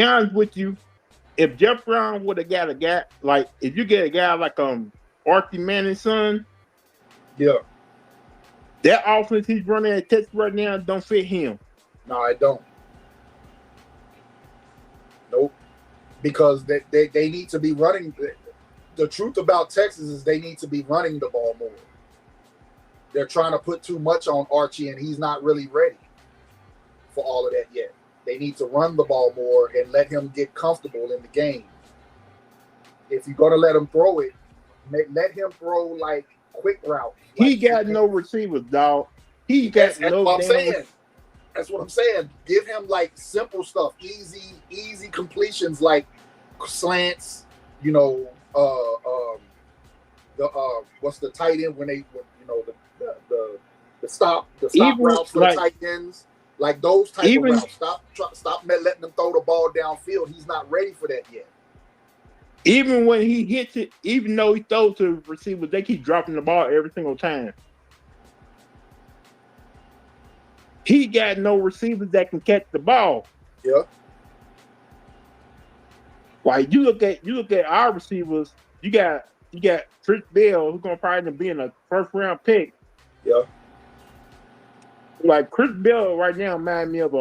honest with you, if Jeff Brown would have got a guy like if you get a guy like Archie Manning's son, yeah, that offense he's running at Texas right now don't fit him. No, I don't. Nope. Because they need to be running. The truth about Texas is they need to be running the ball more. They're trying to put too much on Archie, and he's not really ready for all of that yet. They need to run the ball more and let him get comfortable in the game. If you're going to let him throw it, let him throw like quick routes. He got no receivers, dog. He got no damn. That's what I'm saying. Give him like simple stuff, easy completions like slants. You know, what's the tight end when they, the stop routes for the tight ends, like those type of routes. Stop letting them throw the ball downfield. He's not ready for that yet. Even when he hits it, even though he throws to receivers, they keep dropping the ball every single time. He got no receivers that can catch the ball. Yeah. Like you look at our receivers, you got Chris Bell, who's gonna probably be in a first-round pick. Yeah. Like Chris Bell right now remind me of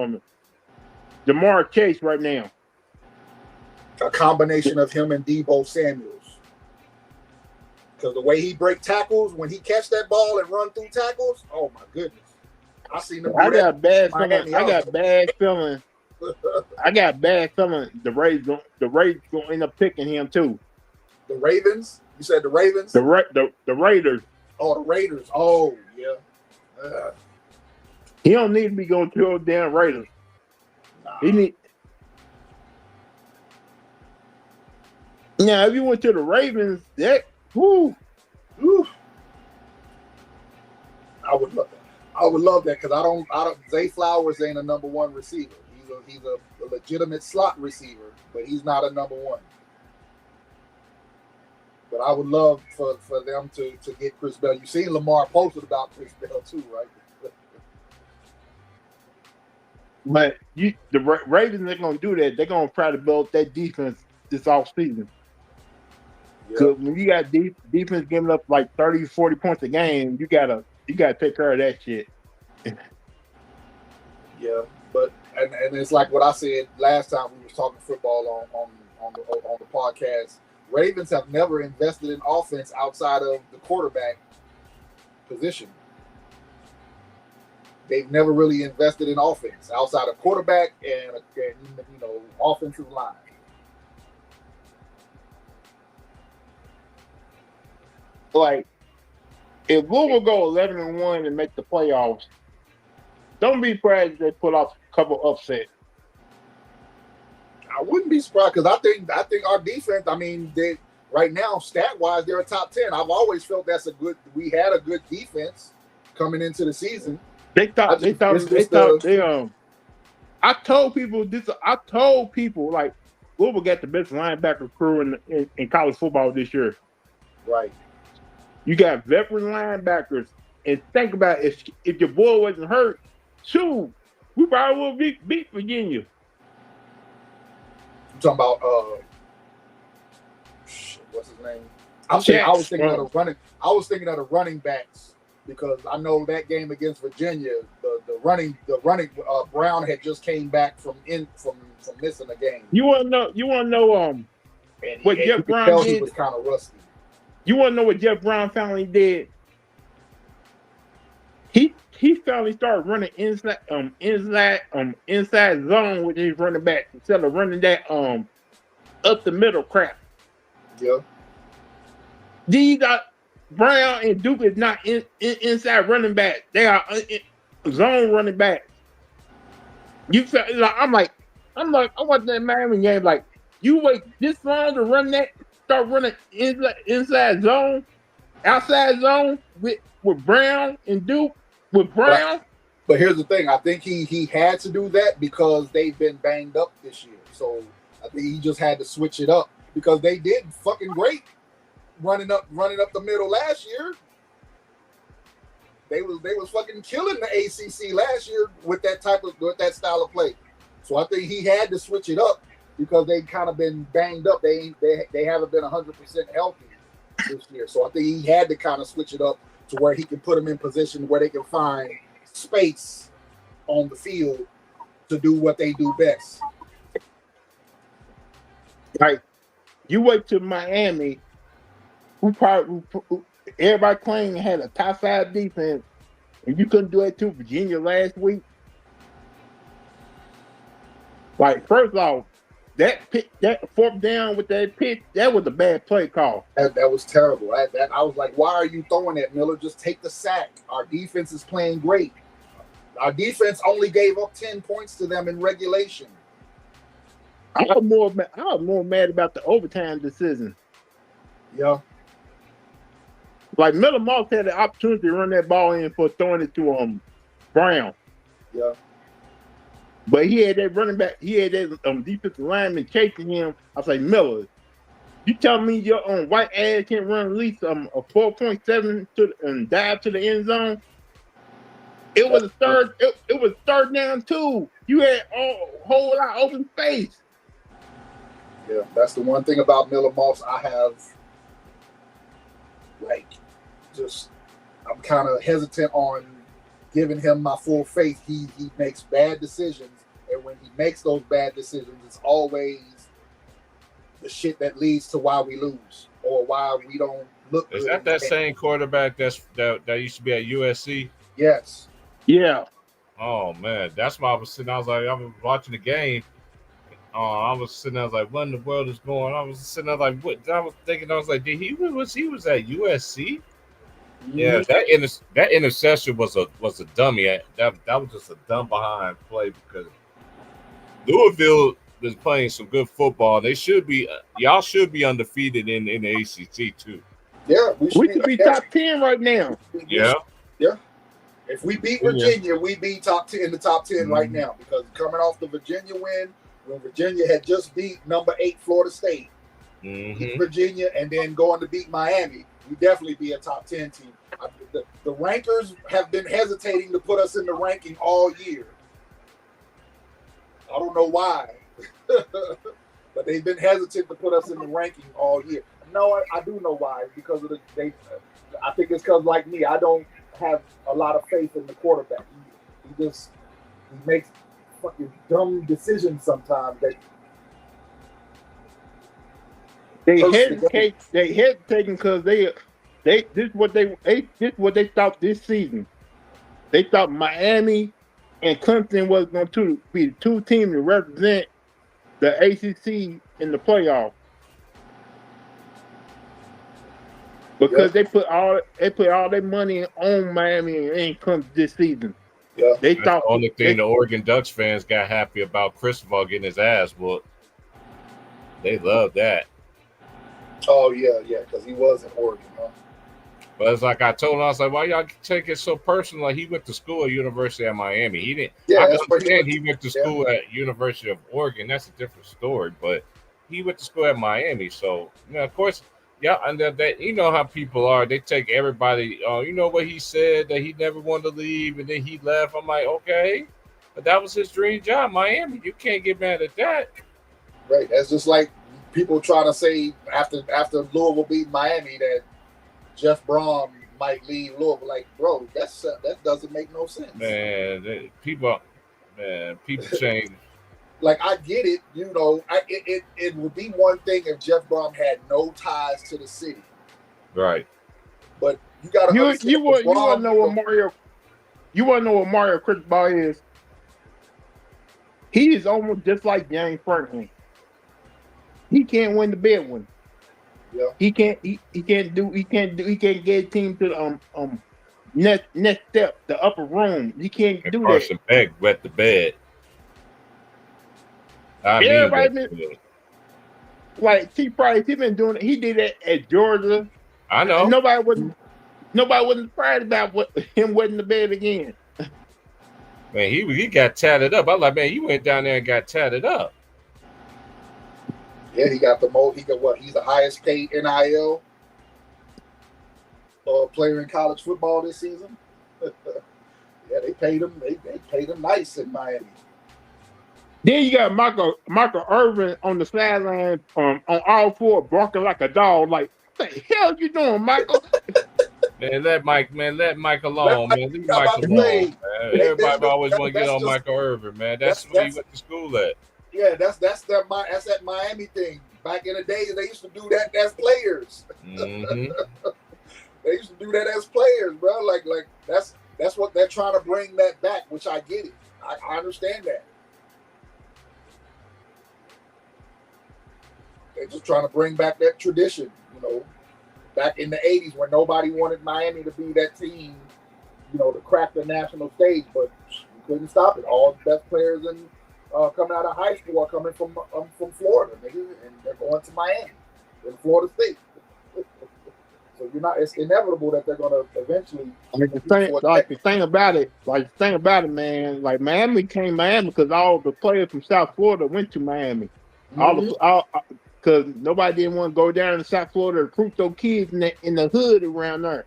Jamar Chase right now. A combination of him and Deebo Samuels. Because the way he break tackles, when he catch that ball and run through tackles, oh my goodness. I seen him. I got bad feeling. The Rays gonna end up picking him too. The Ravens? You said the Ravens? The Raiders. Oh, the Raiders. Oh, yeah. He don't need to be going to those damn Raiders. Nah. He need. Now, if you went to the Ravens, I would love that because I don't. Zay Flowers ain't a number one receiver. He's a legitimate slot receiver, but he's not a number one. But I would love for them to get Chris Bell. You seen Lamar posted about Chris Bell too, right? But the Ravens ain't gonna do that. They're gonna try to build that defense this offseason. Because when you got defense giving up like 30, 40 points a game, you gotta take care of that shit. Yeah, but and it's like what I said last time we was talking football on the podcast. Ravens have never invested in offense outside of the quarterback position. they've never really invested in offense outside of quarterback and offensive line. Like, if Louisville go 11-1 and make the playoffs, don't be surprised if they pull off a couple upsets. I wouldn't be surprised because I think our defense. I mean, right now, stat wise, they're a top 10. I've always felt we had a good defense coming into the season. I told people like Louisville got the best linebacker crew in college football this year. Right. You got veteran linebackers, and think about if your boy wasn't hurt, shoot, we probably would beat Virginia. I'm talking about what's his name? I was thinking of the running backs because I know that game against Virginia, the running Brown had just came back from missing a game. You want to know what Jeff Brown did? He was kind of rusty. You want to know what Jeff Brown finally did? He finally started running inside zone with his running back instead of running that up the middle crap. Yeah. These are Brown and Duke is not inside running back. They are zone running backs. You feel like I watched that Miami game. Like, you wait this long to run that, start running inside zone, outside zone with Brown and Duke. With Brown, but here's the thing. I think he had to do that because they've been banged up this year. So I think he just had to switch it up because they did fucking great running up the middle last year. They was fucking killing the ACC last year with that style of play. So I think he had to switch it up because they kind of been banged up. They haven't been 100% healthy this year. So I think he had to kind of switch it up to where he can put them in position where they can find space on the field to do what they do best. Like, you wait to Miami, everybody claiming had a top 5 defense, and you couldn't do it to Virginia last week. Like, first off, that fourth down with that pitch, that was a bad play call. That was terrible. I was like, why are you throwing that, Miller? Just take the sack. Our defense is playing great. Our defense only gave up 10 points to them in regulation. I was more mad about the overtime decision. Yeah. Like, Miller Moss had the opportunity to run that ball in for throwing it to Brown. Yeah. But he had that running back, he had that defensive lineman chasing him. I was like, Miller, you telling me your white ass can't run at least a 4.7 and dive to the end zone? It was third down too. You had a whole lot of open space. Yeah, that's the one thing about Miller Moss I have. I'm kind of hesitant on giving him my full faith. He makes bad decisions, and when he makes those bad decisions, it's always the shit that leads to why we lose or why we don't look good. Is that same quarterback that used to be at USC? Yes. Yeah. Oh man, that's why I was watching the game. I was sitting there, I was like, what in the world is going on? I was sitting there like, what? I was thinking, I was like, he was at USC? Yeah, that interception was a dummy. That was just a dumb behind play because Louisville is playing some good football. They should be. Y'all should be undefeated in the ACC too. Yeah, we could be top 10 right now. Yeah. If we beat Virginia, we be top 10 in the top 10 right now because coming off the Virginia win, when Virginia had just beat number 8 Florida State, beat Virginia, and then going to beat Miami. We definitely be a top 10 team. The rankers have been hesitating to put us in the ranking all year. I don't know why, but they've been hesitant to put us in the ranking all year. No, I do know why. Because of I think it's because, like me, I don't have a lot of faith in the quarterback. He makes fucking dumb decisions sometimes. They hesitating because this what they thought this season. they thought Miami and Clemson was going to be the two teams to represent the ACC in the playoff. Because they put all their money on Miami and Clemson this season. Yeah. They That's thought the only thing the Oregon Ducks fans got happy about Cristobal getting his ass whooped. They love that. Oh yeah, because he was in Oregon, huh? But it's like I told him, I was like, why y'all take it so personal? Like he went to school at University of Miami. He didn't. Yeah, I that's where understand he went to school at University of Oregon. That's a different story. But he went to school at Miami. So, you know, of course, yeah, and that you know how people are. They take everybody. You know what he said, that he never wanted to leave, and then he left. I'm like, okay, but that was his dream job, Miami. You can't get mad at that. Right. That's just like people trying to say after Louisville beat Miami that Jeff Brom might leave Louisville. Like, bro, that doesn't make no sense. Man, people change. Like, I get it, you know. It would be one thing if Jeff Brom had no ties to the city, Right? But you got to you want to know what Mario Cristobal is. He is almost just like James Franklin. He can't win the big one. Yeah. He can't get a team to the next step, the upper room. He can't And do Carson that. Beck wet the bed. Like T. Price, he been doing it. He did that at Georgia. I know. Nobody wasn't surprised about him wetting the bed again. Man, he got tatted up. I was like, man, you went down there and got tatted up. Yeah, he got the most. He's the highest paid NIL player in college football this season. Yeah, they paid him. They paid him nice in Miami. Then you got Michael Irvin on the sideline on all four barking like a dog. Like, what the hell you doing, Michael? Man, let Mike alone, man. Leave Mike alone, man. Everybody always want to get on Michael Irvin, man. That's where he went to school at. Yeah, that's that Miami thing. Back in the day, they used to do that as players. Mm-hmm. They used to do that as players, bro. Like that's what they're trying to bring that back, which I get it. I understand that. They're just trying to bring back that tradition, you know, back in the 80s when nobody wanted Miami to be that team, you know, to crack the national stage, but you couldn't stop it. All the best players coming out of high school are coming from Florida, nigga, and they're going to Miami, in Florida State. So it's inevitable that they're going to eventually. The thing about it, man. Like Miami came Miami because all the players from South Florida went to Miami. Mm-hmm. Because nobody didn't want to go down to South Florida to recruit those kids in the hood around there.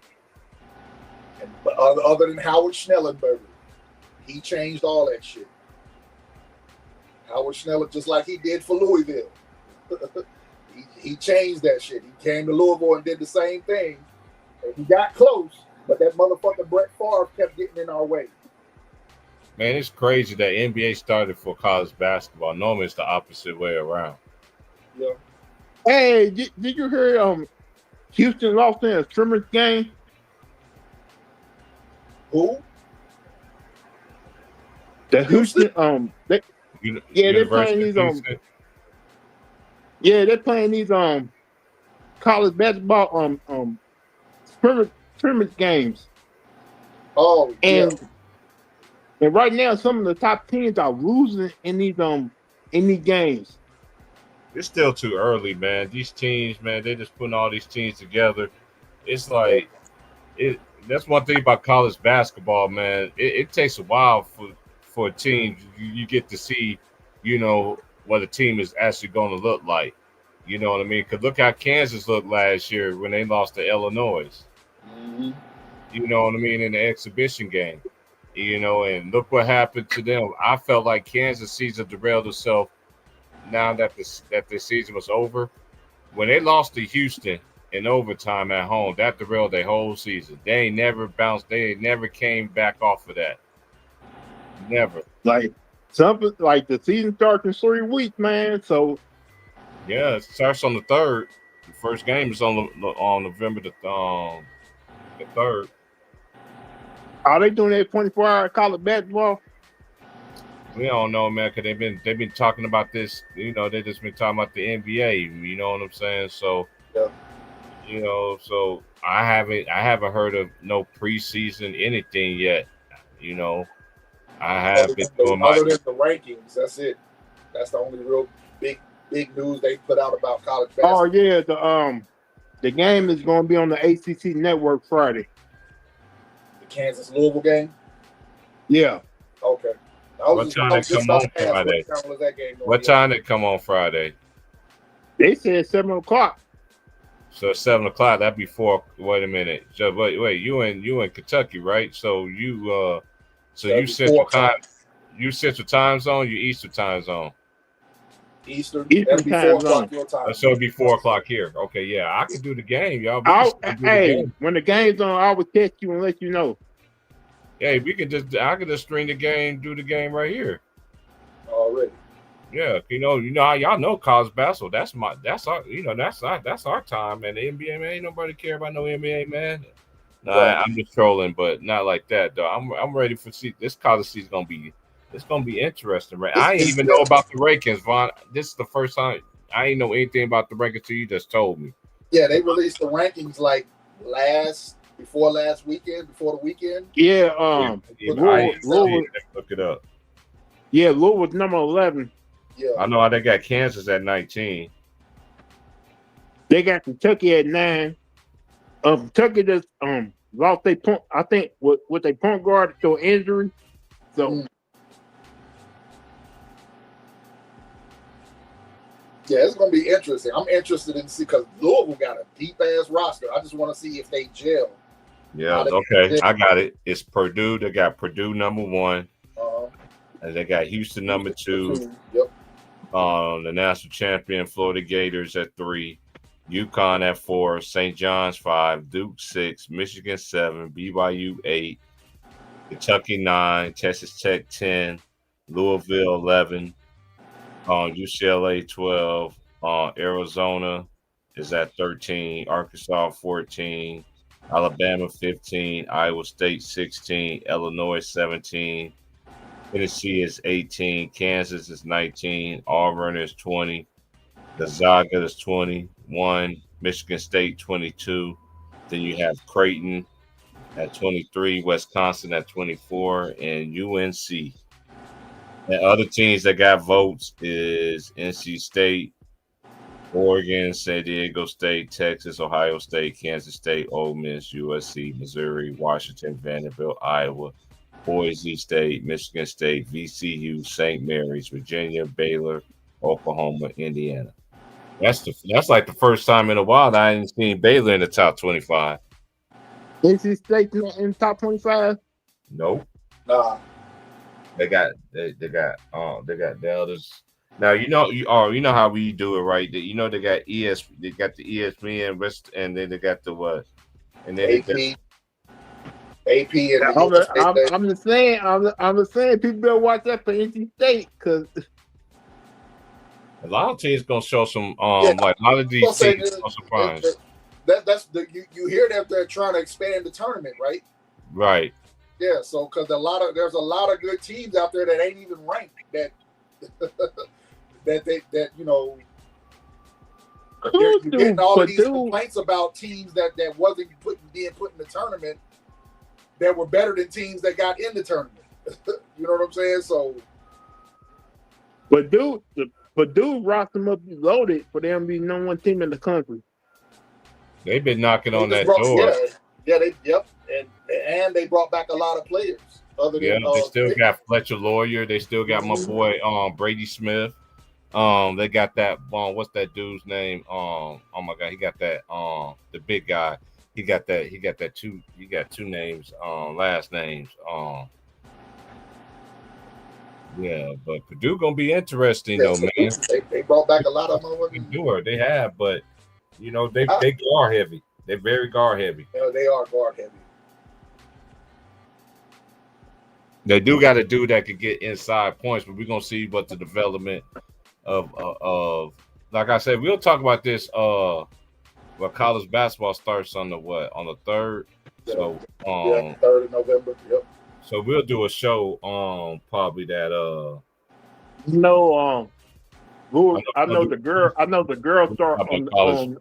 But other than Howard Schnellenberger, he changed all that shit. Howard Schnellenberger, just like he did for Louisville, he changed that shit. He came to Louisville and did the same thing. And he got close, but that motherfucker Brett Favre kept getting in our way. Man, it's crazy that NBA started for college basketball. Normally, it's the opposite way around. Yeah. Hey, did you hear Houston lost in a scrimmage game? Who? The Houston they're playing these they're playing these college basketball scrimmage games. Oh, yeah. And right now some of the top teams are losing in these games. It's still too early, man. These teams, man, they're just putting all these teams together. It's like that's one thing about college basketball, man. It takes a while for a team. You get to see, you know, what a team is actually going to look like. You know what I mean? Because look how Kansas looked last year when they lost to Illinois. Mm-hmm. You know what I mean? In the exhibition game. You know, and look what happened to them. I felt like Kansas season derailed itself now that the season was over. When they lost to Houston in overtime at home, that derailed their whole season. They ain't never bounced. They ain't never came back off of that. Never. Like the season starts in 3 weeks, man. So yeah, it starts on the 3rd. The first game is on November the 3rd. Are they doing that 24-hour college basketball? We don't know, man, because they've been talking about this. You know, they just been talking about the NBA. You know what I'm saying? So, Yeah. you know, so I haven't heard of no preseason anything yet. You know, I have been doing my. Other than the rankings, that's it. That's the only real big news they put out about college basketball. Oh yeah, the game is going to be on the ACC network Friday. The Kansas Louisville game. Yeah. Okay. What time it come on Friday? What time it come on Friday? They said 7:00. So 7:00. That'd be 4. Wait a minute. So wait. You in Kentucky, right? So you you Central time. You Central time zone. You Eastern time zone. Eastern time zone. So it'd be 4:00 here. Okay, yeah, I can do the game, y'all. When the game's on, I will text you and let you know. Hey, I can just stream the game, do the game right here. Already. Yeah, you know how y'all know college basketball. That's our time, man. The NBA, man, ain't nobody care about no NBA, man. Nah, right. I'm just trolling, but not like that, though. I'm ready for this college season. It's gonna be interesting, right? I didn't even know about the rankings, Vaughn. This is the first time I ain't know anything about the rankings till you just told me. Yeah, they released the rankings like before the weekend. Yeah, Louisville, look it up. Yeah, Louisville was number 11. Yeah, I know they got Kansas at 19. They got Kentucky at 9. Kentucky just lost their point. I think with their point guard to injury. So. Yeah, it's going to be interesting. I'm interested in see because Louisville got a deep ass roster. I just want to see if they gel. Yeah, okay, I got it. It's Purdue. They got Purdue number 1, and they got Houston number 2. Yep. The national champion Florida Gators at 3, UConn at 4, St. John's 5, Duke 6, Michigan 7, BYU 8, Kentucky 9, Texas Tech 10, Louisville 11. UCLA 12, Arizona is at 13, Arkansas 14, Alabama 15, Iowa State 16, Illinois 17, Tennessee is 18, Kansas is 19, Auburn is 20, Gonzaga is 21, Michigan State 22. Then you have Creighton at 23, Wisconsin at 24, and UNC. And other teams that got votes is NC State, Oregon, San Diego State, Texas, Ohio State, Kansas State, Ole Miss, USC, Missouri, Washington, Vanderbilt, Iowa, Boise State, Michigan State, VCU, St. Mary's, Virginia, Baylor, Oklahoma, Indiana. That's like the first time in a while that I ain't seen Baylor in the top 25. NC State in the top 25? Nope. Nah. They got the others. Now you know how we do it, right? They got they got the ESPN and then they got the what? And then AP and I'm just saying people better watch that for NC State because a lot of teams gonna show some like a lot of these teams are surprised. That's you hear that they're trying to expand the tournament, right? Right. Yeah, so because there's a lot of good teams out there that ain't even ranked that that you know you're getting all of these complaints about teams that wasn't being put in the tournament that were better than teams that got in the tournament. You know what I'm saying? So, Purdue roster must be loaded for them to be number 1 team in the country. They've been knocking on that door. And they brought back a lot of players. They still got Fletcher Lawyer. They still got my boy Brady Smith. They got that what's that dude's name? Oh my God, he got that the big guy. He got two names, last names. Yeah, but Purdue gonna be interesting though, man. They brought back a lot of them. They have, but you know they guard heavy. They're very guard heavy. Yeah, they are guard heavy. They do got a dude that could get inside points, but we're gonna see what the development of like I said, we'll talk about this Well, college basketball starts on the what? On the 3rd. So 3rd of November. Yep. So we'll do a show on probably that No, I know the girl start on.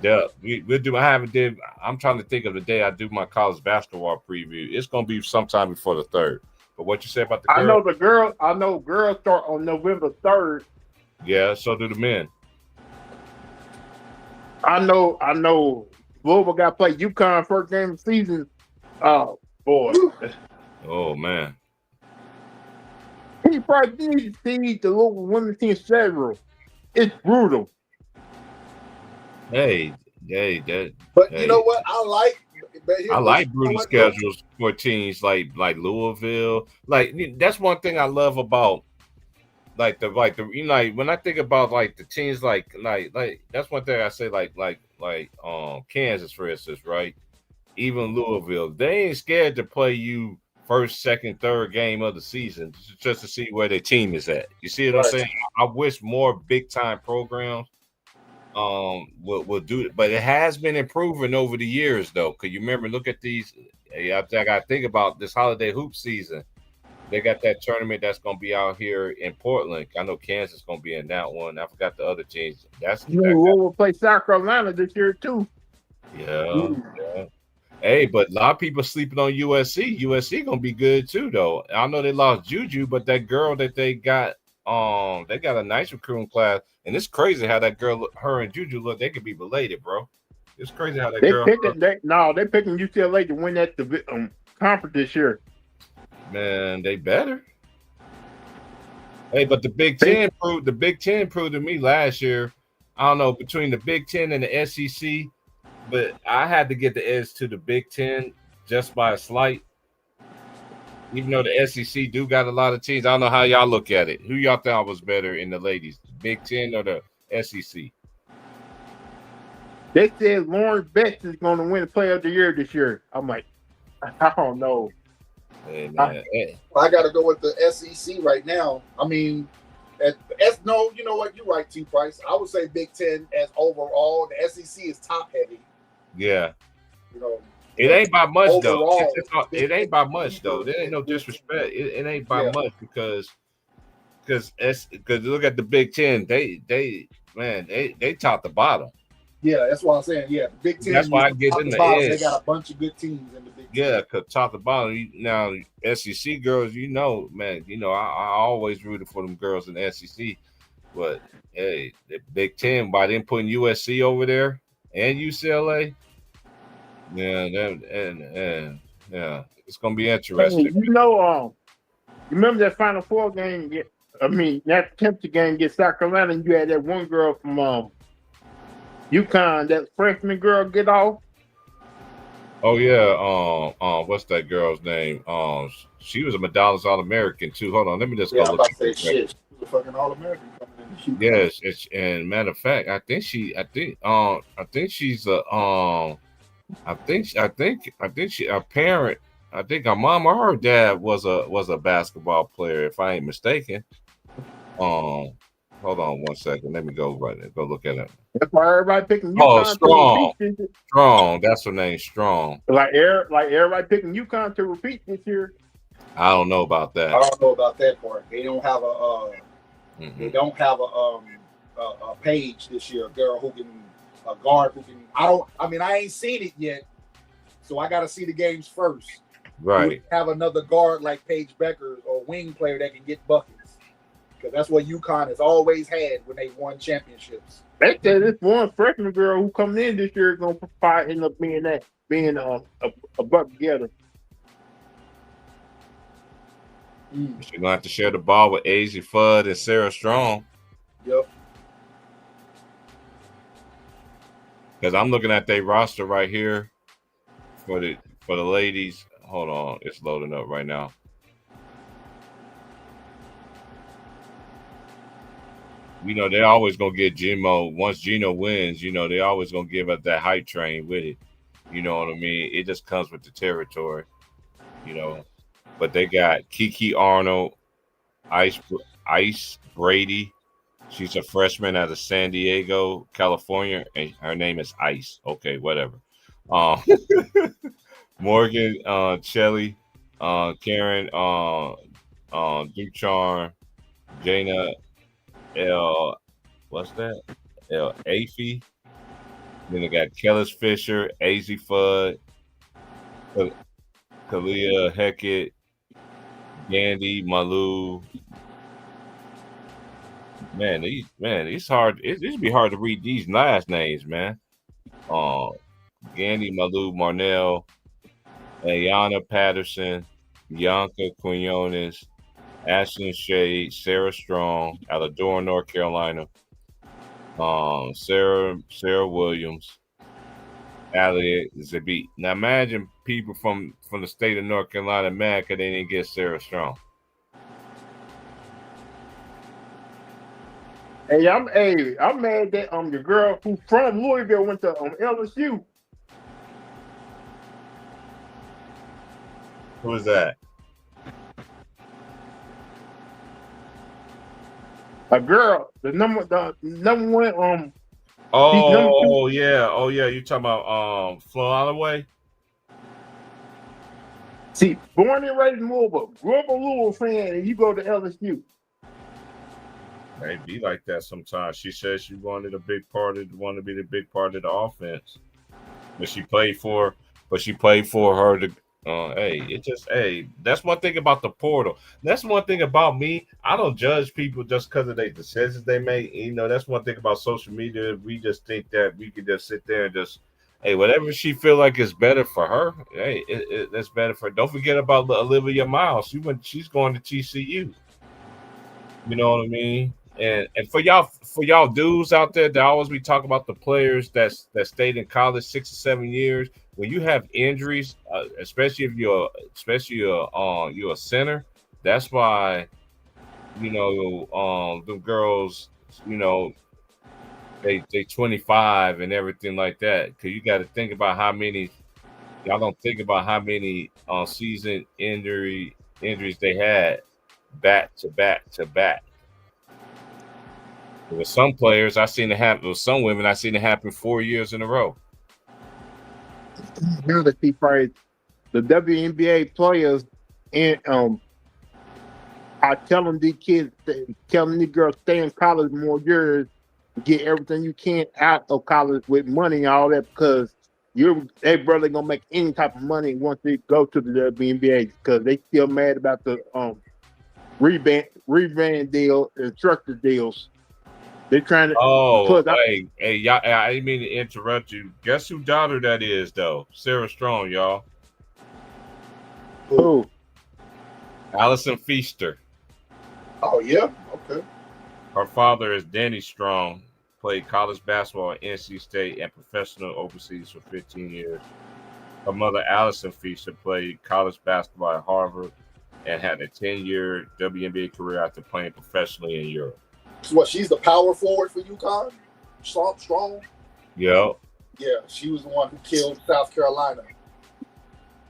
Yeah, we'll do. I'm trying to think of the day I do my college basketball preview. It's gonna be sometime before the 3rd. But what you say about the girl? I know girls start on November 3rd. Yeah, so do the men. I know. Louisville got to play UConn first game of the season. Oh boy. Oh man. He probably needs to see the local women's team schedule. It's brutal. Hey. But you know what? I like brutal schedules for teams like Louisville. Like that's one thing I love about like when I think about like the teams like that's one thing I say like Kansas, for instance, right? Even Louisville, they ain't scared to play you first, second, third game of the season just to see where their team is at. You see what I'm saying? I wish more big time programs will do it, but it has been improving over the years though. Cause you remember, look at these. I gotta think about this holiday hoop season. They got that tournament that's gonna be out here in Portland. I know Kansas is gonna be in that one. I forgot the other teams. We'll play South Carolina this year too. Yeah. Hey, but a lot of people sleeping on USC. USC gonna be good too, though. I know they lost Juju, but that girl that they got a nice recruiting class, and it's crazy how that girl, her and Juju look. They could be related, bro. It's crazy how they're picking UCLA to win that conference this year. Man, they better. Hey, but the Big Ten proved to me last year. I don't know, between the Big Ten and the SEC. But I had to get the edge to the Big Ten just by a slight. Even though the SEC do got a lot of teams, I don't know how y'all look at it. Who y'all thought was better in the ladies, Big Ten or the SEC? They said Lauren Betts is going to win the Player of the Year this year. I'm like, I don't know. Hey, man. I got to go with the SEC right now. I mean, no, you know what? You're right, T. Price. I would say Big Ten as overall. The SEC is top heavy. Yeah. You know, it ain't by much overall, though. It ain't by much though. There ain't no disrespect. It ain't by much because look at the Big Ten. They top the bottom. Yeah, that's what I'm saying. Yeah, the Big Ten. That's why I get in the edge. They got a bunch of good teams in the Big Ten. Yeah, because top to bottom. Now, SEC girls, man, I always rooted for them girls in the SEC. But hey, the Big Ten, by them putting USC over there and UCLA, yeah, it's gonna be interesting. You remember that Final Four game? That championship game against South Carolina, and you had that one girl from UConn, that freshman girl, get off. Oh yeah, what's that girl's name? She was a Medallas All-American too. Hold on, let me just go look. Shit. She was a fucking All-American coming in. Yes, and matter of fact, I think she's a her parent. I think her mom or her dad was a basketball player, if I ain't mistaken. Hold on one second. Let me go look at it. That's why everybody picking UConn. Oh, Strong. That's her name, Strong. Like everybody picking UConn to repeat this year. I don't know about that. I don't know about that part. They don't have a page this year. A girl a guard who can. I ain't seen it yet, so I got to see the games first. Right. Have another guard like Paige Becker or wing player that can get buckets. Because that's what UConn has always had when they won championships. They said this one freshman girl who coming in this year is going to probably end up being a bucket getter. She's going to have to share the ball with Asia Fudd and Sarah Strong. Yep. Because I'm looking at their roster right here for the ladies. Hold on, it's loading up right now. They're always gonna get Gino. Once Gino wins, they always gonna give us that hype train with it. You know what I mean? It just comes with the territory. But they got Kiki Arnold, Ice Brady, She's a freshman out of San Diego, California, and her name is Ice. Okay, whatever. Um, Morgan, Shelley, Karen, Ducharme, Jana, L. What's that? L. Afy. Then they got Kellis Fisher, Az Fudd, Kalia Heckett, Gandhi, Malou. Man, these hard. It'd be hard to read these last names, man. Gandhi, Malou, Marnell, Ayana Patterson, Bianca Quinones, Ashlyn Shade, Sarah Strong, out of Durham, North Carolina. Sarah Williams, Allie Zabit. Now imagine people from the state of North Carolina mad because they didn't get Sarah Strong. Hey, I'm mad that the girl who from Louisville went to LSU. Who is that? A girl, the number one. Oh yeah. You talking about Flo Holloway? See, born and raised in Louisville, grew up a Louisville fan, and you go to LSU. They be like that sometimes. She said she wanted to be the big part of the offense, but she played for her to. That's one thing about the portal. That's one thing about me. I don't judge people just because of their decisions they make. You know, that's one thing about social media. We just think that we can just sit there and just, whatever she feel like is better for her. That's better for her. Don't forget about Olivia Miles. She's going to TCU. You know what I mean? And for y'all dudes out there that always be talking about the players that stayed in college 6 or 7 years. When you have injuries, especially if you're a center, that's why the girls, they 25 and everything like that. Because you got to think about how many season injuries they had back to back to back. With some players, I seen it happen. With some women, I seen it happen 4 years in a row. Now that see probably the WNBA players and are telling these kids, telling these girls stay in college more years, get everything you can out of college with money and all that, because they barely gonna make any type of money once they go to the WNBA, because they still mad about the reband deal and structure deals. They're trying to. Oh, hey, y'all! I didn't mean to interrupt you. Guess who daughter that is, though? Sarah Strong, y'all. Who? Allison Feaster. Oh yeah, okay. Her father is Danny Strong. Played college basketball at NC State and professional overseas for 15 years. Her mother, Allison Feaster, played college basketball at Harvard and had a 10-year WNBA career after playing professionally in Europe. What, she's the power forward for UConn? Strong? Yep. Yeah, she was the one who killed South Carolina.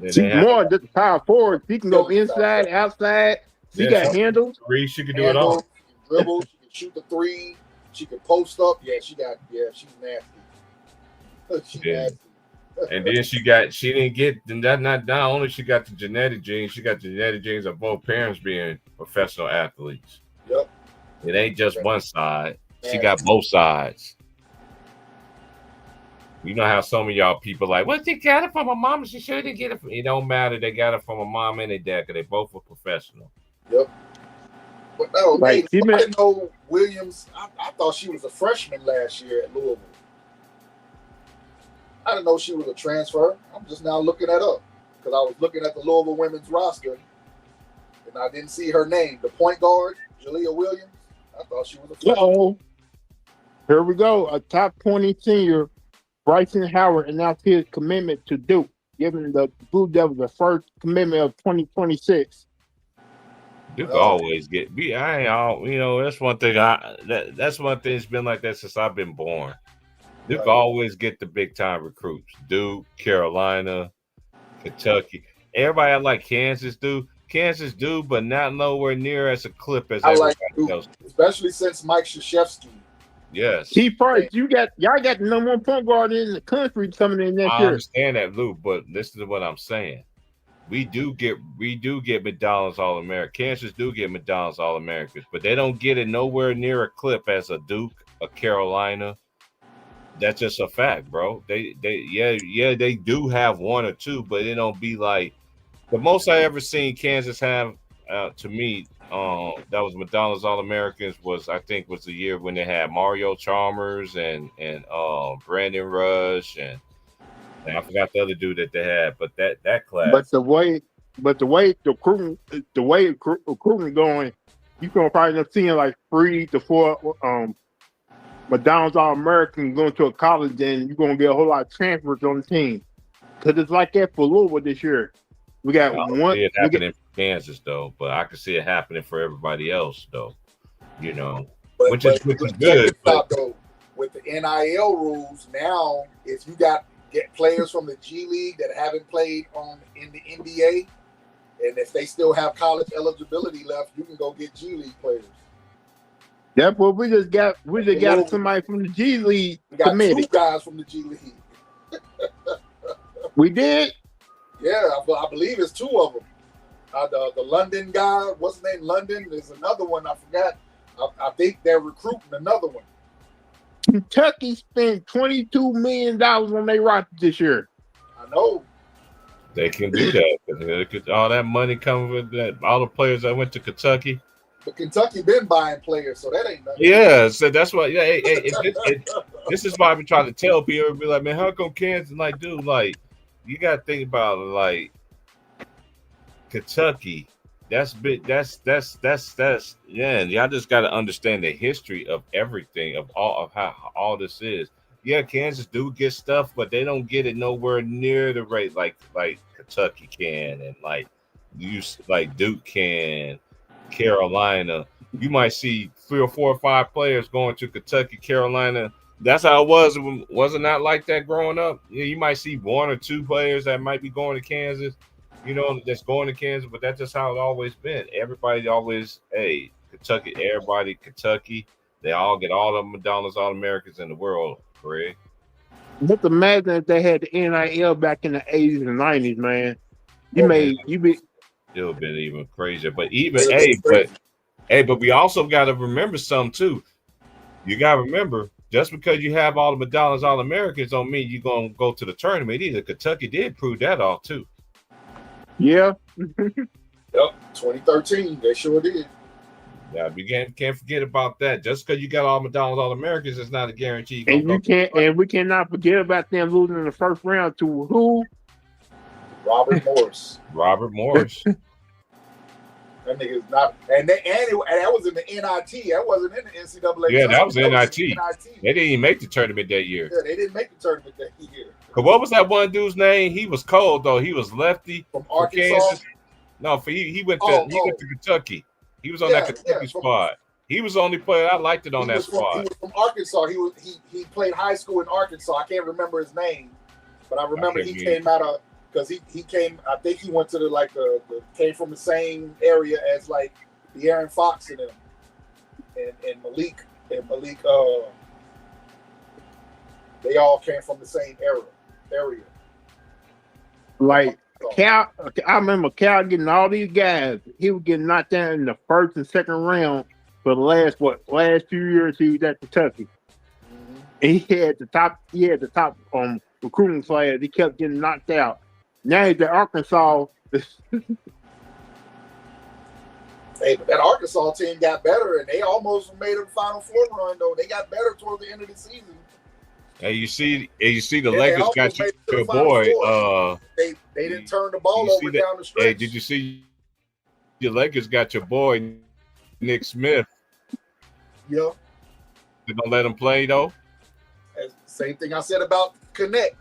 She's more than the power forward. She can go inside, outside. She got handles. Three, she can do it all. She can dribble, she can shoot the three, she can post up. She's nasty. She's nasty. And then not only she got the genetic genes, she got the genetic genes of both parents being professional athletes. Yep. It ain't just one side. She got both sides. You know how some of y'all people like, well, she got it from her mom. She sure didn't get it from. It don't matter. They got it from a mom and a dad because they both were professional. Yep. But no, I didn't know Williams. I thought she was a freshman last year at Louisville. I didn't know she was a transfer. I'm just now looking that up because I was looking at the Louisville women's roster and I didn't see her name. The point guard, Jalea Williams. I thought she was a freshman. Here we go. A top 20 senior, Bryson Howard, announced his commitment to Duke, giving the Blue Devils the first commitment of 2026. Duke always get me. That's one thing. That's one thing. It's been like that since I've been born. Duke always get the big time recruits. Duke, Carolina, Kentucky. Everybody like Kansas do. Kansas do, but not nowhere near as a clip as I like everybody else. especially since Mike Krzyzewski. Yes. He first, y'all got the number one point guard in the country coming in next I year. understand that, Lou, but listen to what I'm saying. We do get McDonald's All-American. Kansas do get McDonald's All-Americans, but they don't get it nowhere near a clip as a Duke, a Carolina. That's just a fact, bro. They do have one or two, but it don't be like the most I ever seen Kansas have to me. That was McDonald's All-Americans was the year when they had Mario Chalmers and Brandon Rush and I forgot the other dude that they had, but that class. But the way the recruiting going, you gonna probably end up seeing like 3 to 4 McDonald's All-American going to a college, and you're gonna get a whole lot of transfers on the team. Cause it's like that for Louisville this year. We got one. See it happening for Kansas though, but I can see it happening for everybody else though. You know, which is good. But though, with the NIL rules now, if you get players from the G League that haven't played in the NBA, and if they still have college eligibility left, you can go get G League players. That's what we just got. We just got somebody from the G League We got committee. 2 guys from the G League. We did. Yeah, I believe it's 2 of them. The London guy, what's his name? London. There's another one I forgot. I think they're recruiting another one. Kentucky spent $22 million on their roster this year. I know. they can do that. All that money coming with that. All the players that went to Kentucky. But Kentucky been buying players, so that ain't nothing. Yeah, so that's why. Yeah, this is why we try to tell people. Be like, man, how come Kansas? Like, dude, like, you got to think about it, like Kentucky. That's big. That's yeah. And y'all just got to understand the history of everything of how all this is. Yeah, Kansas do get stuff, but they don't get it nowhere near the rate like Kentucky can, and like Duke can. Carolina, you might see 3 or 4 or 5 players going to Kentucky, Carolina. That's how it was. Was it not like that growing up? Yeah, you might see 1 or 2 players that might be going to Kansas, that's going to Kansas, but that's just how it's always been. Everybody always, Kentucky, everybody, Kentucky, they all get all the McDonald's All-Americans in the world, Craig. Just imagine if they had the NIL back in the 80s and 90s, man. It would have been even crazier. But but we also got to remember something too. You got to remember, just because you have all the McDonald's All-Americans don't mean you're going to go to the tournament either. Kentucky did prove that off too. Yeah. Yep, 2013, they sure did. Yeah, we can't forget about that. Just because you got all McDonald's All-Americans is not a guarantee. And we cannot forget about them losing in the first round to who? Robert Morris. Robert Morris. That nigga is not, and that was in the NIT. That wasn't in the NCAA. Yeah, that was NIT. They didn't even make the tournament that year. Yeah, they didn't make the tournament that year. Cause what was that one dude's name? He was cold though. He was lefty from Arkansas. No, he went to Kentucky. He was on that Kentucky squad. He was the only player I liked on that squad. He was from Arkansas. He played high school in Arkansas. I can't remember his name, but I remember he came out of. Because he came, I think he went to the came from the same area as like the Aaron Fox and them, and Malik, they all came from the same area. Like Cal, I remember Cal getting all these guys. He was getting knocked down in the first and second round for the last few years he was at Kentucky. Mm-hmm. And he had the top recruiting players. He kept getting knocked out. Now he's at Arkansas. But that Arkansas team got better, and they almost made a Final Four run. Though they got better toward the end of the season. Hey, you see the Lakers got your boy. They didn't turn the ball over down the stretch. Hey, did you see your Lakers got your boy Nick Smith? Yeah. They don't let him play though. Same thing I said about Connect.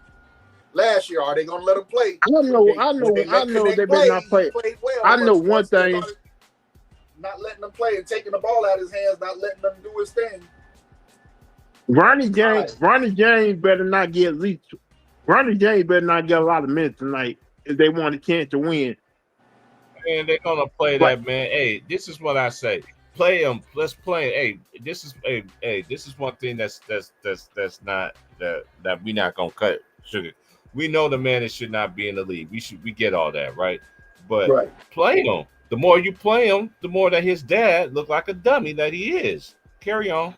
Last year, are they going to let him play? I know they better not play. Well, I know one thing. Not letting them play and taking the ball out of his hands, not letting them do his thing. Ronnie James better not get a lot of minutes tonight if they want a chance to win. man, they're gonna play that, man. Hey, this is what I say. Play them. Let's play. Hey, this is one thing that's not that we not gonna cut sugar. We know the man that should not be in the league. We get all that, right? But play him. The more you play him, the more that his dad look like a dummy that he is. Carry on.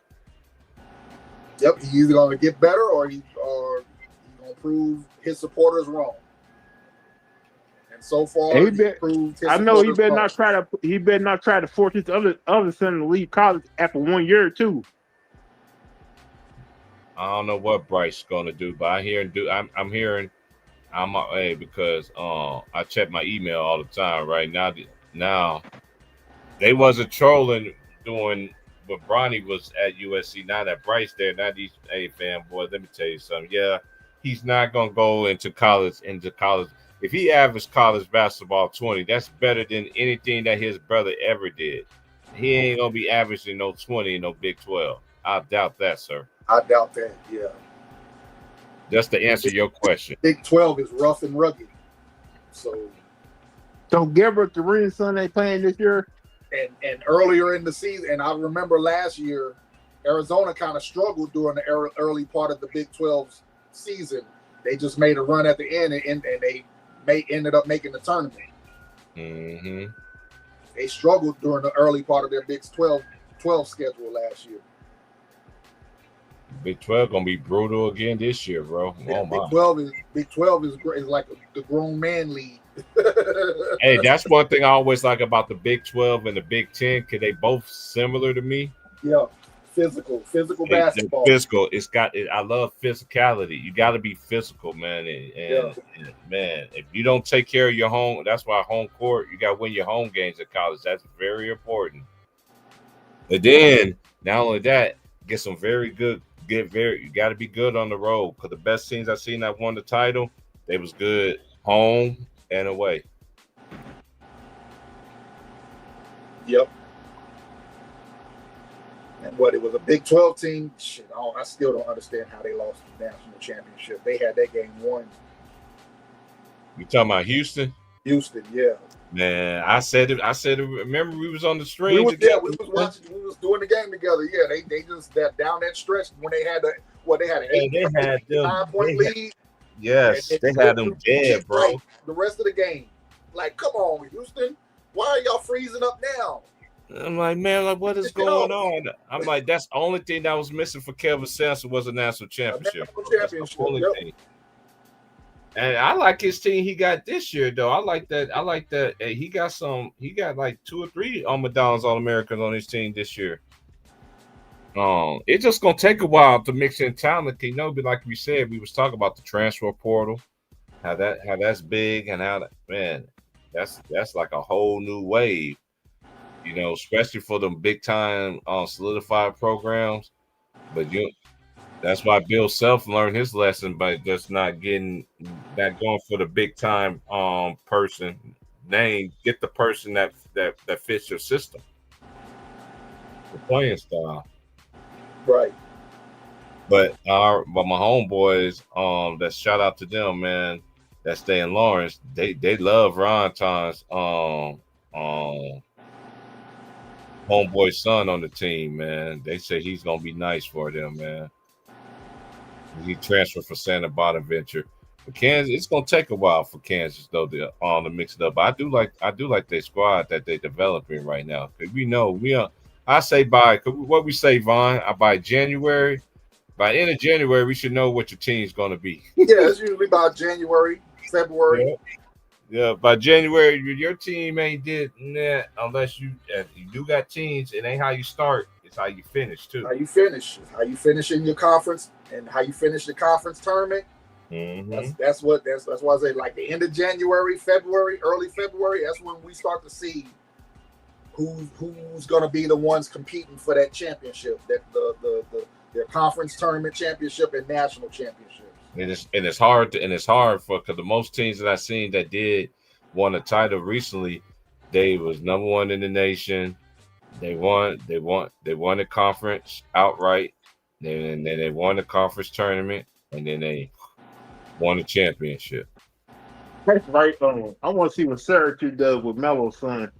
Yep, he's either gonna get better or he's gonna prove his supporters wrong. And so far, he proved his I know he better wrong. not try to. He better not try to force his other son to leave college after 1 year or two. I don't know what Bryce is gonna do, but I'm hearing because I check my email all the time. Right now, they wasn't trolling doing when Bronny was at USC. Now that Bryce there, now these fanboys. Let me tell you something. Yeah, he's not gonna go into college. If he averaged college basketball 20, that's better than anything that his brother ever did. He ain't gonna be averaging no 20 in no Big 12. I doubt that, sir. I doubt that. Yeah. Just to answer your question. Big 12 is rough and rugged. So Gilbert Arenas' son ain't playing this year. And earlier in the season, and I remember last year, Arizona kind of struggled during the early part of the Big 12 season. They just made a run at the end, and they ended up making the tournament. Mm-hmm. They struggled during the early part of their Big 12 schedule last year. Big 12 gonna be brutal again this year, bro. Yeah, oh my. Big 12 is like the grown man league. Hey, that's one thing I always like about the Big 12 and the Big 10, because they both similar to me. Yeah, physical basketball. Physical. I love physicality. You got to be physical, man. And man, if you don't take care of your home, that's why home court. You got to win your home games at college. That's very important. And then not only that, get some very good. You got to be good on the road, because the best teams I've seen that won the title, they was good home and away. Yep. And what, it was a Big 12 team? Shit, I still don't understand how they lost the national championship. They had that game won. You talking about Houston? Houston, yeah. Man, I said it. Remember, we was on the stream. We was watching. We was doing the game together. Yeah, they just down that stretch when they had an 9-point lead. Yes, they had them dead, bro. The rest of the game, like, come on, Houston, why are y'all freezing up now? I'm like, man, like, what is going on? I'm like, that's the only thing that was missing for Kevin Sampson was a national championship. That's the only thing. And I like his team he got this year, though. I like that. Hey, he got like 2 or 3 Madonna's All-Americans on his team this year. It's just gonna take a while to mix in talent. You know, but like we said, we was talking about the transfer portal, how that's big, and that's like a whole new wave. You know, especially for them big time solidified programs. But that's why Bill Self learned his lesson by just not going for the big time person name. Get the person that fits your system, the playing style. Right. But my homeboys, that shout out to them, man, that stay in Lawrence. They love Ron Ton's homeboy son on the team, man. They say he's gonna be nice for them, man. He transferred for Santa Bonaventure. For Kansas, it's gonna take a while for Kansas though to mix it up. But I do like their squad that they're developing right now. Because we know I say what we say, Vaughn, by January, by end of January, we should know what your team's going to be. Yeah, it's usually about January, February. Yeah, by January, your team ain't did that unless you do got teams. It ain't how you start; it's how you finish too. How you finish in your conference, and how you finish the conference tournament. Mm-hmm. That's why I say, like, the end of January, February, early February. That's when we start to see who's going to be the ones competing for that championship, that their conference tournament championship and national championships. And it's hard for, because the most teams that I've seen that did won a title recently, they was number 1 in the nation. They won the conference outright. Then they won the conference tournament, and then they won the championship. That's right. I want to see what Syracuse does with Melo's son.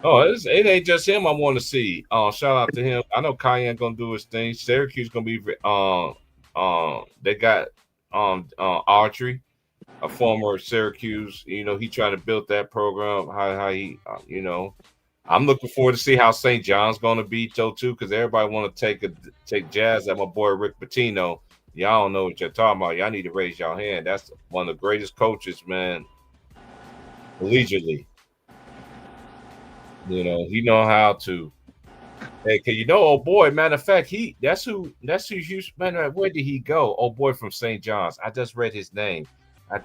Oh, it ain't just him I want to see. Shout out to him. I know Cayenne gonna do his thing. Syracuse gonna be they got Autry, a former Syracuse. You know, he trying to build that program. How he you know, I'm looking forward to see how St. John's gonna be too, because everybody want to take jazz at my boy Rick Pitino. Y'all don't know what you're talking about. Y'all need to raise y'all hand. That's one of the greatest coaches, man, collegiately. You know, he know how to. Hey, can you know, oh boy, matter of fact, that's who Houston, man, where did he go? Oh boy, from St. John's. I just read his name. I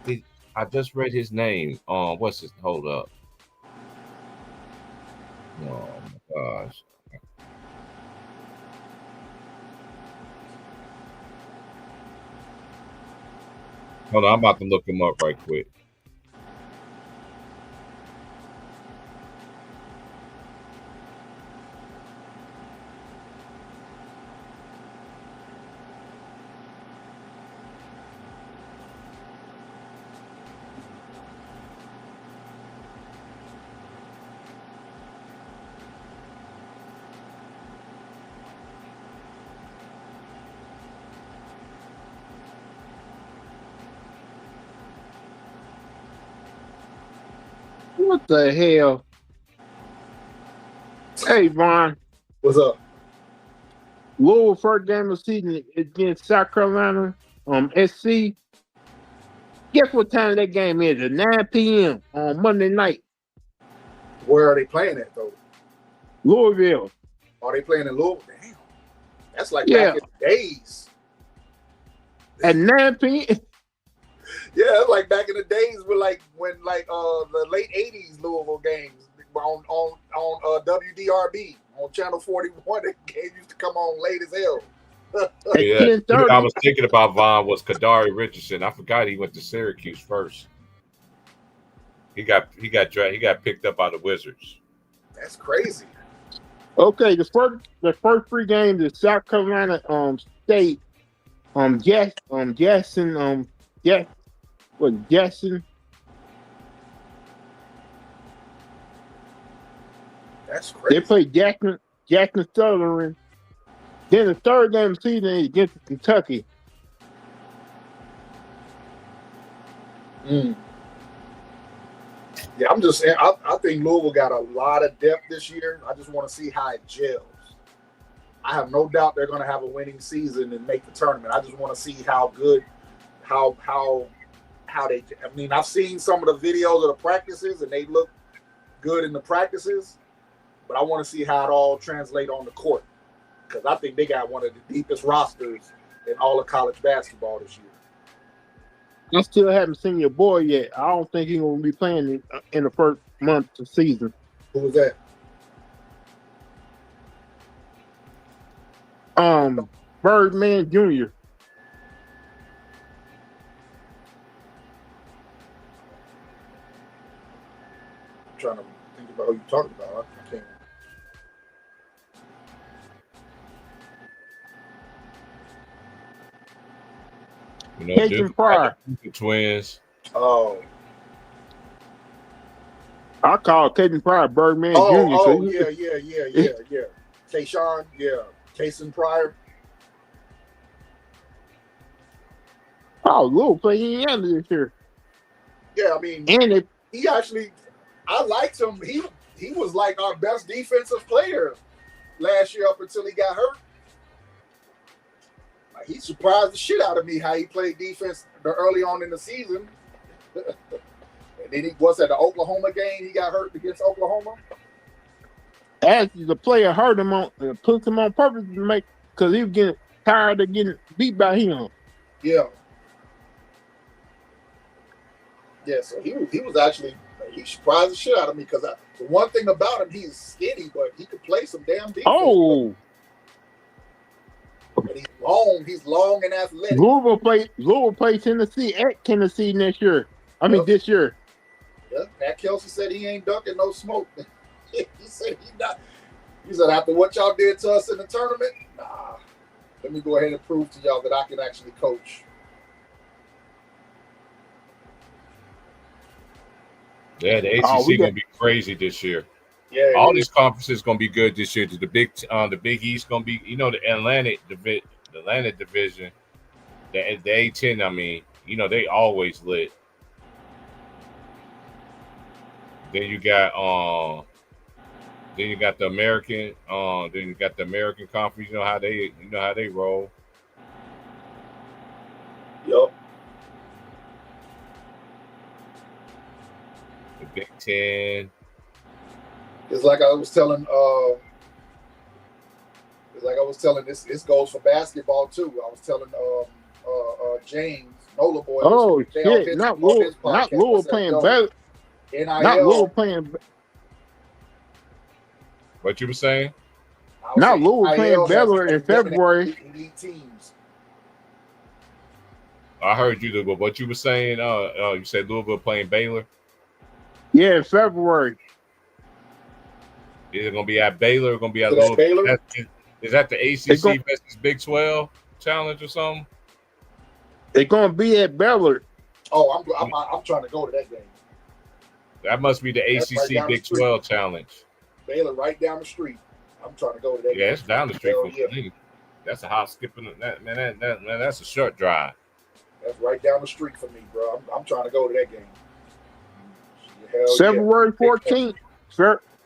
just read his name. What's his hold up? Oh my gosh. Hold on, I'm about to look him up right quick. What the hell? Hey, Vaughn. What's up? Louisville first game of the season against South Carolina, SC. Guess what time that game is? At 9 p.m. on Monday night. Where are they playing at, though? Louisville. Are they playing in Louisville? Damn. That's like Yeah. back in the days. At 9 p.m. Yeah, it's like back in the days when the late 80s Louisville games on WDRB on Channel 41. The game used to come on late as hell. Yeah, 10:30. I was thinking about Vaughn was Kadari Richardson. I forgot he went to Syracuse first. He got picked up by the Wizards. That's crazy. Okay, the first three games is South Carolina State, Jackson. That's They crazy. play Jackson Southern. Then the third game of the season is against Kentucky. Yeah, I'm just saying. I think Louisville got a lot of depth this year. I just want to see how it gels. I have no doubt they're going to have a winning season and make the tournament. I just want to see how good, how they. I mean, I've seen some of the videos of the practices and they look good in the practices, but I want to see how it all translate on the court because I think they got one of the deepest rosters in all of college basketball this year. I still haven't seen your boy yet. I don't think he's going to be playing in the first month of the season. Who was that? Birdman Jr. I'm trying to think about who you're talking about. I can't. You know, Caden dude, Pryor. the Twins. Oh. I call Caden Pryor Birdman Jr. Oh, So yeah. Kayshawn, yeah. Kason Pryor. Oh, Louisville play Indiana this year. Yeah, I mean, And he actually, I liked him. He was like our best defensive player last year up until he got hurt. Like, he surprised the shit out of me how he played defense early on in the season. And then he was at the Oklahoma game. He got hurt against Oklahoma. actually the player hurt him put him on purpose to make because he was getting tired of getting beat by him. Yeah. Yeah, so he was actually, he surprised the shit out of me because the one thing about him, he's skinny, but he could play some damn defense. Oh, And he's long and athletic. Louisville play Tennessee at Tennessee next year. This year. Yeah, Pat Kelsey said he ain't ducking no smoke. He said he not. He said after what y'all did to us in the tournament, nah. Let me go ahead and prove to y'all that I can actually coach. Yeah, the Oh, ACC gonna be crazy this year. Yeah, All it these is. conferences gonna be good this year. The Big East gonna be, the Atlantic division, the A10. I mean, they always lit. Then you got the American, then you got the American Conference. You know how they roll. Yup. The Big Ten. It's like I was telling. This goes for basketball too. I was telling James Nola boy. Oh yesterday on shit! his- Not on Louisville. his Not podcast. I Louisville said, playing yo, better. NIL. Not Louisville playing. What you were saying? I was Not saying Louisville NIL playing has better in eliminated February. elite teams. I heard you, but what you were saying? You said Louisville playing Baylor. Yeah, in February. Is it gonna be at Baylor? Or gonna be at Is it at Louisville? Baylor? Is that the ACC versus Big 12 challenge or something? They're gonna be at Baylor. Oh, I'm trying to go to that game. That must be the That's right ACC down the Big street. 12 challenge. Baylor right down the street. I'm trying to go to that game. Yeah, it's down the street Hell from yeah. me. That's a hop skipping. Man, that's a short drive. That's right down the street from me, bro. I'm trying to go to that game. Hell February yeah. 14th.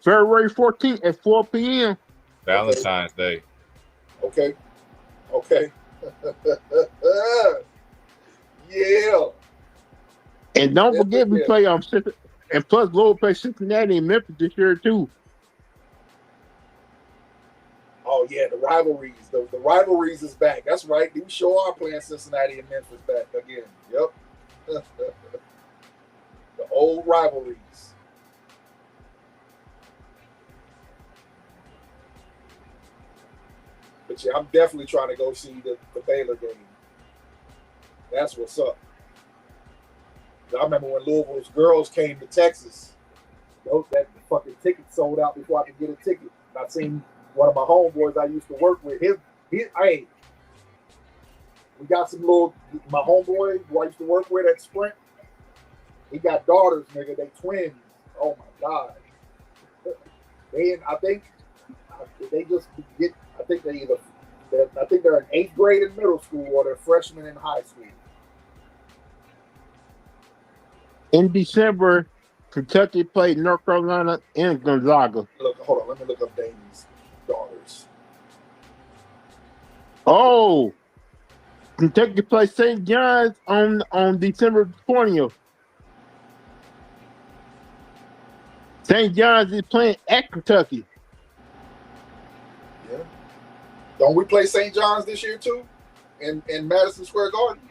February 14th at 4 p.m. Valentine's Day. Okay. Yeah. And don't forget we play and plus Louisville play Cincinnati and Memphis this year too. Oh yeah, the rivalries. The rivalries is back. That's right. We sure are playing Cincinnati and Memphis back again. Yep. The old rivalries. But yeah, I'm definitely trying to go see the Baylor game. That's what's up. I remember when Louisville's girls came to Texas. That fucking ticket sold out before I could get a ticket. And I seen one of my homeboys I used to work with. We got some my homeboy who I used to work with at Sprint. He got daughters, nigga. They twins. Oh my god. I think they're in 8th grade in middle school or they're freshmen in high school. In December, Kentucky played North Carolina and Gonzaga. Hold on, let me look up Damon's daughters. Oh, Kentucky plays St. John's on December 20th. St. John's is playing at Kentucky. Yeah. Don't we play St. John's this year too? In Madison Square Garden?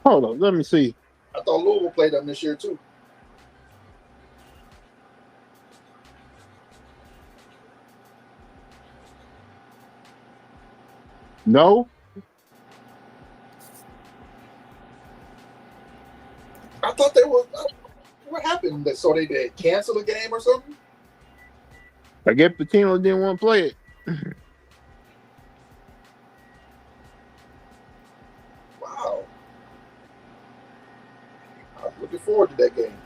Hold on, let me see. I thought Louisville played them this year too. No. I thought they were. What happened? So they did cancel a game or something? I guess Patino didn't want to play it. Wow. I'm looking forward to that game.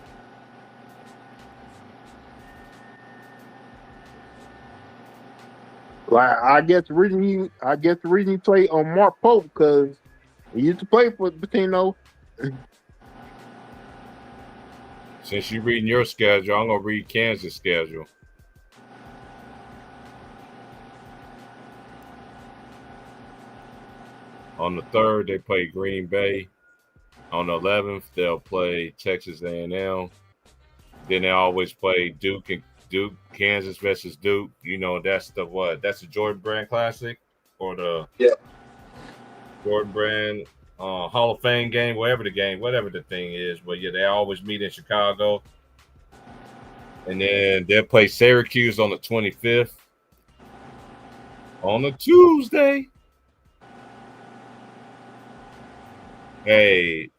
Like I guess the reason he played on Mark Pope because he used to play for Patino. Since you're reading your schedule, I'm gonna read Kansas' schedule. On the 3rd, they play Green Bay. On the 11th, they'll play Texas A&M. Then they always play Duke, Kansas versus Duke. You know, that's the what? That's the Jordan Brand Classic or the Jordan Brand Hall of Fame game, whatever the thing is. But yeah, they always meet in Chicago. And then they'll play Syracuse on the 25th. On a Tuesday. Hey,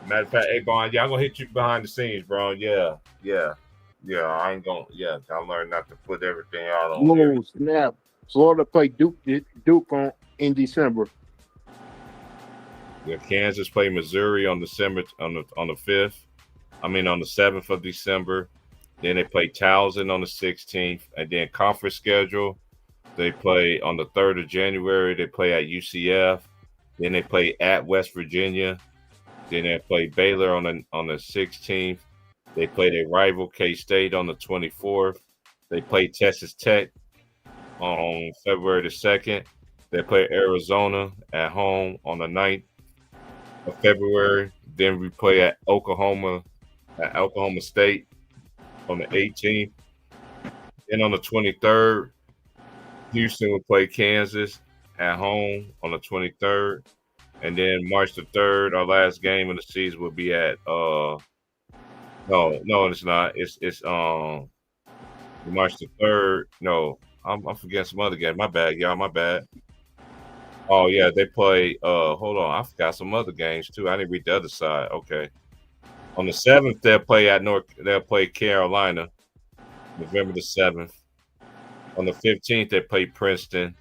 matter of fact, hey, Bond, yeah, I'm gonna hit you behind the scenes, bro. Yeah. I ain't gonna. Yeah, I learned not to put everything out on there. Oh snap! Florida played Duke in December. Yeah, Kansas play Missouri on the 5th. I mean on the 7th of December. Then they play Towson on the 16th, and then conference schedule. They play on the 3rd of January. They play at UCF. Then they play at West Virginia. Then they play Baylor on the 16th. They play their rival K-State on the 24th. They play Texas Tech on February the 2nd. They play Arizona at home on the 9th of February. Then we play at Oklahoma State on the 18th. Then on the 23rd, Houston will play Kansas at home on the 23rd. And then March the 3rd, our last game of the season will be at no, it's not. It's March the 3rd. No, I'm forgetting some other game. My bad, y'all. My bad. Oh yeah, they play. Hold on, I forgot some other games too. I didn't read the other side. Okay, on the 7th they'll play Carolina, November the 7th. On the 15th they play Princeton.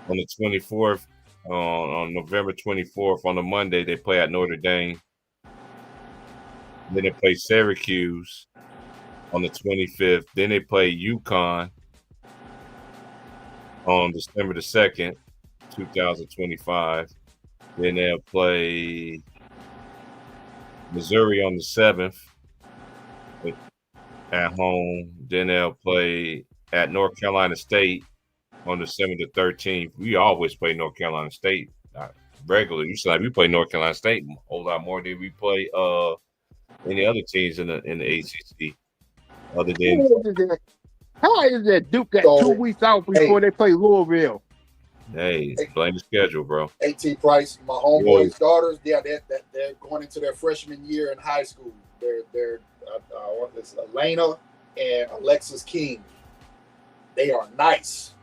On the 24th, on November 24th, on the Monday they play at Notre Dame. Then they play Syracuse on the 25th. Then they play UConn on December the 2nd. 2025. Then they'll play Missouri on the 7th at home. Then they'll play at North Carolina State on December the 13th. We always play North Carolina State regularly. We play North Carolina State a whole lot more than we play any other teams in the ACC. Other than how is that Duke got 2 weeks out before they play Louisville? Hey, blame the schedule, bro. A.T. Price, my homeboy's daughters, they're going into their freshman year in high school. They're Elena and Alexis King. They are nice.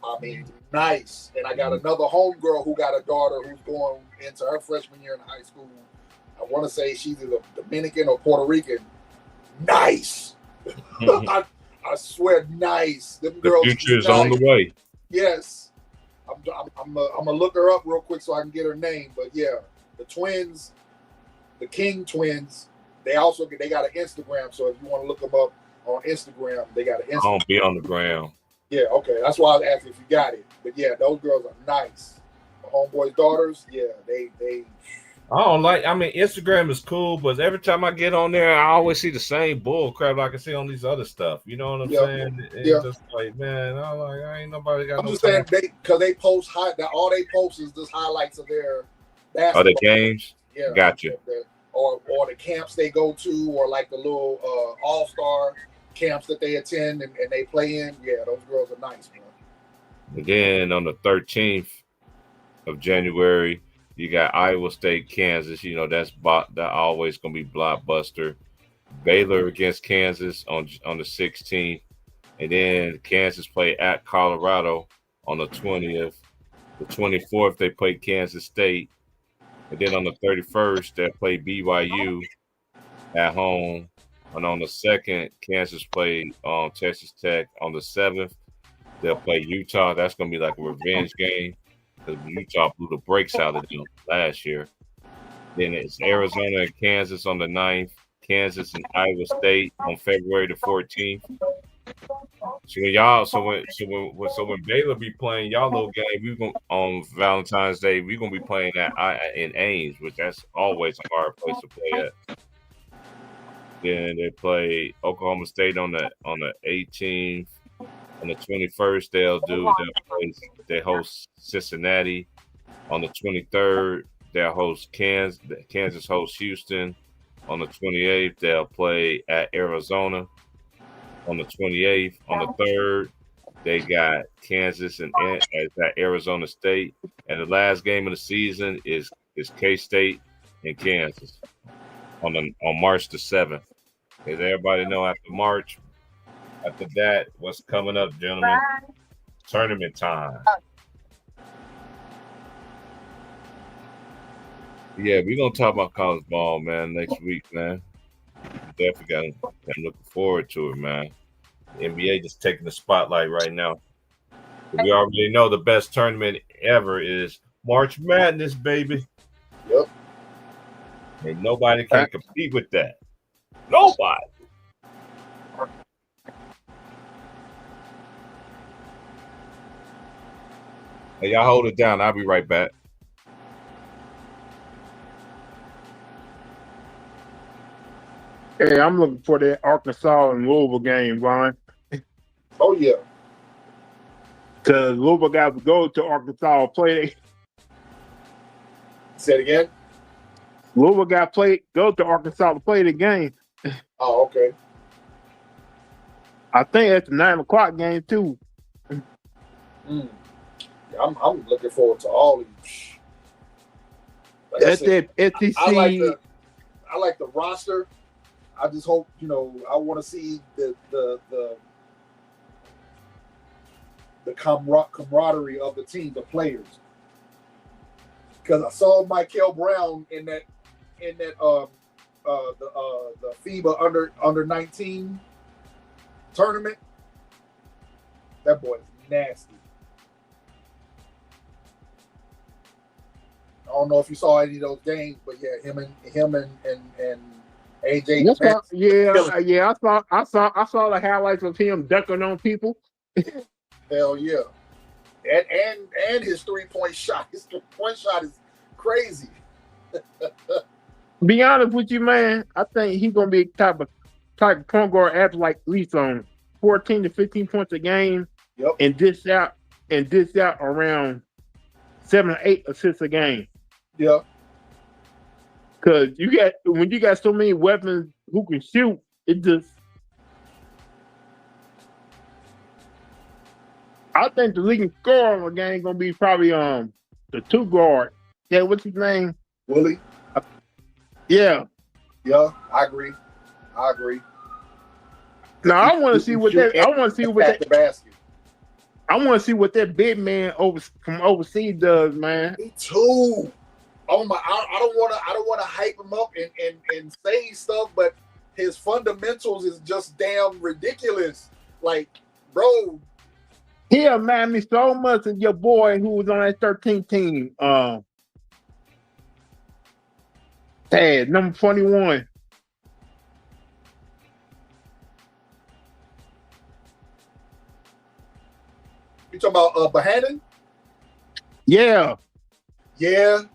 I mean, nice. And I got another homegirl who got a daughter who's going into her freshman year in high school. I want to say she's either Dominican or Puerto Rican. Nice. I swear, nice. Them girls. The future is on the way. Yes, I'm gonna look her up real quick so I can get her name. But yeah, the twins, the King twins, they got an Instagram. So if you want to look them up on Instagram, they got an Instagram. I don't be on the ground. Yeah, okay, that's why I was asking if you got it. But yeah, those girls are nice. My homeboy's daughters, yeah, they. I don't like. I mean, Instagram is cool, but every time I get on there, I always see the same bull crap like I see on these other stuff. You know what I'm saying? It's just like, man, I ain't nobody got. I'm just saying because they post all they post is just highlights of their basketball. Other games. Yeah, gotcha. Or the camps they go to, or like the little all-star camps that they attend and they play in. Yeah, those girls are nice, man. And then on the 13th of January. You got Iowa State, Kansas. You know that always gonna be blockbuster. Baylor against Kansas on the 16th, and then Kansas play at Colorado on the 20th. The 24th they play Kansas State, and then on the 31st they play BYU at home. And on the 2nd, Kansas play Texas Tech. On the 7th, they'll play Utah. That's gonna be like a revenge game. Because Utah blew the brakes out of them last year. Then it's Arizona and Kansas on the 9th, Kansas and Iowa State on February the 14th. So when Baylor be playing y'all little game, we gonna on Valentine's Day, we're gonna be playing that in Ames, which that's always a hard place to play at. Then they play Oklahoma State on the 18th. On the 21st, they host Cincinnati. On the 23rd, they'll host Kansas. Kansas hosts Houston. On the 28th, they'll play at Arizona. On the 28th, on the 3rd, they got Kansas and at Arizona State. And the last game of the season is K-State and Kansas on March the 7th. As everybody know, after March. After that, what's coming up, gentlemen? Tournament time. Yeah, we're going to talk about college ball, man, next week, man. Definitely I'm looking forward to it, man. The NBA just taking the spotlight right now. We already know the best tournament ever is March Madness, baby. Yep. Ain't nobody can compete with that. Nobody. Hey, y'all hold it down. I'll be right back. Hey, I'm looking for that Arkansas and Louisville game, Ron. Oh yeah. Because Louisville got to go to Arkansas play. Say it again. Louisville got to go to Arkansas to play the game. Oh, okay. I think it's a 9:00 game too. Yeah, I'm looking forward to all of these. Like That's that SEC. I like the roster. I just hope, I want to see the camaraderie of the team, the players. Because I saw Michael Brown in that the FIBA under 19 tournament. That boy is nasty. I don't know if you saw any of those games, but yeah, him and AJ. I saw the highlights of him ducking on people. Hell yeah. And his 3-point shot. His 3-point shot is crazy. Be honest with you, man. I think he's gonna be type of point guard after like at least on 14 to 15 points a game. Yep. And dish out around 7 or 8 assists a game. Yeah. Cause when you got so many weapons who can shoot, it just I think the leading scorer of the game gonna be probably the 2 guard. Yeah, what's his name? Willie. Yeah. Yeah, I agree. Now I want to see what that. I want to see what that. The basket. I want to see what that big man from overseas does, man. Me too. Oh my! I don't want to hype him up and say stuff, but his fundamentals is just damn ridiculous. Like, bro. He remind me so much of your boy who was on that 13 team. Number 21. You talking about Bohannon? Yeah. Bohannon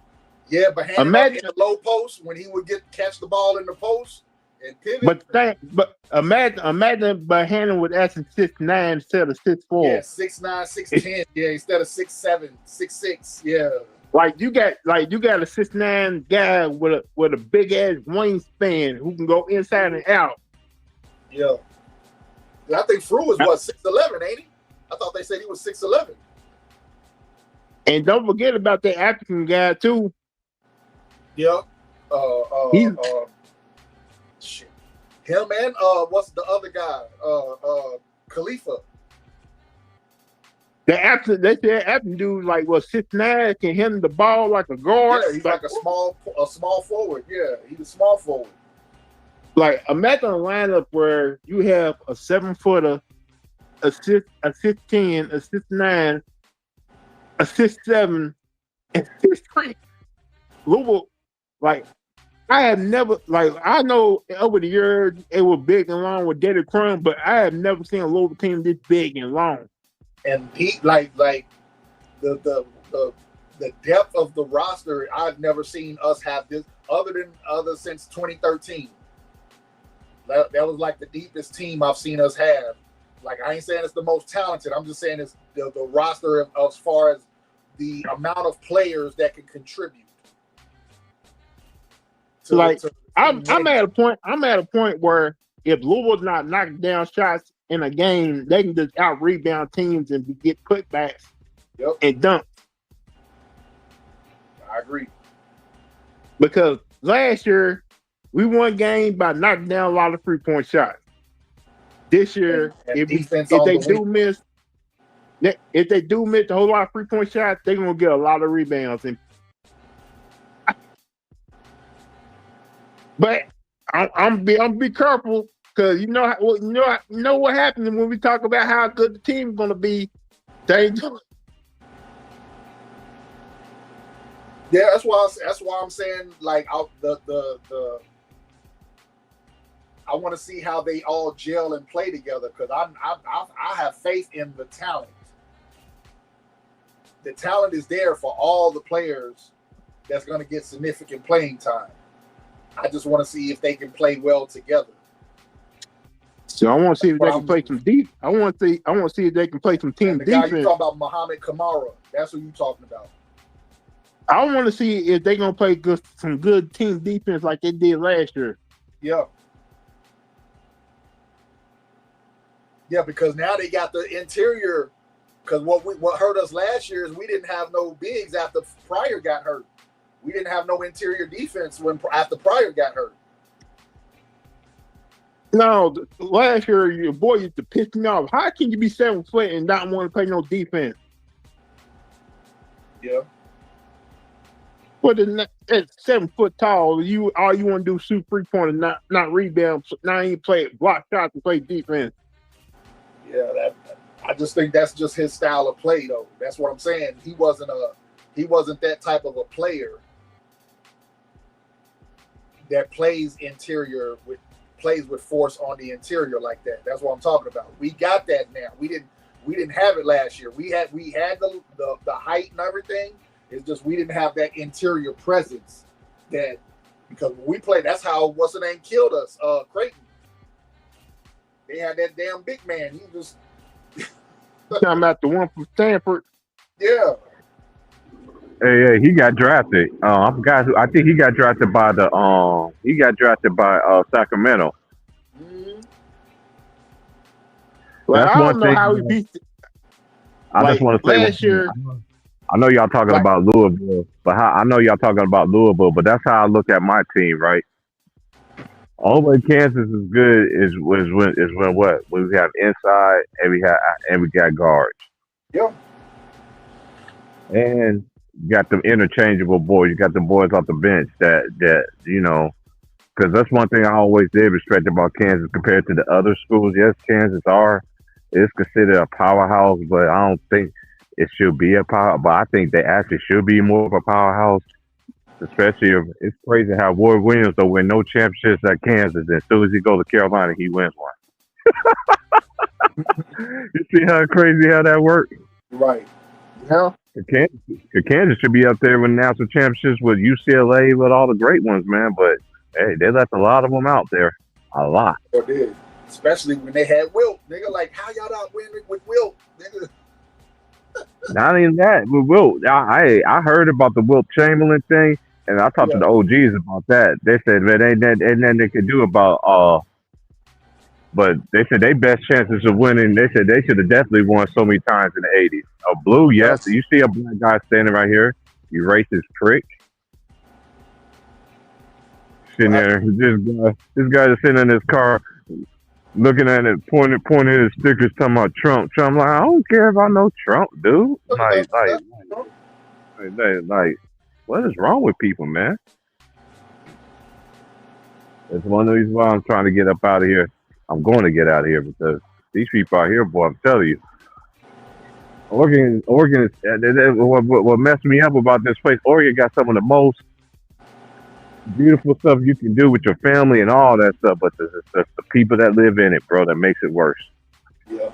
in the low post when he would catch the ball in the post and pivot. But imagine Bohannon with actually 6'9" instead of 6'4". Yeah, 6'9", 6'10". Yeah, instead of 6'7", 6'6". Yeah. Like you got a 6'9" guy with a big ass wingspan who can go inside and out. Yeah. I think Frew is 6'11", ain't he? I thought they said he was 6'11". And don't forget about that African guy too. Yeah. Shit. Him and what's the other guy? Khalifa. They said African dude like 6'9" can handle the ball like a guard. Yeah, he's like a small forward. Yeah, he's a small forward. Like imagine a lineup where you have a 7-footer, a 6'10", a 6'9", a 6'7", and 6'3". Louisville, like I have never I know over the years it was big and long with Dedrick Crum, but I have never seen a Louisville team this big and long. And he like the depth of the roster, I've never seen us have this other since 2013. That was like the deepest team I've seen us have. Like I ain't saying it's the most talented. I'm just saying it's the roster as far as the amount of players that can contribute. I'm at a point where if Louisville's not knocking down shots in a game, they can just out rebound teams and get putbacks and dunks. I agree. Because last year we won game by knocking down a lot of 3-point shots. This year, if they do miss a whole lot of 3-point shots, they're gonna get a lot of rebounds. But I'm be careful because you know what happens when we talk about how good the team's gonna be. Yeah, that's why I'm saying like I want to see how they all gel and play together because I have faith in the talent. The talent is there for all the players that's going to get significant playing time. I just want to see if they can play well together. So I want to see if they can play some deep. I want to see if they can play some team the defense. Guy you talking about Muhammad Kamara? That's who you talking about. I want to see if they're gonna play some good team defense like they did last year. Yeah. Yeah, because now they got the interior. Because what hurt us last year is we didn't have no bigs after Pryor got hurt. We didn't have no interior defense after Pryor got hurt. No, last year your boy used to piss me off. How can you be 7 foot and not want to play no defense? Yeah. But at 7 foot tall, all you want to do is shoot 3-pointers, not rebound. Not even play block shots and play defense. Yeah, I just think that's just his style of play, though. That's what I'm saying. He wasn't that type of a player that plays with force on the interior like that. That's what I'm talking about. We got that now. We didn't have it last year. We had the height and everything. It's just we didn't have that interior presence that because when we played, that's how what's the name killed us, Creighton. They had that damn big man. He just talking about the one from Stanford. Yeah. Hey, he got drafted. I forgot who. I think he got drafted by Sacramento. Mm-hmm. Well, I don't know how he beat. I just want to say last year. I know y'all talking about Louisville, but that's how I look at my team, right? Only Kansas is good is when we have inside and we got guards. Yeah. And you got them interchangeable boys. You got the boys off the bench that you know, because that's one thing I always did respect about Kansas compared to the other schools. Yes, Kansas is considered a powerhouse, but I don't think it should be a power. But I think they actually should be more of a powerhouse. Especially if it's crazy how Ward Williams don't win no championships at Kansas, and as soon as he goes to Carolina, he wins one. You see how crazy how that works? Right. Yeah. Kansas should be up there with national championships with UCLA, with all the great ones, man. But hey, they left a lot of them out there. A lot. They did. Especially when they had Wilt. Nigga, like, how y'all not winning with Wilt? Nigga. Not even that. With Wilt, I heard about the Wilt Chamberlain thing, and I talked to the OGs about that. They said, man, ain't nothing they could do about but they said their best chances of winning, they said they should have definitely won so many times in the 80s. A blue, yes. You see a black guy standing right here, you racist prick. Sitting there, this guy is sitting in his car, looking at it, pointing his stickers, talking about Trump. Trump, like, I don't care about no Trump, dude. Like, what is wrong with people, man? That's one of the reasons why I'm trying to get up out of here. I'm going to get out of here because these people out here, boy, I'm telling you. Oregon is what messed me up about this place. Oregon got some of the most beautiful stuff you can do with your family and all that stuff, but it's the people that live in it, bro, that makes it worse. Yeah.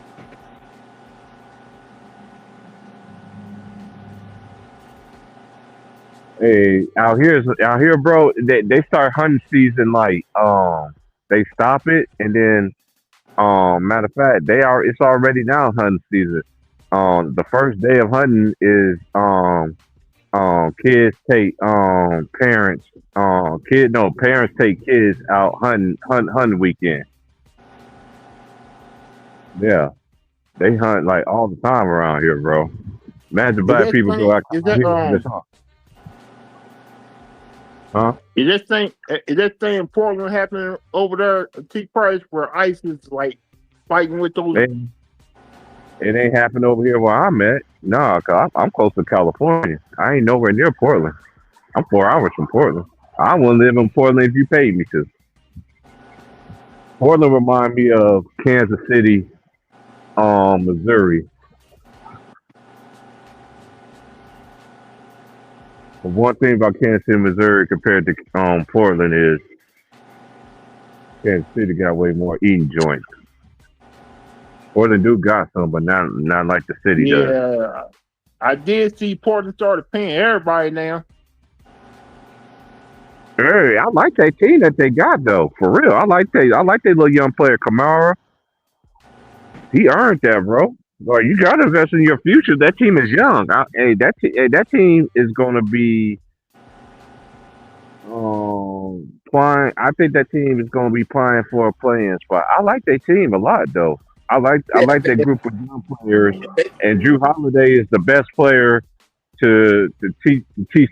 Hey, out here, bro. They start hunting season like they stop it, and then matter of fact, it's already now hunting season. The first day of hunting is kids take parents parents take kids out hunting weekend. Yeah, they hunt like all the time around here, bro. Imagine black people go out. Huh? Is that thing in Portland happening over there at T Price where ICE is like fighting with those? It ain't happening over here where I'm at. No, cause I'm close to California. I ain't nowhere near Portland. I'm 4 hours from Portland. I wouldn't live in Portland if you paid me to. Portland remind me of Kansas City, Missouri. But one thing about Kansas City, Missouri compared to Portland is Kansas City got way more eating joints. Portland do got some, but not like the city does. Yeah, I did see Portland started paying everybody now. Hey, I like that team that they got though. For real, I like that little young player Kamara. He earned that, bro. Like, you got to invest in your future. That team is young. That team is going to be playing. I think that team is going to be playing for a playing spot. I like that team a lot, though. I like that group of young players, and Drew Holiday is the best player to teach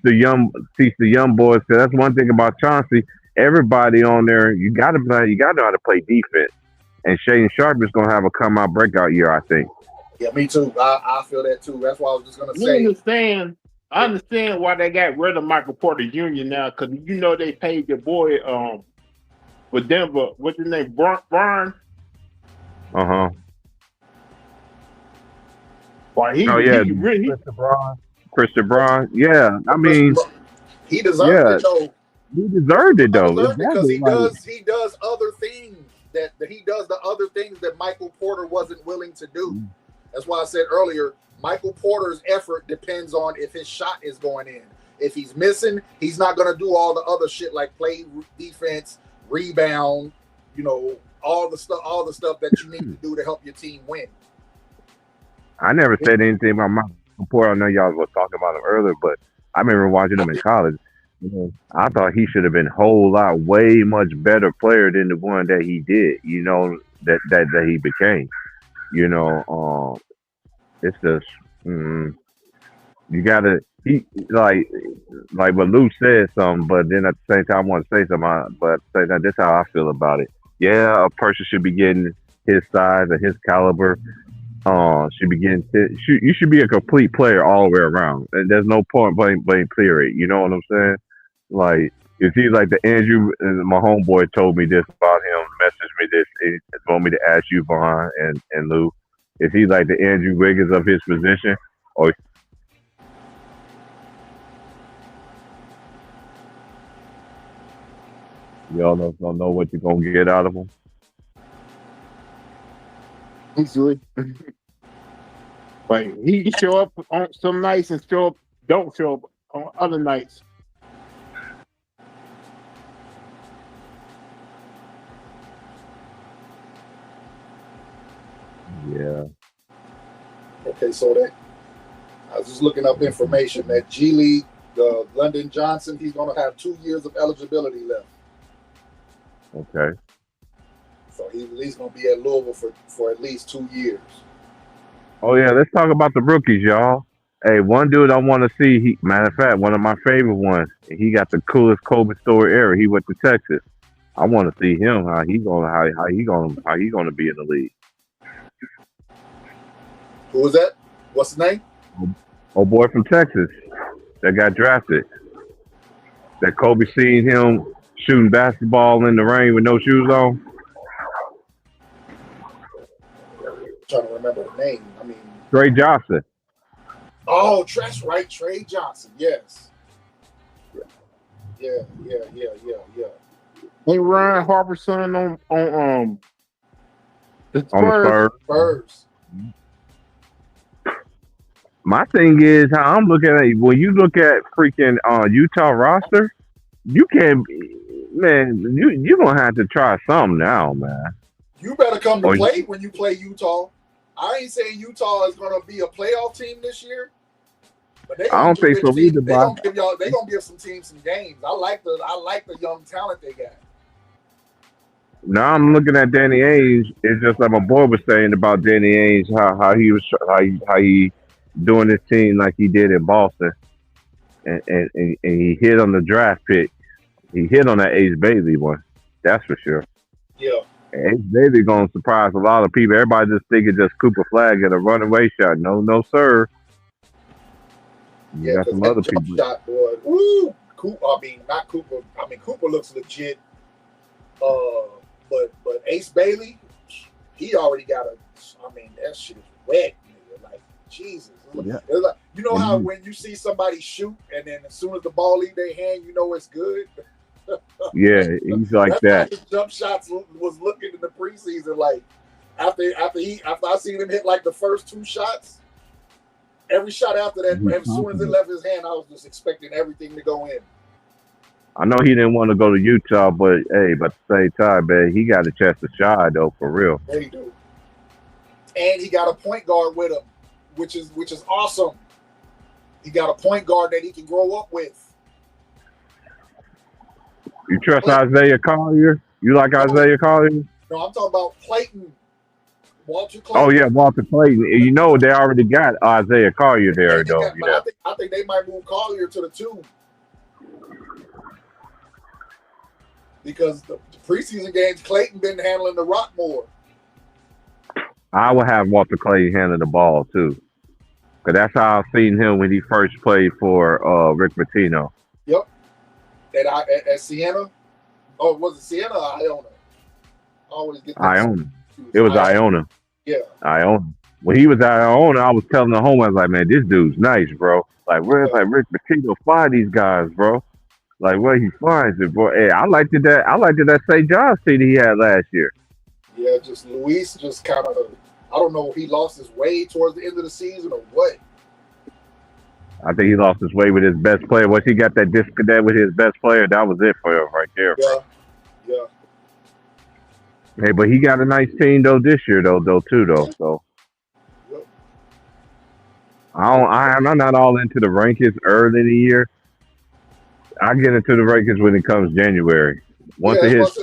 the young boys. Because that's one thing about Chauncey. Everybody on there, you got to know how to play defense. And Shaden Sharp is going to have a come out breakout year, I think. Yeah, me too. I feel that too. That's why I was just going to say. I understand why they got rid of Michael Porter Jr. now, because they paid the boy for Denver. What's his name? Brian. Why Christian Braun. Yeah, I mean, he deserved it though. He deserved it though. Because he does other things that he does the other things that Michael Porter wasn't willing to do. That's why I said earlier, Michael Porter's effort depends on if his shot is going in. If he's missing, he's not going to do all the other shit like play defense, rebound, all the stuff that you need to do to help your team win. I never said anything about Michael Porter. I know y'all was talking about him earlier, but I remember watching him in college. I thought he should have been a whole lot way much better player than the one that he did. That he became. It's just you gotta. He like what Lou said something, but then at the same time I want to say something. But at the same time, this is how I feel about it. Yeah, a person should be getting his size and his caliber. Should be getting. You should be a complete player all the way around, and there's no point blank period. You know what I'm saying? Like, it seems like the Andrew, my homeboy told me this about him, messaged me this, and told me to ask you, Vaughn and Lou, is he like the Andrew Wiggins of his position, or y'all don't know what you're gonna get out of him? Easily. But he show up on some nights and don't show up on other nights. Yeah. Okay, so that I was just looking up information that G League, London Johnson, he's going to have 2 years of eligibility left. Okay. So he's at least going to be at Louisville for at least 2 years. Oh yeah, let's talk about the rookies, y'all. Hey, one dude I want to see. Matter of fact, one of my favorite ones. He got the coolest Kobe story ever. He went to Texas. I want to see him. How he gonna be in the league. Who was that? What's his name? Oh boy from Texas that got drafted. That Kobe seen him shooting basketball in the rain with no shoes on. Trying to remember the name. I mean, Trey Johnson. Oh, that's right, Trey Johnson. Yes. Yeah. Ain't Ryan Harper's son on the Spurs? My thing is how I'm looking at it. When you look at freaking Utah roster, you can't, man. You're gonna have to try something now, man. You better come to play when you play Utah. I ain't saying Utah is going to be a playoff team this year, but I don't think so either. They're going to give some teams some games. I like the young talent they got. Now I'm looking at Danny Ainge. It's just like my boy was saying about Danny Ainge, how he doing his team like he did in Boston, and he hit on the draft pick. He hit on that Ace Bailey one. That's for sure. Yeah. Ace Bailey gonna surprise a lot of people. Everybody just thinking just Cooper Flag and a runaway shot. No, sir. You got some other people. Shot, boy. Woo! Not Cooper. Cooper looks legit. But Ace Bailey, he already got that shit is wet, nigga. Like, Jesus. Yeah. Like, You know how when you see somebody shoot and then as soon as the ball leaves their hand, you know it's good. Yeah, he's like that. His jump shots was looking in the preseason. Like after I seen him hit like the first 2 shots, every shot after that, as soon as it left his hand, I was just expecting everything to go in. I know he didn't want to go to Utah, but hey, but at the same time, man, he got a chance to shine though, for real. Yeah, he do. And he got a point guard with him, which is awesome. He got a point guard that he can grow up with. You trust Isaiah Collier? You like Isaiah Collier? No, I'm talking about Clayton. Walter Clayton. Oh yeah, Walter Clayton. You know they already got Isaiah Collier there though. Yeah. I think they might move Collier to the 2. Because the preseason games, Clayton been handling the rock more. I would have Walter Clayton handle the ball too. Cause that's how I seen him when he first played for Rick Pitino. Yep. At Siena. Oh, was it Siena or Iona? I always get that. Iona. It was Iona. Yeah. Iona. When he was at Iona, I was telling the home, I was like, man, this dude's nice, bro. Like, where's like Rick Pitino find these guys, bro? Like where he finds it, bro. Hey, I liked it that St. John's team he had last year. Yeah, just Luis just kind of, I don't know if he lost his way towards the end of the season or what. I think he lost his way with his best player. Once he got that disconnect with his best player, that was it for him right there. Yeah. Hey, but he got a nice team though this year though. So Yep. I'm not all into the rankings early in the year. I get into the rankings when it comes January. Once it hits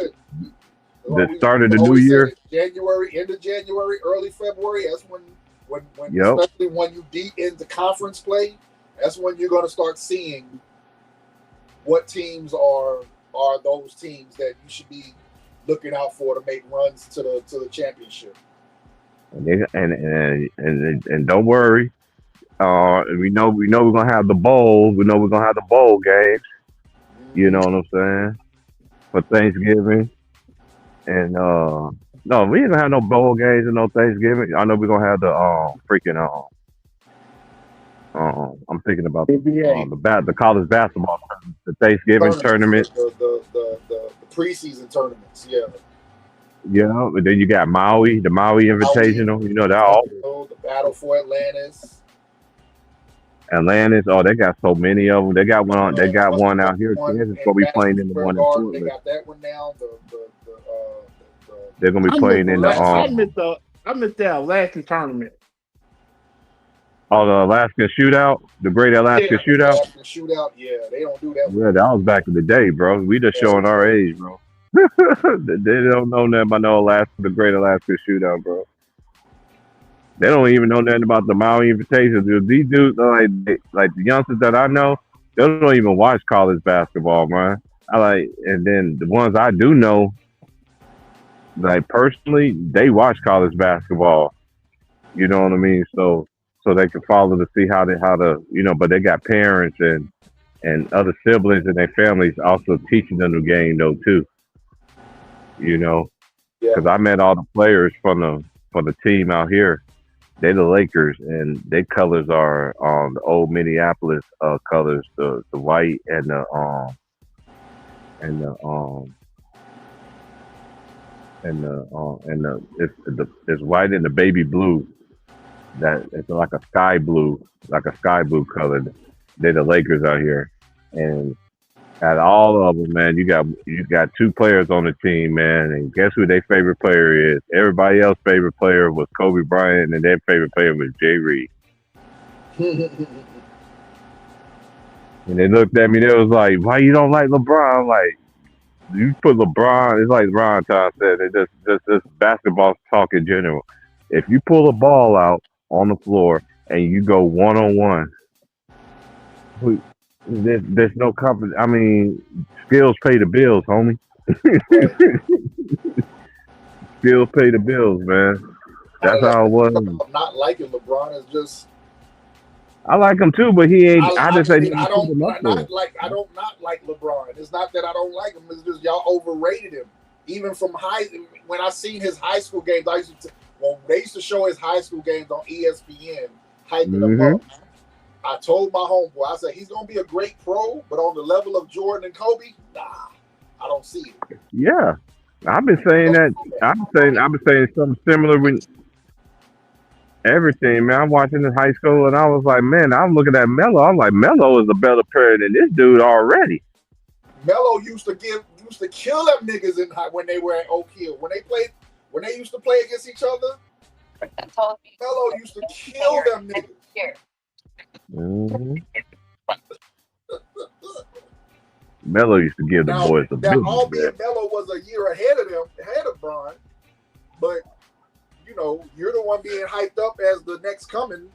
the start of the new year, January, end of January, early February. That's when especially when you deep into conference play, that's when you're going to start seeing what teams are those teams that you should be looking out for to make runs to the championship. And don't worry. We know we're gonna have the bowl. We know we're gonna have the bowl games. You know what I'm saying? For Thanksgiving. And no, we ain't gonna have no bowl games and no Thanksgiving. I know we're gonna have the I'm thinking about the college basketball tournament, the Thanksgiving tournament. The preseason tournaments, yeah. Yeah, but then you got Maui, the Maui Invitational. You know that all the battle for Atlantis. Oh, they got so many of them. They got one. They got one out here. Kansas gonna be playing in the one in Portland. They got that one now. They're gonna be playing in the. I missed that Alaskan tournament. Oh, the Alaska Shootout, the Great Alaska Shootout. Alaska Shootout, yeah, they don't do that. Yeah, that was back in the day, bro. We just showing our age, bro. They don't know nothing about no the Great Alaska Shootout, bro. They don't even know nothing about the Maui Invitations. These dudes, like the youngsters that I know, they don't even watch college basketball, man. And then the ones I do know, like personally, they watch college basketball. You know what I mean? So they can follow to see how to but they got parents and other siblings and their families also teaching them the game though too. You know, because I met all the players for the team out here. They the Lakers, and their colors are the old Minneapolis colors, the white and it's white and the baby blue. That it's like a sky blue color. They're the Lakers out here, and at all of them, man, you got 2 players on the team, man, and guess who their favorite player is? Everybody else's favorite player was Kobe Bryant, and their favorite player was Jay Reed. And they looked at me. They was like, "Why you don't like LeBron?" I'm like, you put LeBron. It's like Ron Tom said. It's just basketball talk in general. If you pull a ball out on the floor and you go 1-on-1, there's no competition. I mean, skills pay the bills, homie. Skills pay the bills, man. That's how it was. Not liking LeBron is just. I like him too, but he ain't. I don't not like LeBron. It's not that I don't like him. It's just y'all overrated him. Even from when I seen his high school games, they used to show his high school games on ESPN, hyping him up. I told my homeboy, I said he's gonna be a great pro, but on the level of Jordan and Kobe, nah, I don't see it. Yeah, I've been saying that. I've been saying something similar with everything, man. I'm watching in high school, and I was like, man, I'm looking at Melo. I'm like, Melo is a better player than this dude already. Melo used to kill them niggas when they were at Oak Hill. When they used to play against each other, Melo used to kill them niggas. Mm-hmm. Melo used to give the boys a business. Albeit Melo was a year ahead of Bron, but you know, you're the one being hyped up as the next coming,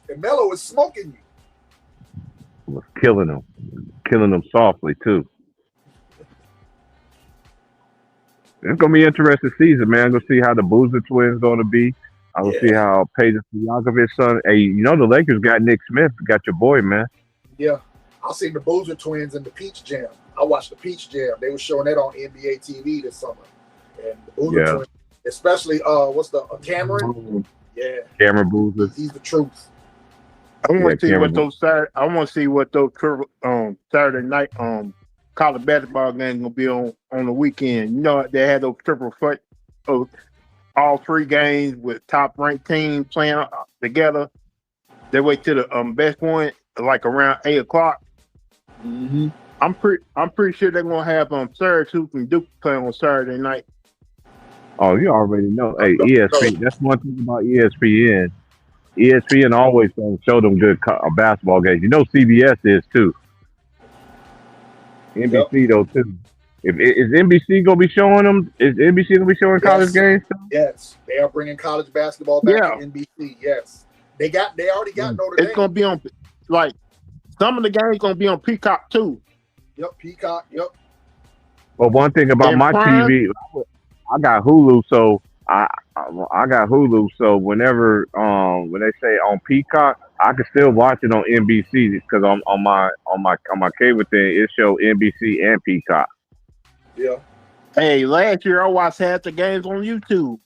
and Melo is smoking you. Was killing them softly too. It's gonna be an interesting season, man. Gonna see how the Boozer twins gonna be. I'm gonna see how Peja Stojakovic's son. Hey, you know the Lakers got Nick Smith, got your boy, man. Yeah, I seen the Boozer twins in the Peach Jam. I watched the Peach Jam. They were showing that on NBA TV this summer, and the Boozer twins, especially what's the Cameron? Yeah, Cameron Boozer. He's the truth. I want to see what those Saturday night college basketball games gonna be on the weekend. You know they had those triple foot of all three games with top ranked teams playing together. They wait till the best one like around 8 o'clock. Mm-hmm. I'm pretty sure they're gonna have Syracuse and Duke playing on Saturday night. Oh, you already know. Hey, ESPN. That's one thing about ESPN. ESPN always don't show them good basketball games. You know CBS is too. NBC though too. Is NBC gonna be showing them? Is NBC gonna be showing college games? Yes, they are bringing college basketball back to NBC. Yes, they already got Notre Dame. It's gonna be on like some of the games gonna be on Peacock too. Yep, Peacock. Yep. Well, one thing about my TV, I got Hulu, so I got Hulu. So whenever when they say on Peacock, I can still watch it on NBC because on my cable thing it show NBC and Peacock. Yeah. Hey, last year I watched half the games on YouTube.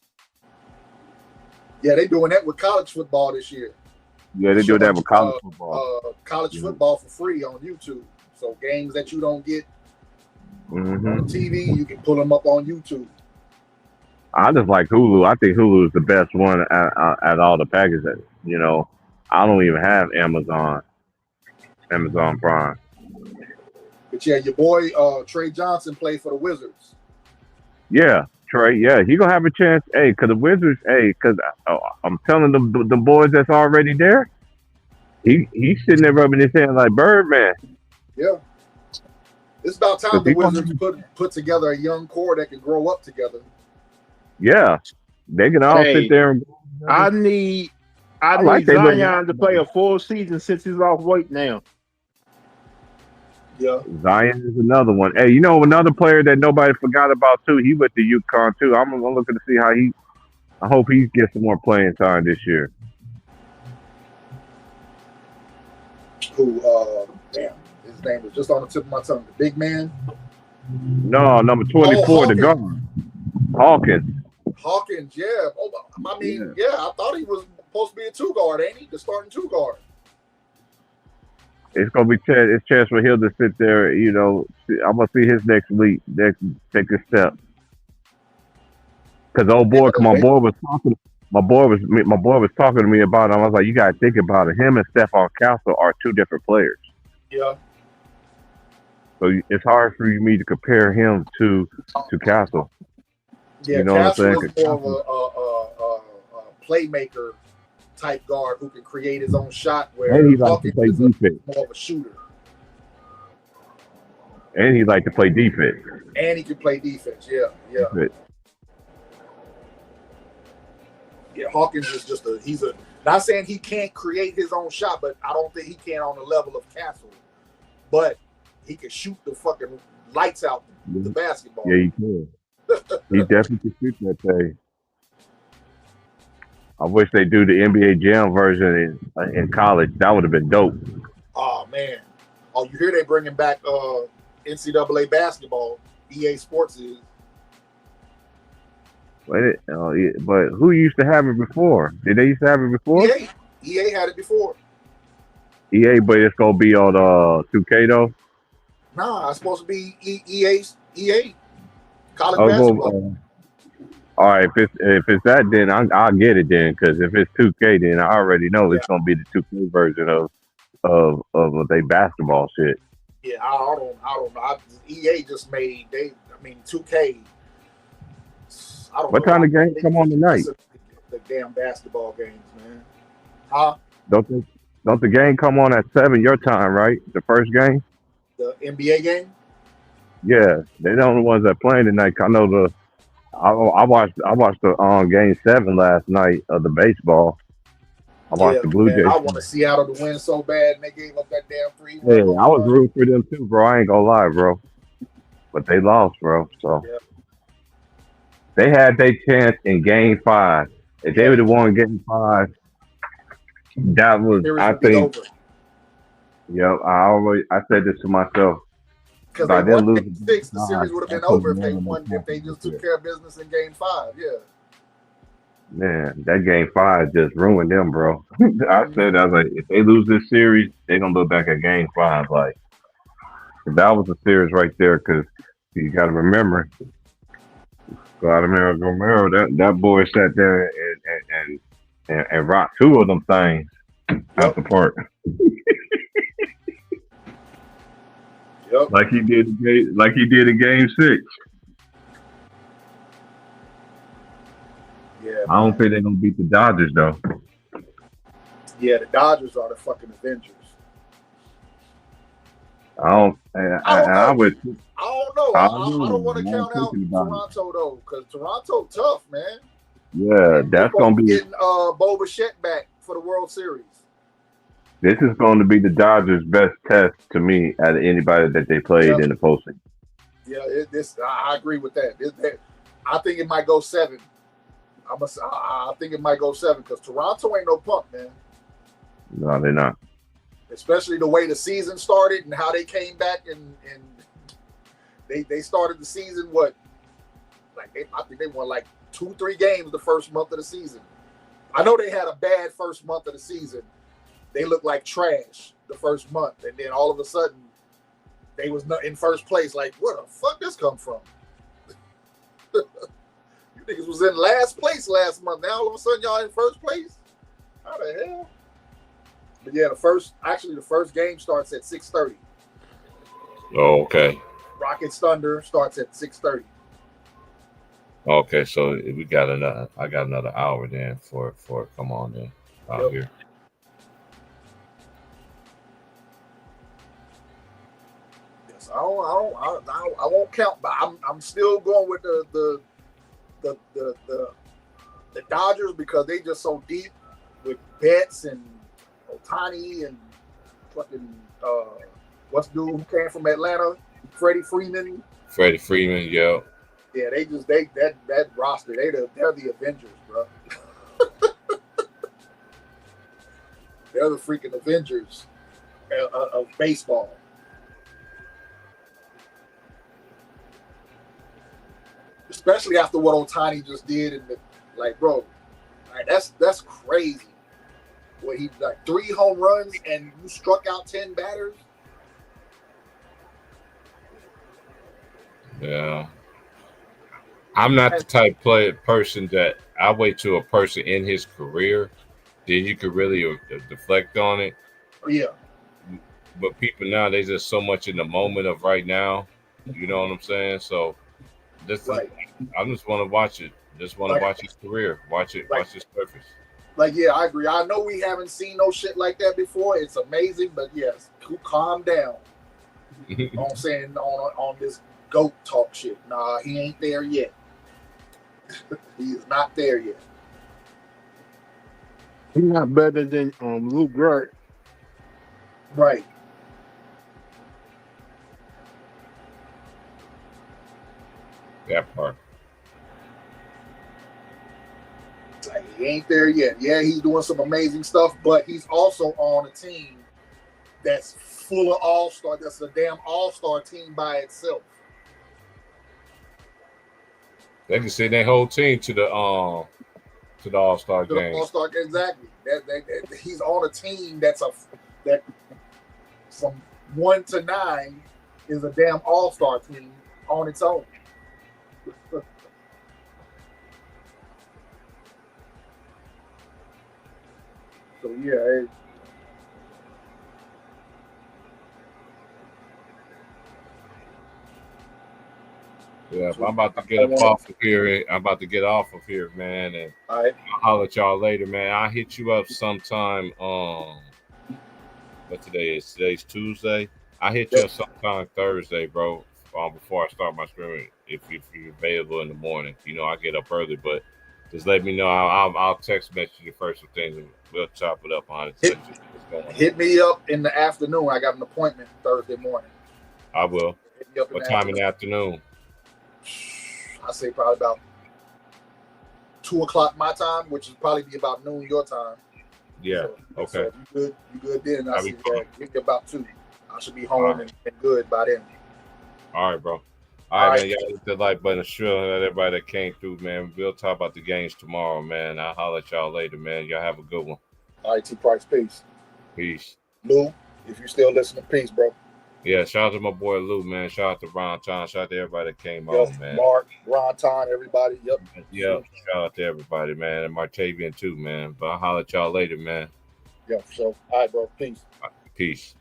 Yeah, they doing that with college football this year. Yeah, they do that with college football. College football for free on YouTube. So games that you don't get on TV, you can pull them up on YouTube. I just like Hulu. I think Hulu is the best one at all the packages. You know, I don't even have Amazon Prime. But yeah, your boy Trey Johnson played for the Wizards. Yeah, Trey. Yeah, he gonna have a chance. Hey, because the Wizards. Hey, because I'm telling the boys that's already there. He's sitting there rubbing his hand like Birdman. Yeah, it's about time the Wizards put together a young core that can grow up together. Yeah, they can all sit there. And I need Zion to play a full season since he's off weight now. Yeah, Zion is another one. Hey, you know another player that nobody forgot about too. He went to UConn too. I'm looking to see how I hope he gets some more playing time this year. Who? Damn, his name was just on the tip of my tongue. The big man. No, number 24, the guard, Hawkins, yeah. Oh, I mean, yeah. I thought he was supposed to be a 2-guard, ain't he? The starting 2-guard. It's gonna be it's chance for him to sit there. You know, I'm gonna see his next take a step. Because my boy was talking. My boy was talking to me about it. I was like, you gotta think about it. Him and Stephon Castle are two different players. Yeah. So it's hard for me to compare him to Castle. Yeah, you know Castle what I'm saying? is more of a playmaker type guard who can create his own shot. Where and he likes to play defense. More of a shooter. And he likes to play defense. And he can play defense. Yeah. Defense. Yeah, Hawkins is just he's not saying he can't create his own shot, but I don't think he can on the level of Castle. But he can shoot the fucking lights out the basketball. Yeah, he can. He definitely can shoot that thing. I wish they do the NBA Jam version in college. That would have been dope. Oh man! Oh, you hear they bringing back NCAA basketball? EA Sports is. But who used to have it before? Did they used to have it before? EA had it before. EA, but it's gonna be on 2K though. Nah, it's supposed to be EA college I'll basketball. go. All right, if it's that, then I'll get it then. Because if it's 2K, then I already know it's gonna be the 2K version of their basketball shit. Yeah, I don't know. EA just made 2K. I don't What know. time the game come on tonight? The damn basketball games, man. Huh? Don't the game come on at 7 your time, right? The first game. The NBA game. Yeah, they're the only ones that playing tonight. I know I watched the game 7 last night of the baseball. I watched the Blue Jays. I want Seattle to win so bad, and they gave up that damn 3. Yeah, I was rooting for them too, bro. I ain't gonna lie, bro. But they lost, bro. So they had their chance in Game 5. If they would have won Game 5, that was, I think. Yep, I said this to myself. Because they won Game 6, the series would have been over if they just took care of business in Game 5. Yeah. Man, that Game 5 just ruined them, bro. I was like, if they lose this series, they're gonna look back at Game 5 like that was a series right there. Because you got to remember, Vladimir Guerrero, that boy sat there and rocked 2 of them things out the park. Yep. Like he did in Game 6. Yeah, I don't think they're gonna beat the Dodgers though. Yeah, the Dodgers are the fucking Avengers. I don't know. I don't want to count out Toronto though, because Toronto tough, man. Yeah, that's gonna be getting Bo Bichette back for the World Series. This is going to be the Dodgers' best test to me out of anybody that they played in the postseason. Yeah, I agree with that. I think it might go 7. I think it might go 7 because Toronto ain't no punk, man. No, they're not. Especially the way the season started and how they came back and they started the season I think they won like 2-3 games the first month of the season. I know they had a bad first month of the season. They looked like trash the first month, and then all of a sudden, they was not in first place. Like, where the fuck this come from? You niggas was in last place last month. Now all of a sudden, y'all in first place? How the hell? But yeah, the first game starts at 6:30. Oh, okay. Rockets Thunder starts at 6:30. Okay, so we got I got another hour then for come on then out here. I won't count, but I'm still going with the Dodgers because they just so deep with Betts and Ohtani and fucking what's the dude who came from Atlanta, Freddie Freeman. Yeah. Yeah, that roster, they're the Avengers, bro. They're the freaking Avengers of baseball. Especially after what Ohtani just did, and bro, that's crazy. Where he 3 home runs and you struck out 10 batters. Yeah, I'm not the type person that I wait till a person in his career, then you could really deflect on it. Yeah. But people now, they just so much in the moment of right now. You know what I'm saying? So. I just want to watch it. Just want to watch his career. Watch his purpose. Yeah, I agree. I know we haven't seen no shit like that before. It's amazing, but yes, calm down. You know what I'm saying? On this GOAT talk shit. Nah, he ain't there yet. He is not there yet. He's not better than Lou Gehrig. Right. That part. He ain't there yet. Yeah, he's doing some amazing stuff, but he's also on a team that's full of all-star. That's a damn all-star team by itself. They can send their whole team to the all-star game. All-star, exactly. That he's on a team that's that from 1 to 9 is a damn all-star team on its own. So yeah. Yeah, I'm about to get off of here. I'm about to get off of here, man. And all right. I'll holler at y'all later, man. I'll hit you up sometime. What today is? Today's Tuesday. I hit you up sometime Thursday, bro. Before I start my streaming, if you're available in the morning, you know I get up early, but just let me know. I'll text message you first things, and we'll chop it up on it. Hit me up in the afternoon. I got an appointment Thursday morning. I will. What time in the afternoon? I say probably about 2 o'clock my time, which is probably be about noon your time. Yeah. So, okay. So you good then? I see give me about 2. I should be home and good by then. All right, bro. All right, man. Y'all hit the like button. Sure, everybody that came through, man. We'll talk about the games tomorrow, man. I'll holler at y'all later, man. Y'all have a good one. All right, T Price. Peace. Peace. Lou, if you still listening, peace, bro. Yeah, shout out to my boy Lou, man. Shout out to Ron Tom. Shout out to everybody that came on, man. Mark, Ron Tom, everybody. Yep. Shout out to everybody, man. And Martavian too, man. But I'll holler at y'all later, man. Yeah, so all right, bro. Peace. Peace.